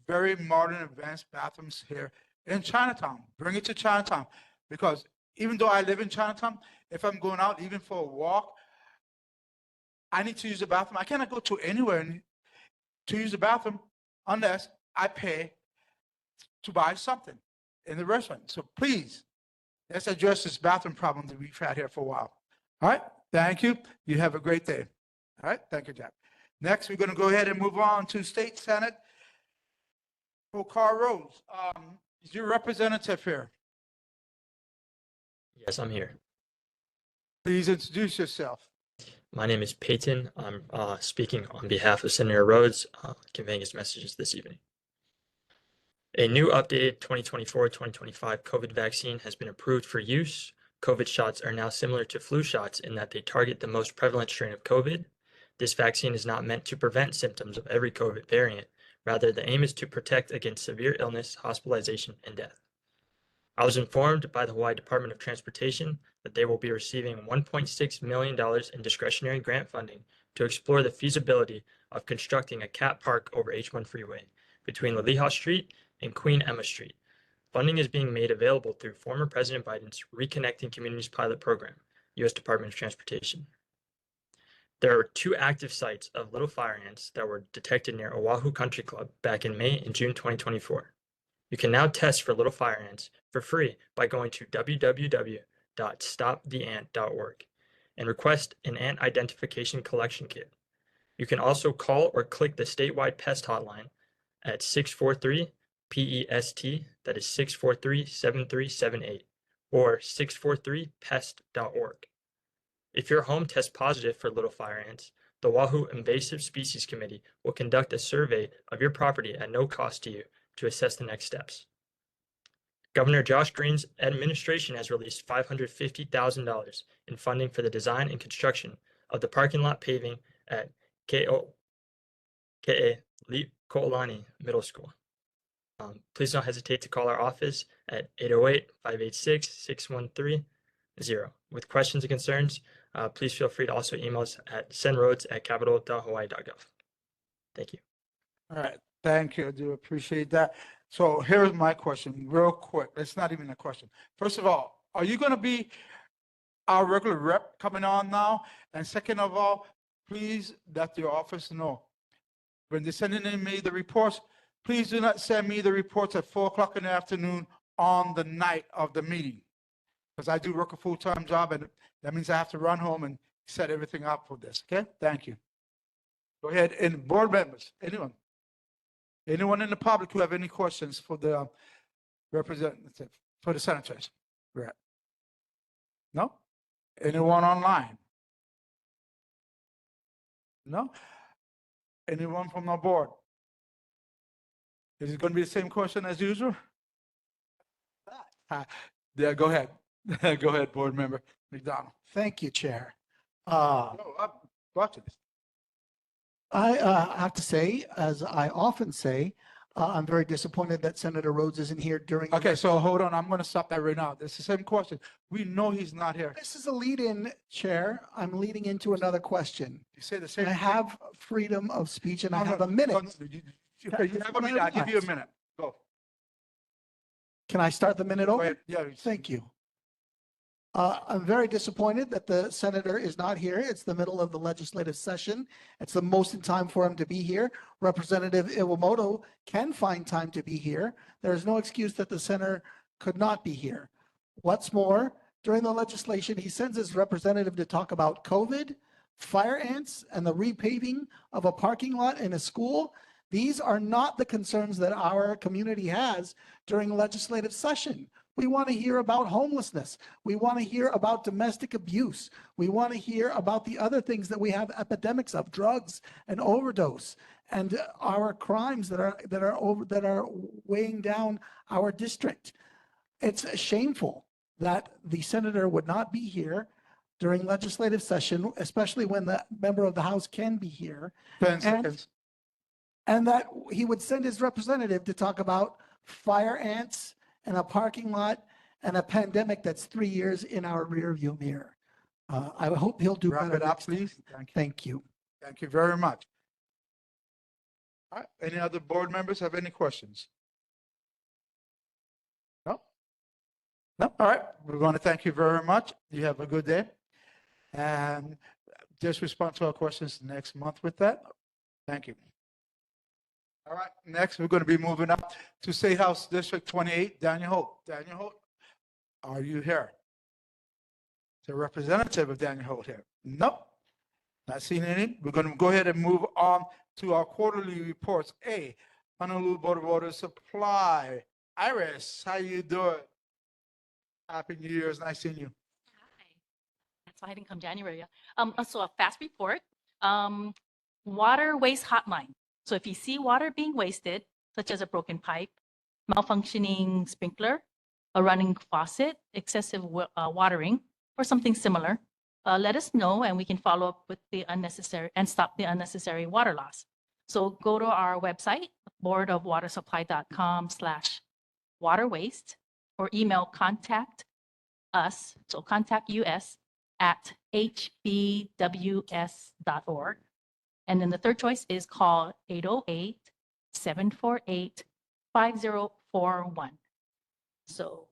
very modern, advanced bathrooms here in Chinatown. Bring it to Chinatown. Because even though I live in Chinatown, if I'm going out, even for a walk, I need to use the bathroom. I cannot go to anywhere to use the bathroom unless I pay to buy something in the restaurant. So please, let's address this bathroom problem that we've had here for a while. All right, thank you. You have a great day. All right, thank you, Jack. Next, we're going to go ahead and move on to State Senate for Carl Rose. Is your representative here? Yes, I'm here. Please introduce yourself. My name is Peyton. I'm speaking on behalf of Senator Rhodes, conveying his messages this evening. A new updated 2024-2025 COVID vaccine has been approved for use. COVID shots are now similar to flu shots in that they target the most prevalent strain of COVID. This vaccine is not meant to prevent symptoms of every COVID variant. Rather, the aim is to protect against severe illness, hospitalization, and death. I was informed by the Hawaii Department of Transportation that they will be receiving $1.6 million in discretionary grant funding to explore the feasibility of constructing a cat park over H1 freeway between Laliha Street and Queen Emma Street. Funding is being made available through former President Biden's Reconnecting Communities pilot program, U.S. Department of Transportation. There are 2 active sites of little fire ants that were detected near Oahu Country Club back in May and June 2024. You can now test for little fire ants for free by going to www.stoptheant.org and request an ant identification collection kit. You can also call or click the statewide pest hotline at 643-PEST, that is 643-7378, or 643pest.org. If your home tests positive for little fire ants, the Oahu Invasive Species Committee will conduct a survey of your property at no cost to you to assess the next steps. Governor Josh Green's administration has released $550,000 in funding for the design and construction of the parking lot paving at Ko'olani Middle School. Please don't hesitate to call our office at 808-586-6130. With questions and concerns, please feel free to also email us at sendroads@capitol.hawaii.gov. Thank you. All right, thank you. I do appreciate that. So here's my question, real quick. It's not even a question. First of all, are you going to be our regular rep coming on now? And second of all, please let your office know when they're sending in me the reports, please do not send me the reports at 4:00 in the afternoon on the night of the meeting. Because I do work a full-time job, and that means I have to run home and set everything up for this, okay? Thank you. Go ahead, and board members, anyone in the public who have any questions for the representative, for the senators? Right. No? Anyone online? No? Anyone from our board? Is it going to be the same question as usual? Yeah, go ahead. Go ahead, board member McDonald. Thank you, Chair. Watch this. I have to say, as I often say, I'm very disappointed that Senator Rhodes isn't here during. Okay, so hold on. I'm going to stop that right now. It's the same question. We know he's not here. This is a lead-in, Chair. I'm leading into another question. You say the same. I have freedom of speech and I have a No, minute. you have a minute. I'll give you a minute. Go. Can I start the minute over? Go ahead. Yeah. Thank you. I'm very disappointed that the senator is not here. It's the middle of the legislative session. It's the most in time for him to be here. Representative Iwamoto can find time to be here. There is no excuse that the senator could not be here. What's more, during the legislation, he sends his representative to talk about COVID, fire ants, and the repaving of a parking lot in a school. These are not the concerns that our community has during legislative session. We want to hear about homelessness. We want to hear about domestic abuse. We want to hear about the other things that we have epidemics of, drugs and overdose, and our crimes that are weighing down our district. It's shameful that the senator would not be here during legislative session, especially when the member of the House can be here. 10 And- seconds. And that he would send his representative to talk about fire ants and a parking lot and a pandemic that's 3 years in our rearview mirror. I hope he'll do Wrap better it up, next time. please. Thank you. Thank you. Thank you very much. All right, any other board members have any questions? No? No, all right, we want to thank you very much. You have a good day. And just respond to our questions next month with that. Thank you. All right, next, we're going to be moving up to State House District 28, Daniel Holt. Daniel Holt, are you here? Is a representative of Daniel Holt here? Nope, not seeing any. We're going to go ahead and move on to our quarterly reports. A, Honolulu Board of Water Supply. Iris, how you doing? Happy New Year, it's nice seeing you. That's why I didn't come January. Also a fast report. Water waste hotline. So if you see water being wasted, such as a broken pipe, malfunctioning sprinkler, a running faucet, excessive watering, or something similar, let us know and we can follow up with the unnecessary and stop the unnecessary water loss. So go to our website, boardofwatersupply.com/water waste, or email contact us, so contact us at hbws.org. And then the third choice is call 808-748-5041. So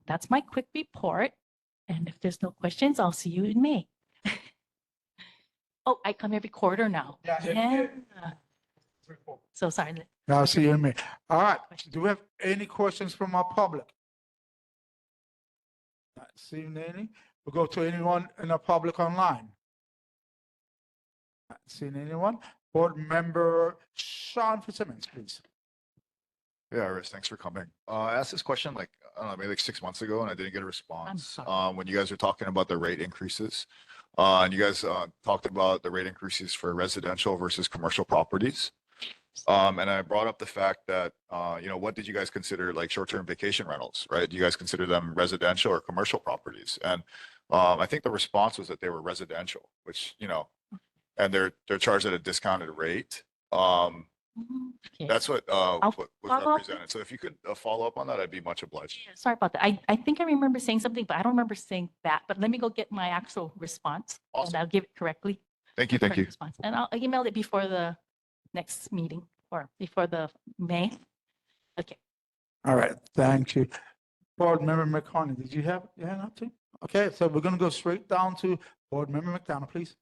that's my quick report. And if there's no questions, I'll see you in May. Oh, I come every quarter now. Yeah. So sorry. I'll see you in May. All right, do we have any questions from our public? Not seeing any. We'll go to anyone in the public online. Not seeing anyone. Board member Sean Fitzsimmons, please. Yeah, Iris, thanks for coming. I asked this question like, I don't know, maybe like 6 months ago and I didn't get a response. When you guys were talking about the rate increases. And you guys talked about the rate increases for residential versus commercial properties. And I brought up the fact that, what did you guys consider like short-term vacation rentals, right? Do you guys consider them residential or commercial properties? And I think the response was that they were residential, which, and they're charged at a discounted rate. That's what was represented. So if you could follow up on that, I'd be much obliged. Yeah, sorry about that. I think I remember saying something, but I don't remember saying that. But let me go get my actual response and I'll give it correctly. Thank you. Thank you. Response. And I'll email it before the next meeting or before the May. Okay. All right, thank you. Board member McCartney, did you have your hand up too? Okay, so we're going to go straight down to board member McDonald, please.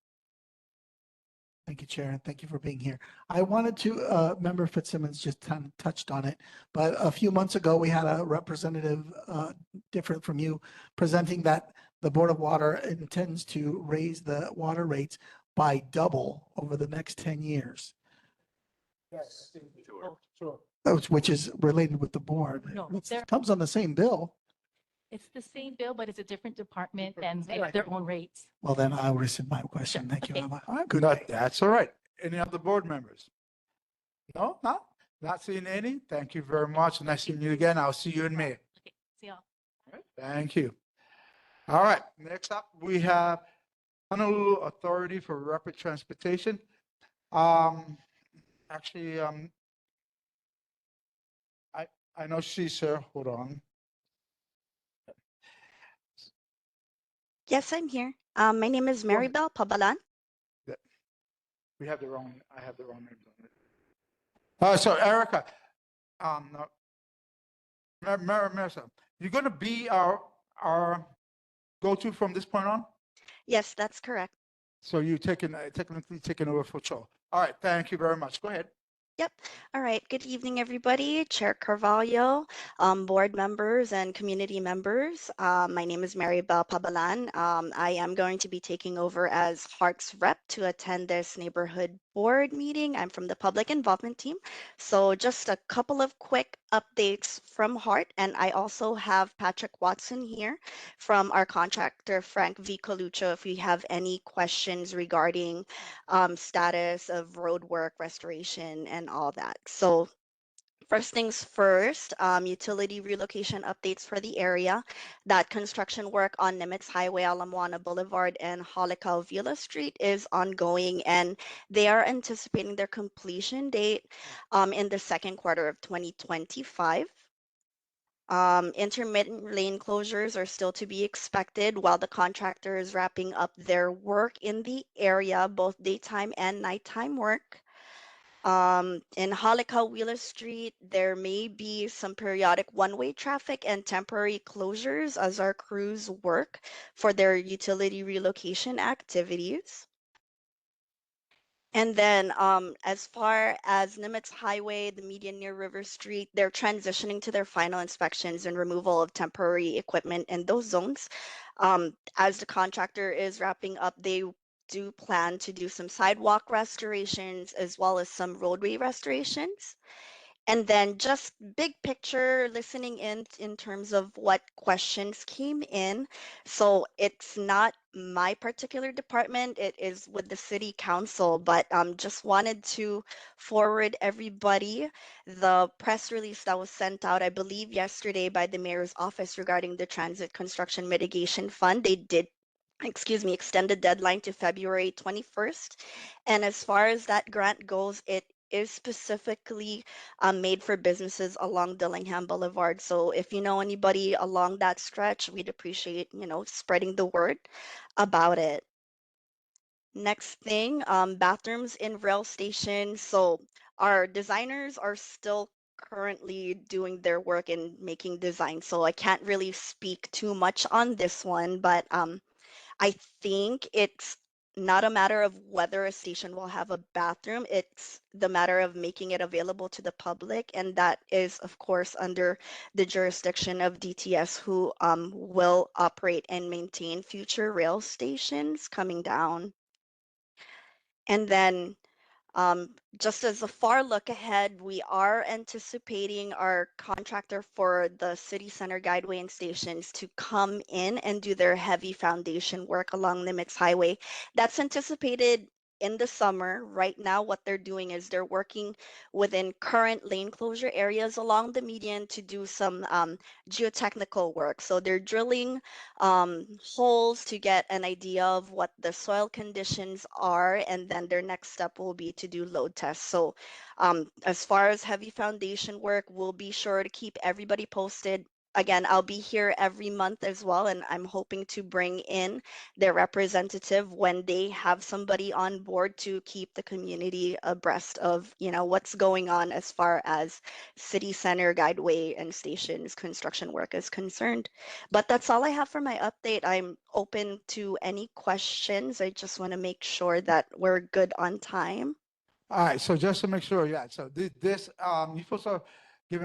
Thank you, Chair, and thank you for being here. I wanted to, Member Fitzsimmons just kind of touched on it, but a few months ago, we had a representative different from you presenting that the Board of Water intends to raise the water rates by double over the next 10 years, Yes, sure. which is related with the board. No, It comes on the same bill. It's the same bill, but it's a different department and they have their own rates. Well, then I'll rescind my question. Thank you. Okay. Have a good No, day. that's all right. Any other board members? No, not seeing any. Thank you very much. Nice seeing you again. I'll see you in May. Okay, see y'all. Thank you. All right, next up, we have Honolulu Authority for Rapid Transportation. Actually, I know she's here. Hold on. Yes, I'm here. My name is Maribel Pabalan. We have the wrong, I have the wrong name. So Erica, no, Marissa, you're going to be our go-to from this point on? Yes, that's correct. So you technically taking over for Cho. All right, thank you very much. Go ahead. Yep. All right. Good evening, everybody. Chair Carvalho, board members and community members. My name is Maribel Pabalan. I am going to be taking over as Heart's rep to attend this neighborhood board meeting. I'm from the public involvement team. So just a couple of quick updates from Heart. And I also have Patrick Watson here from our contractor, Frank V. Coluccio, if you have any questions regarding status of road work, restoration, and all that. So First things first, utility relocation updates for the area. That construction work on Nimitz Highway, Ala Moana Boulevard, and Halikau Villa Street is ongoing, and they are anticipating their completion date in the second quarter of 2025. Intermittent lane closures are still to be expected while the contractor is wrapping up their work in the area, both daytime and nighttime work. In Halikau Wheeler Street, there may be some periodic one-way traffic and temporary closures as our crews work for their utility relocation activities. And then as far as Nimitz Highway, the median near River Street, they're transitioning to their final inspections and removal of temporary equipment in those zones. As the contractor is wrapping up, they do plan to do some sidewalk restorations as well as some roadway restorations. And then just big picture, listening in terms of what questions came in. So it's not my particular department, it is with the city council, but just wanted to forward everybody the press release that was sent out, I believe yesterday by the mayor's office regarding the Transit Construction Mitigation Fund. They did extend the deadline to February 21st. And as far as that grant goes, it is specifically made for businesses along Dillingham Boulevard. So if you know anybody along that stretch, we'd appreciate, spreading the word about it. Next thing, bathrooms in rail stations. So our designers are still currently doing their work and making designs. So I can't really speak too much on this one, but I think it's not a matter of whether a station will have a bathroom. It's the matter of making it available to the public. And that is, of course, under the jurisdiction of DTS, who will operate and maintain future rail stations coming down. And then just as a far look ahead, we are anticipating our contractor for the city center guideway and stations to come in and do their heavy foundation work along Nimitz Highway. That's anticipated in the summer. Right now, what they're doing is they're working within current lane closure areas along the median to do some geotechnical work. So they're drilling holes to get an idea of what the soil conditions are, and then their next step will be to do load tests. So as far as heavy foundation work, we'll be sure to keep everybody posted. Again, I'll be here every month as well, and I'm hoping to bring in their representative when they have somebody on board to keep the community abreast of, what's going on as far as city center, guideway, and stations construction work is concerned. But that's all I have for my update. I'm open to any questions. I just want to make sure that we're good on time. All right, so just to make sure, yeah, so this, you're supposed to give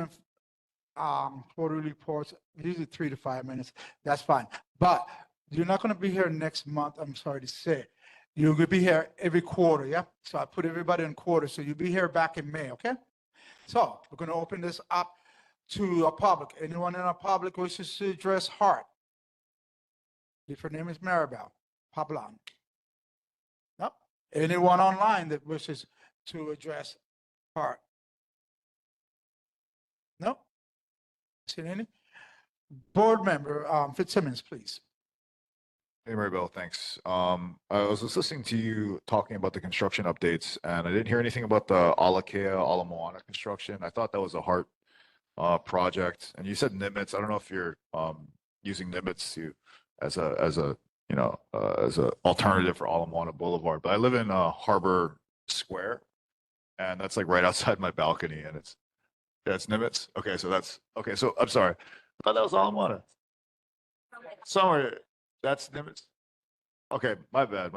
quarterly reports, usually 3 to 5 minutes, that's fine. But you're not gonna be here next month, I'm sorry to say. You're gonna be here every quarter, yeah? So I put everybody in quarter, so you'll be here back in May, okay? So we're gonna open this up to a public. Anyone in our public wishes to address Hart? If her name is Maribel Pablan. Nope. Anyone online that wishes to address Hart? Nope. Seen any? Board member Fitzsimmons, please. Hey, Maribel, thanks. I was just listening to you talking about the construction updates, and I didn't hear anything about the Ala Moana construction. I thought that was a Hart project, and you said Nimitz. I don't know if you're using Nimitz as a alternative for Ala Moana Boulevard, but I live in Harbor Square, and that's like right outside my balcony, and it's Nimitz. Okay, so I'm sorry. I thought that was Ala Moana. Somewhere that's Nimitz. Okay, my bad.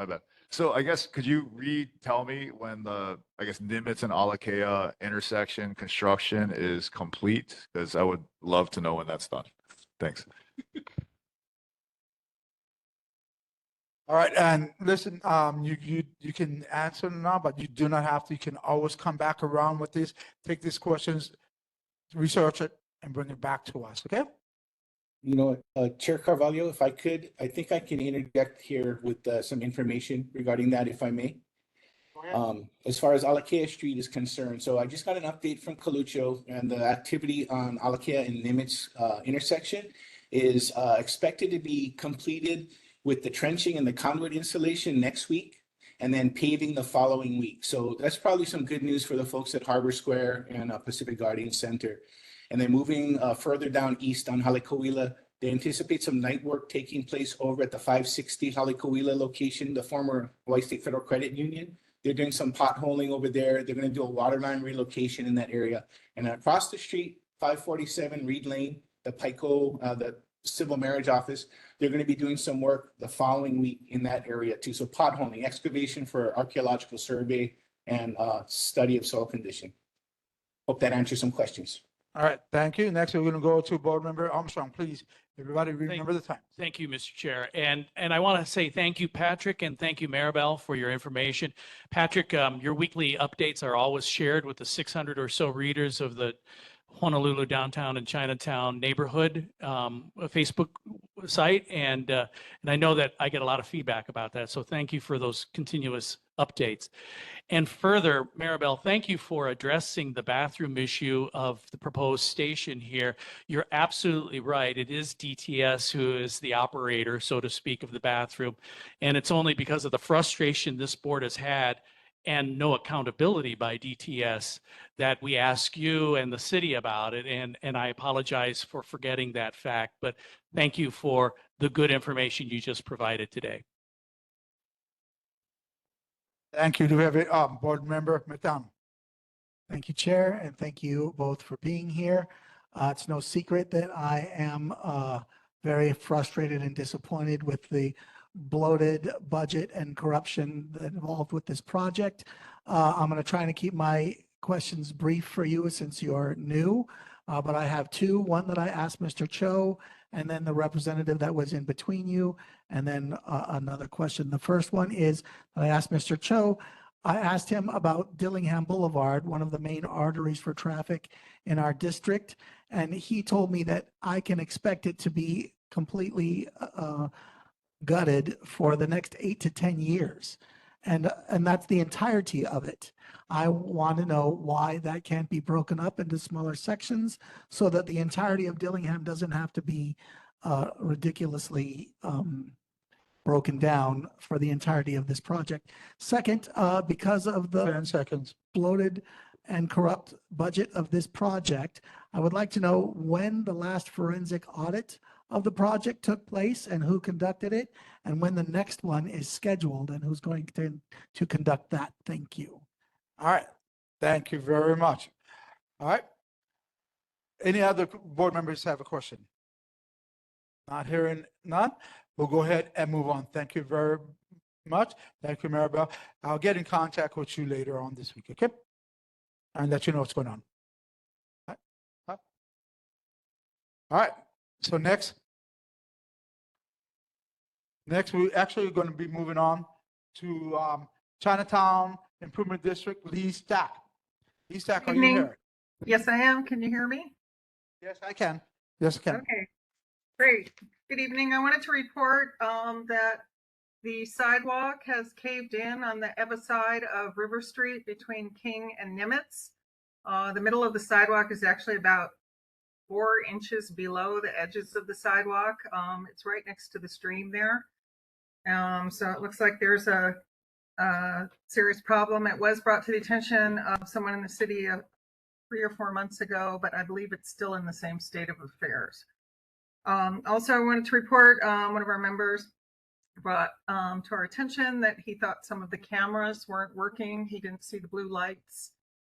So I guess could you tell me when the Nimitz and Alakea intersection construction is complete? Because I would love to know when that's done. Thanks. All right, and listen, you can answer now, but you do not have to. You can always come back around with this, take these questions, research it, and bring it back to us, okay? Chair Carvalho, if I could, I think I can interject here with some information regarding that, if I may. As far as Alakea Street is concerned, so I just got an update from Coluccio, and the activity on Alakea and Nimitz intersection is expected to be completed with the trenching and the conduit installation next week, and then paving the following week. So that's probably some good news for the folks at Harbor Square and Pacific Guardian Center. And then moving further down east on Halikuwila, they anticipate some night work taking place over at the 560 Halikuwila location, the former Hawaii State Federal Credit Union. They're doing some potholing over there. They're going to do a water line relocation in that area. And across the street, 547 Reed Lane, the PICO, the Civil Marriage Office, they're going to be doing some work the following week in that area too. So potholing, excavation for archaeological survey and study of soil condition. Hope that answers some questions. All right, thank you. Next, we're going to go to Board Member Armstrong. Please, everybody remember the time. Thank you, Mr. Chair. And I want to say thank you, Patrick, and thank you, Maribel, for your information. Patrick, your weekly updates are always shared with the 600 or so readers of the Honolulu Downtown and Chinatown Neighborhood Facebook site. And I know that I get a lot of feedback about that. So thank you for those continuous updates. And further, Maribel, thank you for addressing the bathroom issue of the proposed station here. You're absolutely right. It is DTS who is the operator, so to speak, of the bathroom. And it's only because of the frustration this board has had and no accountability by DTS that we ask you and the city about it. And I apologize for forgetting that fact, but thank you for the good information you just provided today. Thank you. Do we have a Board Member McDonald? Thank you, Chair, and thank you both for being here. It's no secret that I am very frustrated and disappointed with the bloated budget and corruption that involved with this project. I'm going to try to keep my questions brief for you since you're new, but I have two. One that I asked Mr. Cho, and then the representative that was in between you, and then another question. The first one is, I asked Mr. Cho, I asked him about Dillingham Boulevard, one of the main arteries for traffic in our district, and he told me that I can expect it to be completely gutted for the next 8 to 10 years. And that's the entirety of it. I want to know why that can't be broken up into smaller sections so that the entirety of Dillingham doesn't have to be ridiculously broken down for the entirety of this project. Second, because of the 10 seconds. bloated and corrupt budget of this project, I would like to know when the last forensic audit of the project took place and who conducted it, and when the next one is scheduled and who's going to conduct that. Thank you. All right. Thank you very much. All right. Any other board members have a question? Not hearing none. We'll go ahead and move on. Thank you very much. Thank you, Maribel. I'll get in contact with you later on this week, okay? And let you know what's going on. All right. All right. So next we actually going to be moving on to Chinatown Improvement District, Lee Stack. Lee Stack, are you Evening. here? Yes, I am. Can you hear me? Yes, I can. Yes, I can. Okay, great. Good evening. I wanted to report that the sidewalk has caved in on the Eva side of River Street between King and Nimitz. The middle of the sidewalk is actually about 4 inches below the edges of the sidewalk. It's right next to the stream there. So it looks like there's a serious problem. It was brought to the attention of someone in the city 3 or 4 months ago, but I believe it's still in the same state of affairs. Also, I wanted to report one of our members brought to our attention that he thought some of the cameras weren't working. He didn't see the blue lights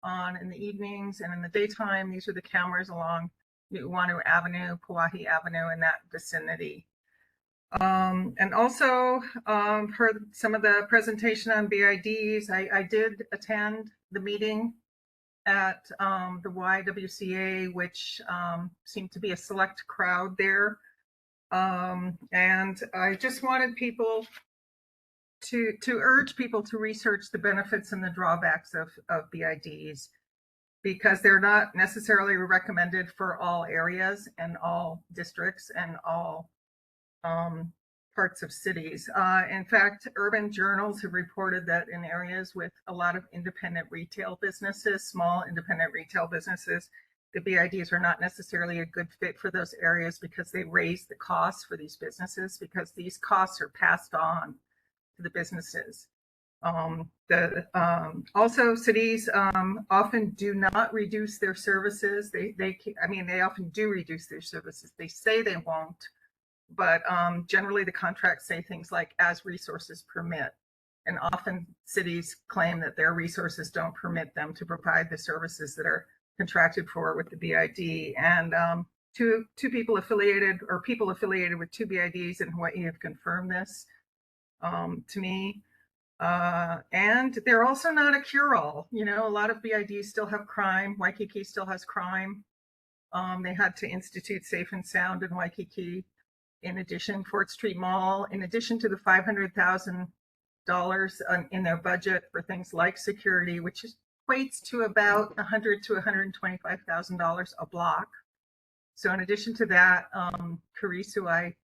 on in the evenings, and in the daytime, these are the cameras along Nu'uanu Avenue, Pauahi Avenue, in that vicinity. And also heard some of the presentation on BIDs. I did attend the meeting at the YWCA, which seemed to be a select crowd there. And I just wanted people to urge people to research the benefits and the drawbacks of BIDs, because they're not necessarily recommended for all areas and all districts and all parts of cities. In fact, urban journals have reported that in areas with a lot of independent retail businesses, small independent retail businesses, the BIDs are not necessarily a good fit for those areas because they raise the costs for these businesses because these costs are passed on to the businesses. Also, cities often do not reduce their services. I mean, they often do reduce their services. They say they won't, but generally the contracts say things like as resources permit. And often cities claim that their resources don't permit them to provide the services that are contracted for with the BID. And two people affiliated or people affiliated with two BIDs in Hawaii have confirmed this to me. And they're also not a cure-all. You know, a lot of BIDs still have crime. Waikiki still has crime. They had to institute Safe and Sound in Waikiki. In addition, Fort Street Mall, in addition to the $500,000 in their budget for things like security, which equates to about $100,000 to $125,000 a block. So in addition to that, Karisu, I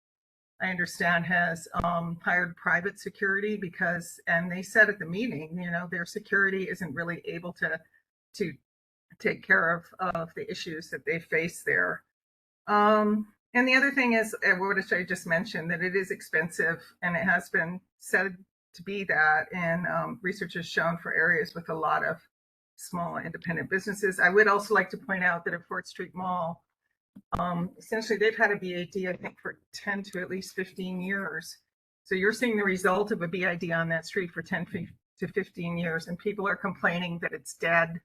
understand, has hired private security because, and they said at the meeting, you know, their security isn't really able to take care of the issues that they face there. And the other thing is, what I just mentioned, that it is expensive, and it has been said to be that, and research has shown for areas with a lot of small independent businesses. I would also like to point out that at Fort Street Mall, essentially they've had a BID, I think, for 10 to at least 15 years. So you're seeing the result of a BID on that street for 10 to 15 years, and people are complaining that it's dead,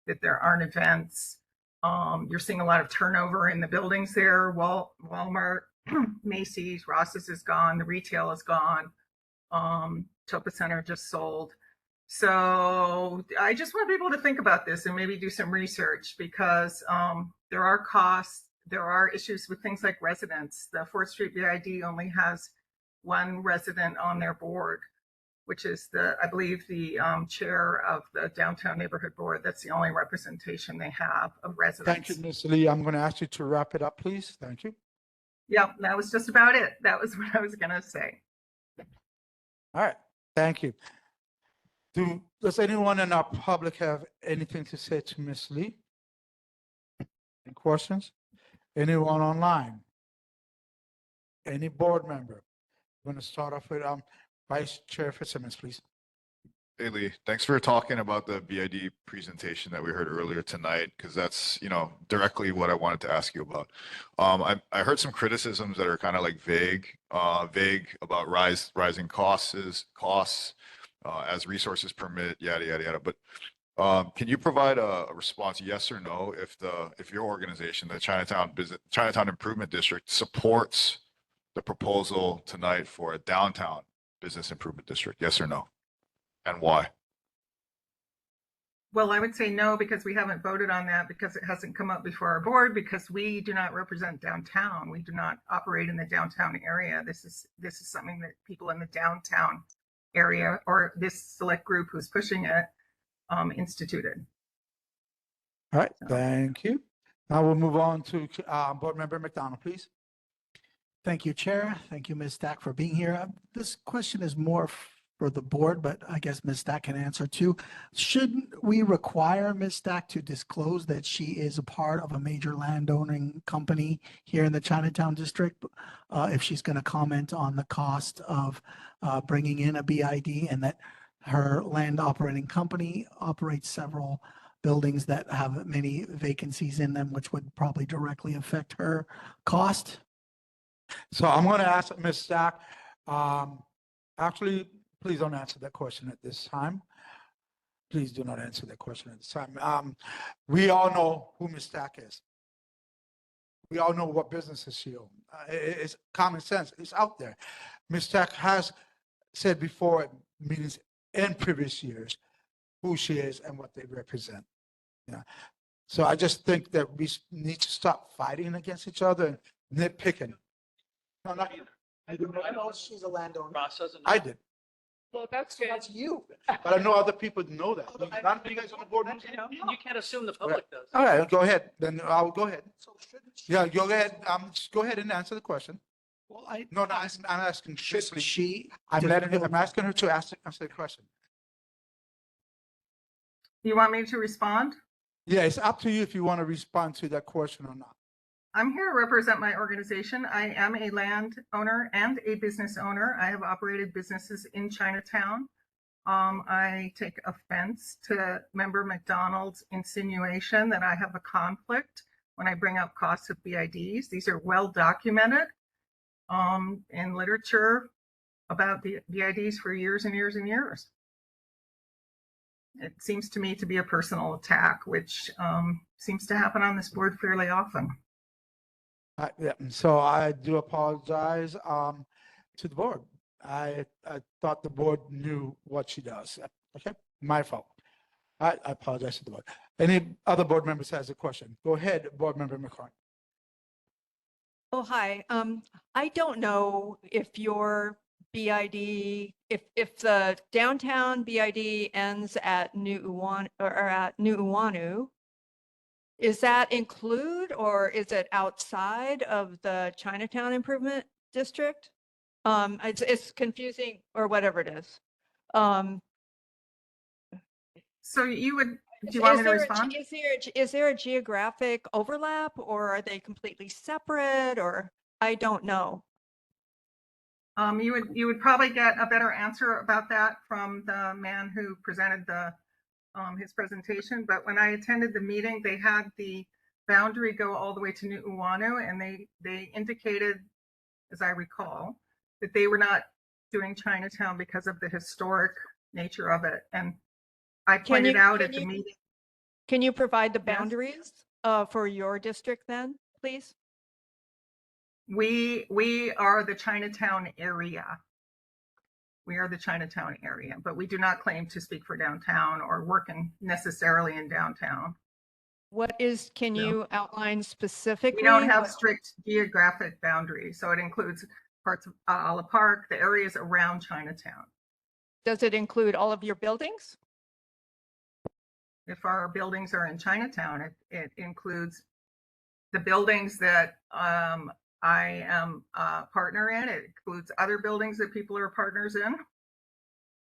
that there aren't events. You're seeing a lot of turnover in the buildings there. Walmart, Macy's, Ross's is gone. The retail is gone. Topa Center just sold. So I just want people to think about this and maybe do some research because there are costs. There are issues with things like residents. The 4th Street BID only has one resident on their board, which is I believe the chair of the Downtown Neighborhood Board. That's the only representation they have of residents. Thank you, Ms. Lee. I'm going to ask you to wrap it up, please. Thank you. Yeah, that was just about it. That was what I was going to say. All right. Thank you. Does anyone in our public have anything to say to Ms. Lee? Any questions? Anyone online? Any board member? I'm going to start off with Vice Chair Fitzsimmons, please. Hey, Lee, thanks for talking about the BID presentation that we heard earlier tonight, because that's, you know, directly what I wanted to ask you about. I heard some criticisms that are kind of like vague about rising costs as resources permit, yada, yada, yada. But can you provide a response, yes or no, if your organization, the Chinatown Improvement District, supports the proposal tonight for a downtown business improvement district, yes or no? And why? Well, I would say no, because we haven't voted on that, because it hasn't come up before our board, because we do not represent downtown. We do not operate in the downtown area. This is something that people in the downtown area, or this select group who's pushing it, instituted. All right, thank you. Now we'll move on to Board Member McDonald, please. Thank you, Chair. Thank you, Ms. Stack, for being here. This question is more for the board, but I guess Ms. Stack can answer too. Shouldn't we require Ms. Stack to disclose that she is a part of a major landowning company here in the Chinatown district if she's going to comment on the cost of bringing in a BID, and that her land operating company operates several buildings that have many vacancies in them, which would probably directly affect her cost? So I'm going to ask Ms. Stack, actually, please don't answer that question at this time. Please do not answer that question at this time. We all know who Ms. Stack is. We all know what businesses she owns. It's common sense. It's out there. Ms. Stack has said before at meetings in previous years who she is and what they represent. Yeah. So I just think that we need to stop fighting against each other and nitpicking. No, not either. I know she's a landowner. I did. Well, that's you. But I know other people know that. None of you guys on the board know that? You can't assume the public does. All right, go ahead. Then I'll go ahead. Yeah, go ahead. Just go ahead and answer the question. Well, No, no, I'm asking Should strictly. she? I'm asking her to answer the question. You want me to respond? Yeah, it's up to you if you want to respond to that question or not. I'm here to represent my organization. I am a land owner and a business owner. I have operated businesses in Chinatown. I take offense to Member McDonald's insinuation that I have a conflict when I bring up costs of BIDs. These are well documented in literature about the BIDs for years and years and years. It seems to me to be a personal attack, which seems to happen on this board fairly often. Yeah, so I do apologize to the board. I thought the board knew what she does. Okay, my fault. I apologize to the board. Any other board members has a question? Go ahead, Board Member McCartney. Oh, hi. I don't know if your BID, if the downtown BID ends at New Uwanu or at New Uwanu, is that include or is it outside of the Chinatown Improvement District? It's confusing or whatever it is. So you would, do you want me to respond? Is there a geographic overlap or are they completely separate or I don't know? You would probably get a better answer about that from the man who presented his presentation. But when I attended the meeting, they had the boundary go all the way to New Uwanu, and they indicated, as I recall, that they were not doing Chinatown because of the historic nature of it. And I pointed out at the meeting. Can you provide the boundaries for your district then, please? We are the Chinatown area. We are the Chinatown area, but we do not claim to speak for downtown or work necessarily in downtown. Can you outline specifically? We don't have strict geographic boundaries, so it includes parts of Ala Park, the areas around Chinatown. Does it include all of your buildings? If our buildings are in Chinatown, it includes the buildings that I am a partner in. It includes other buildings that people are partners in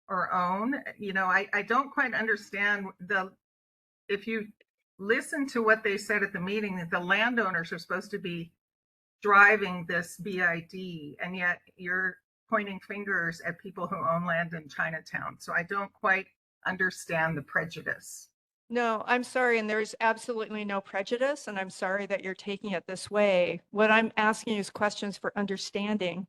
or own. You know, I don't quite understand if you listen to what they said at the meeting, that the landowners are supposed to be driving this BID, and yet you're pointing fingers at people who own land in Chinatown. So I don't quite understand the prejudice. No, I'm sorry, and there's absolutely no prejudice, and I'm sorry that you're taking it this way. What I'm asking is questions for understanding.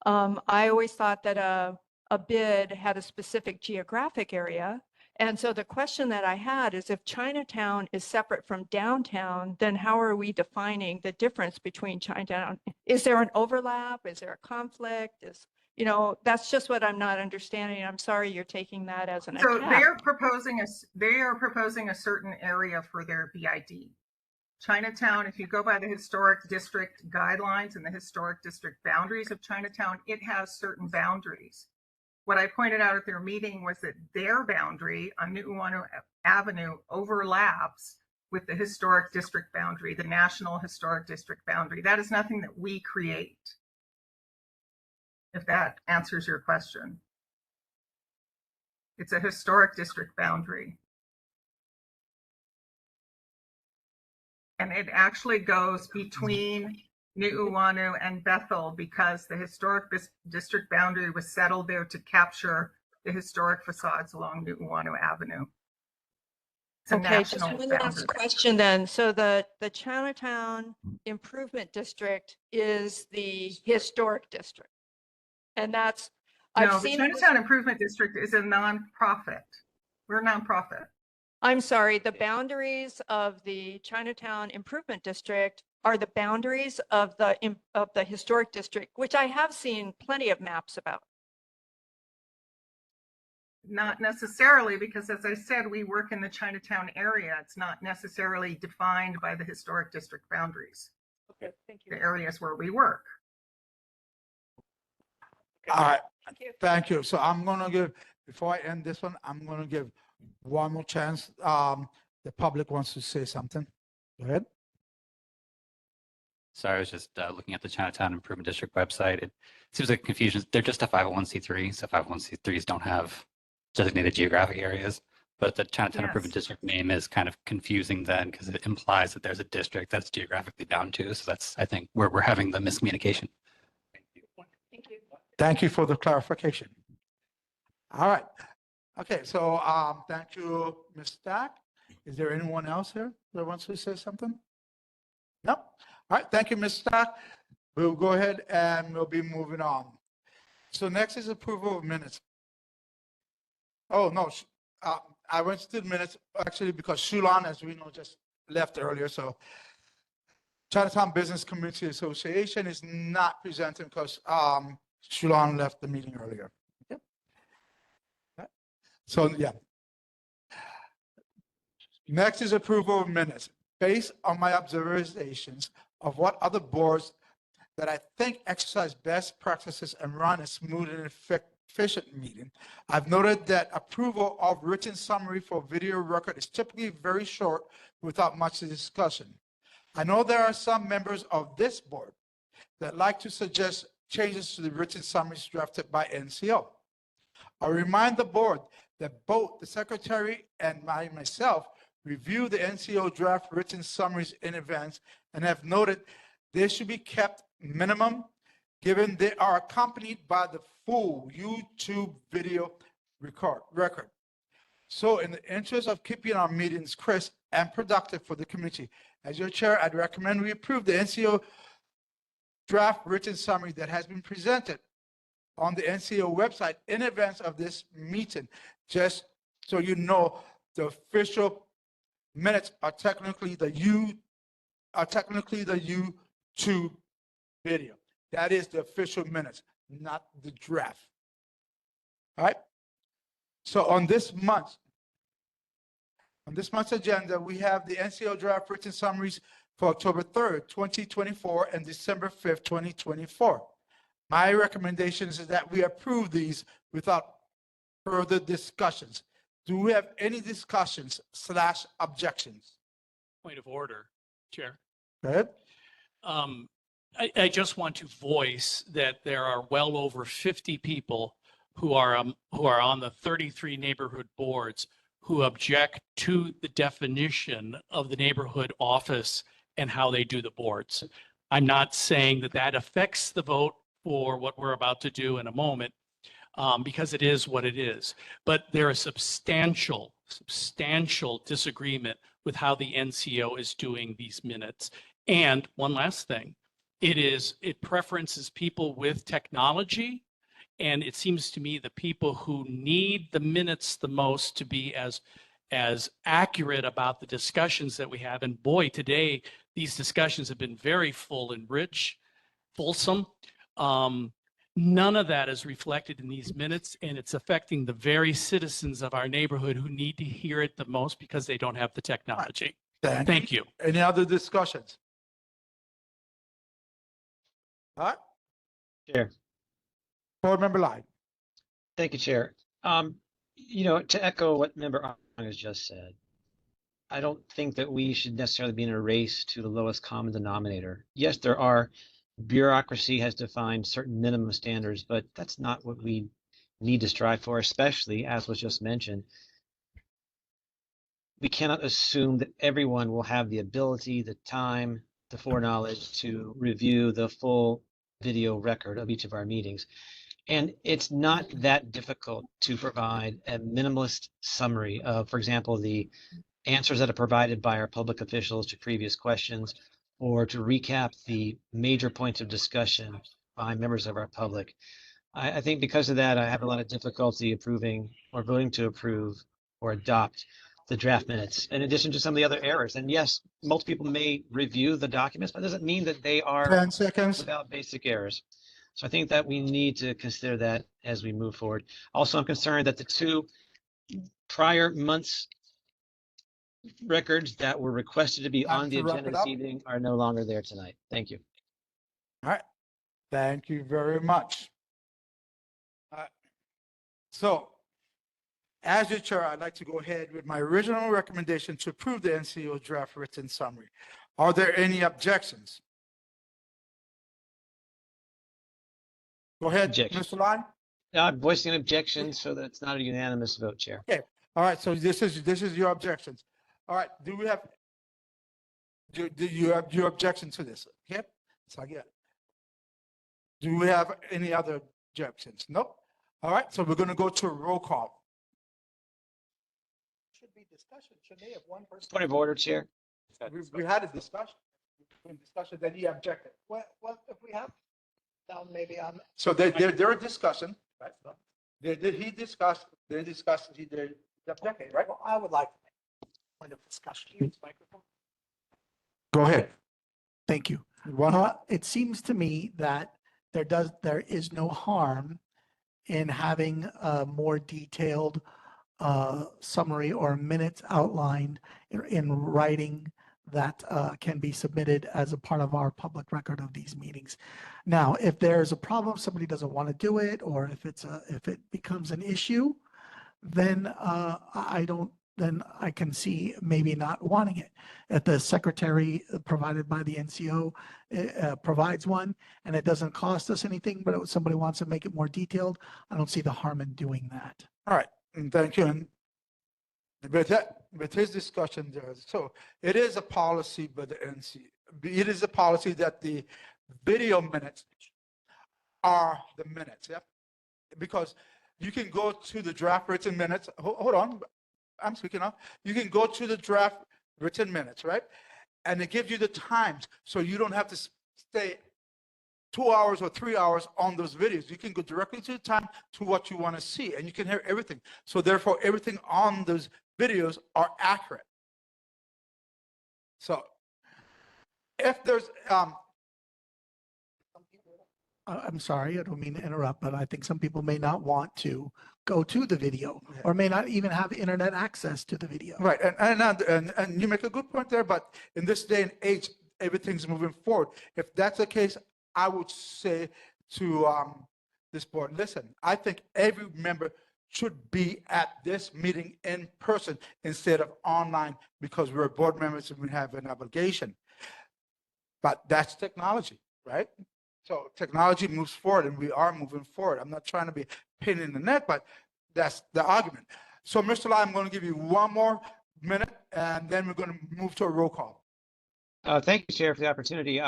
I always thought that a bid had a specific geographic area, and so the question that I had is if Chinatown is separate from downtown, then how are we defining the difference between Chinatown? Is there an overlap? Is there a conflict? That's just what I'm not understanding. I'm sorry you're taking that as an So attack. they are proposing a certain area for their BID. Chinatown, if you go by the historic district guidelines and the historic district boundaries of Chinatown, it has certain boundaries. What I pointed out at their meeting was that their boundary on New Uwanu Avenue overlaps with the historic district boundary, the National Historic District boundary. That is nothing that we create, if that answers your question. It's a historic district boundary. And it actually goes between New Uwanu and Bethel because the historic district boundary was settled there to capture the historic facades along New Uwanu Avenue. Okay, just one last question then. So the Chinatown Improvement District is the historic district. And that's, no, the Chinatown Improvement District is a nonprofit. We're a nonprofit. I'm sorry, the boundaries of the Chinatown Improvement District are the boundaries of the historic district, which I have seen plenty of maps about. Not necessarily, because as I said, we work in the Chinatown area. It's not necessarily defined by the historic district boundaries. Okay, thank you. The areas where we work. All right, thank you. So I'm gonna give, before I end this one, I'm gonna give one more chance. The public wants to say something. Go ahead. So I was just looking at the Chinatown Improvement District website. It seems like confusion. They're just a 501c3, so 501c3s don't have designated geographic areas. But the Chinatown Improvement Yes. District name is kind of confusing then because it implies that there's a district that's geographically bound to. So that's, I think, where we're having the miscommunication. Thank you. Thank you for the clarification. All right. Okay, so thank you, Ms. Stack. Is there anyone else here that wants to say something? No? All right, thank you, Ms. Stack. We'll go ahead and we'll be moving on. So next is approval of minutes. Oh, no, I went to the minutes actually because Shulan, as we know, just left earlier. So Chinatown Business Community Association is not presenting because Shulan left the meeting earlier. Okay. Right. So, yeah. Next is approval of minutes. Based on my observations of what other boards that I think exercise best practices and run a smooth and efficient meeting, I've noted that approval of written summary for video record is typically very short without much discussion. I know there are some members of this board that like to suggest changes to the written summaries drafted by NCO. I remind the board that both the secretary and myself review the NCO draft written summaries in advance and have noted they should be kept minimum given they are accompanied by the full YouTube video record. So in the interest of keeping our meetings crisp and productive for the community, as your chair, I'd recommend we approve the NCO draft written summary that has been presented on the NCO website in advance of this meeting, just so you know the official minutes are technically the YouTube video. That is the official minutes, not the draft. All right. So on this month's agenda, we have the NCO draft written summaries for October 3rd, 2024 and December 5th, 2024. My recommendation is that we approve these without further discussions. Do we have any discussions / objections? Point of order, Chair. Go ahead. I just want to voice that there are well over 50 people who are on the 33 neighborhood boards who object to the definition of the neighborhood office and how they do the boards. I'm not saying that that affects the vote for what we're about to do in a moment, because it is what it is. But there is substantial disagreement with how the NCO is doing these minutes. And one last thing, it preferences people with technology. And it seems to me the people who need the minutes the most to be as accurate about the discussions that we have. And boy, today, these discussions have been very full and rich, fulsome. None of that is reflected in these minutes, and it's affecting the very citizens of our neighborhood who need to hear it the most because they don't have the technology. Thank you. Any other discussions? All right. Chair. Board Member Lai. Thank you, Chair. To echo what Member Ong has just said, I don't think that we should necessarily be in a race to the lowest common denominator. Yes, bureaucracy has defined certain minimum standards, but that's not what we need to strive for, especially, as was just mentioned, we cannot assume that everyone will have the ability, the time, the foreknowledge to review the full video record of each of our meetings. And it's not that difficult to provide a minimalist summary of, for example, the answers that are provided by our public officials to previous questions, or to recap the major points of discussion by members of our public. I think because of that, I have a lot of difficulty approving or voting to approve or adopt the draft minutes, in addition to some of the other errors. And yes, multiple people may review the documents, but it doesn't mean that they are 10 seconds without basic errors. So I think that we need to consider that as we move forward. Also, I'm concerned that the 2 prior months records that were requested to be on the agenda this evening are no longer there tonight. Thank you. All right. Thank you very much. So, as your chair, I'd like to go ahead with my original recommendation to approve the NCO draft written summary. Are there any objections? Go ahead, Objection. Mr. Line. I'm voicing an objection so that it's not a unanimous vote, Chair. Okay, all right, so this is your objections. All right, do you have your objection to this? Okay, so I get. Do we have any other objections? Nope. All right, so we're gonna go to a roll call. Should be discussion. Should they have one person? Point of order, Chair. We had a discussion. Then he objected. What if we have? Now maybe I'm. So they're a discussion, right? He discussed, they discussed, he did objected, right? Well, I would like to make a point of discussion. Go ahead. Thank you. One, It seems to me that there is no harm in having a more detailed summary or minutes outlined in writing that can be submitted as a part of our public record of these meetings. Now, if there's a problem, somebody doesn't want to do it, or if it becomes an issue, then then I can see maybe not wanting it. If the secretary provided by the NCO provides one and it doesn't cost us anything, but somebody wants to make it more detailed, I don't see the harm in doing that. all right, and thank you. And with his discussion there, so it is a policy by the NC. It is a policy that the video minutes are the minutes, yeah? Because you can go to the draft written minutes. Hold on, I'm speaking up. You can go to the draft written minutes, right? And it gives you the times, so you don't have to stay 2 hours or 3 hours on those videos. You can go directly to the time to what you want to see, and you can hear everything. So therefore, everything on those videos are accurate. So if there's, I'm sorry, I don't mean to interrupt, but I think some people may not want to go to the video or may not even have internet access to the video. right, and you make a good point there, but in this day and age, everything's moving forward. If that's the case, I would say to this board, listen, I think every member should be at this meeting in person instead of online, because we're board members and we have an obligation. But that's technology, right? So technology moves forward and we are moving forward. I'm not trying to be a pain in the neck, but that's the argument. So Mr. Lai, I'm going to give you one more minute and then we're going to move to a roll call. Thank you, Chair, for the opportunity.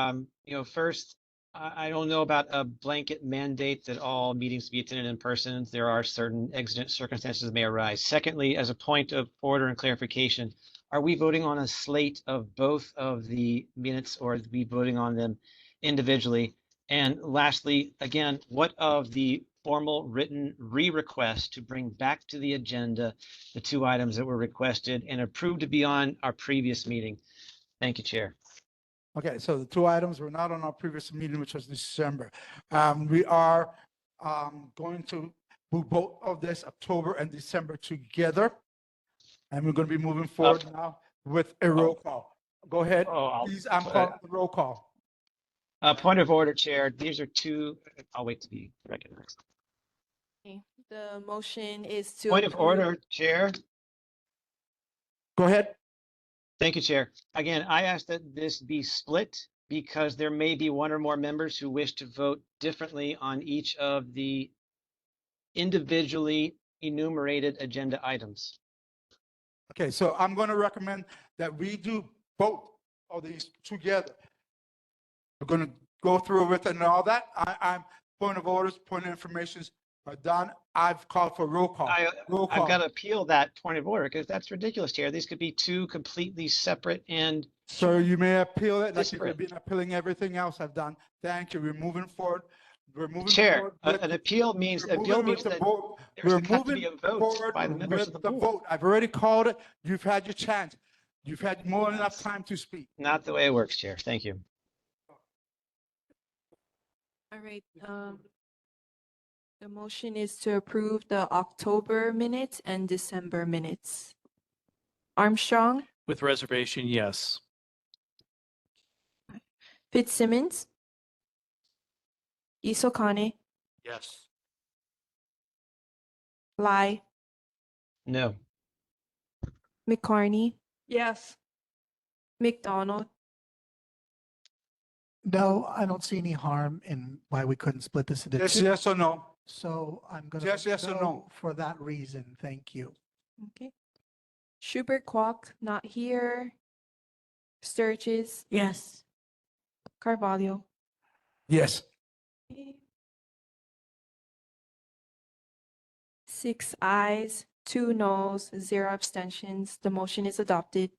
First, I don't know about a blanket mandate that all meetings be attended in person. There are certain exigent circumstances that may arise. Secondly, as a point of order and clarification, are we voting on a slate of both of the minutes or are we voting on them individually? And lastly, again, what of the formal written re-request to bring back to the agenda the two items that were requested and approved to be on our previous meeting? Thank you, Chair. Okay, so the two items were not on our previous meeting, which was December. We are going to move both of this October and December together. And we're going to be moving forward now with a roll call. Go ahead, please, I'm calling the roll call. Point of order, Chair. These are two, I'll wait to be recognized. The motion is to. Point of order, Chair. Go ahead. Thank you, Chair. Again, I ask that this be split because there may be one or more members who wish to vote differently on each of the individually enumerated agenda items. Okay, so I'm going to recommend that we do both of these together. We're going to go through with it and all that. I'm point of orders, point of informations are done. I've called for roll call. Roll call. I've got to appeal that point of order because that's ridiculous, Chair. These could be two completely separate and. So you may appeal it like you've been appealing everything else I've done. Thank you. We're moving forward. We're moving Chair, forward. an appeal means that We're there's moving have to be a vote forward by the members with of the the board. vote. I've already called it. You've had your chance. You've had more than enough time to speak. Not the way it works, Chair. Thank you. All right. The motion is to approve the October minutes and December minutes. Armstrong, With reservation, yes. Fitzsimmons, Isokane, Yes. Lai, No. McCarney, Yes. McDonald, No, I don't see any harm in why we couldn't split this into Yes, two. yes or no? So I'm going Yes, to yes or no? go for that reason. Thank you. Okay. Schubert Kwok, not here. Sturgis, Yes. Carvalho. Yes. Okay. 6 ayes, 2 noes, 0 abstentions. The motion is adopted.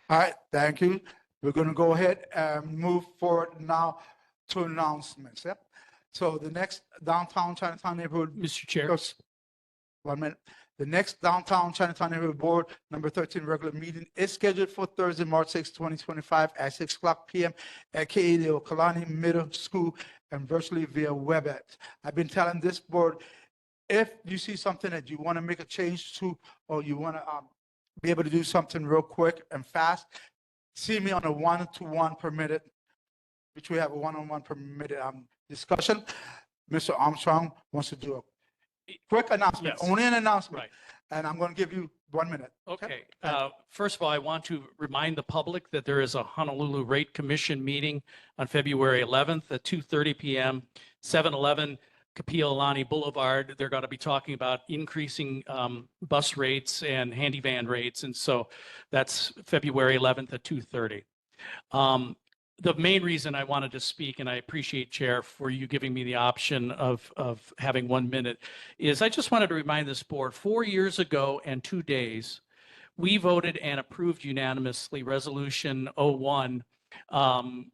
All right, thank you. We're going to go ahead and move forward now to announcements. Yep. So the next downtown Chinatown neighborhood. Mr. Chair. Just 1 minute. The next downtown Chinatown neighborhood board number 13 regular meeting is scheduled for Thursday, March 6, 2025 at 6:00 p.m. at K.A. Okalani Middle School and virtually via WebEx. I've been telling this board, if you see something that you want to make a change to, or you want to be able to do something real quick and fast, see me on a 1-to-1 per minute, which we have a 1-on-1 per minute discussion. Mr. Armstrong wants to do a quick announcement, Yes. only an announcement. Right. And I'm going to give you 1 minute. Okay. First of all, I want to remind the public that there is a Honolulu Rate Commission meeting on February 11th at 2:30 p.m., 711 Kapi'olani Boulevard. They're going to be talking about increasing bus rates and handy van rates. And so that's February 11th at 2:30. The main reason I wanted to speak, and I appreciate, Chair, for you giving me the option of having 1 minute, is I just wanted to remind this board, 4 years ago and 2 days, we voted and approved unanimously Resolution 01,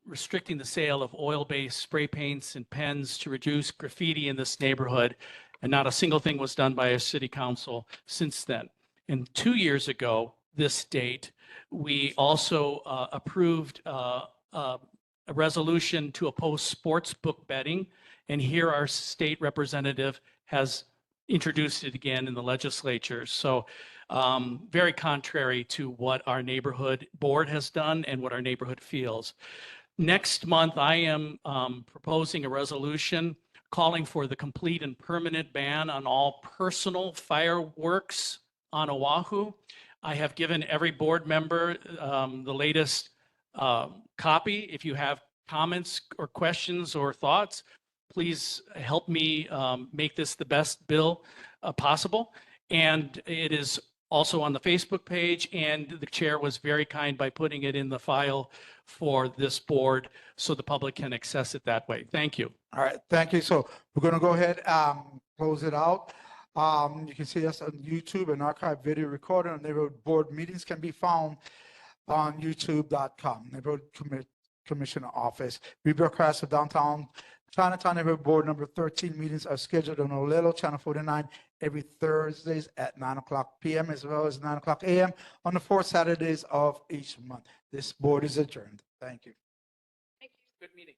restricting the sale of oil-based spray paints and pens to reduce graffiti in this neighborhood. And not a single thing was done by our city council since then. And 2 years ago, this date, we also approved a resolution to oppose sports book betting. And here our state representative has introduced it again in the legislature. So very contrary to what our neighborhood board has done and what our neighborhood feels. Next month, I am proposing a resolution calling for the complete and permanent ban on all personal fireworks on Oahu. I have given every board member the latest copy. If you have comments or questions or thoughts, please help me make this the best bill possible. And it is also on the Facebook page, and the chair was very kind by putting it in the file for this board so the public can access it that way. Thank you. All right, thank you. So we're going to go ahead close it out. You can see us on YouTube and archive video recording on neighborhood board meetings can be found on youtube.com. Neighborhood Commissioner Office. Rebroadcast of downtown Chinatown Neighborhood Board number 13 meetings are scheduled on Olelo Channel 49 every Thursdays at 9:00 p.m. as well as 9:00 a.m. on the 4th Saturdays of each month. This board is adjourned. Thank you. Thank you. Good meeting.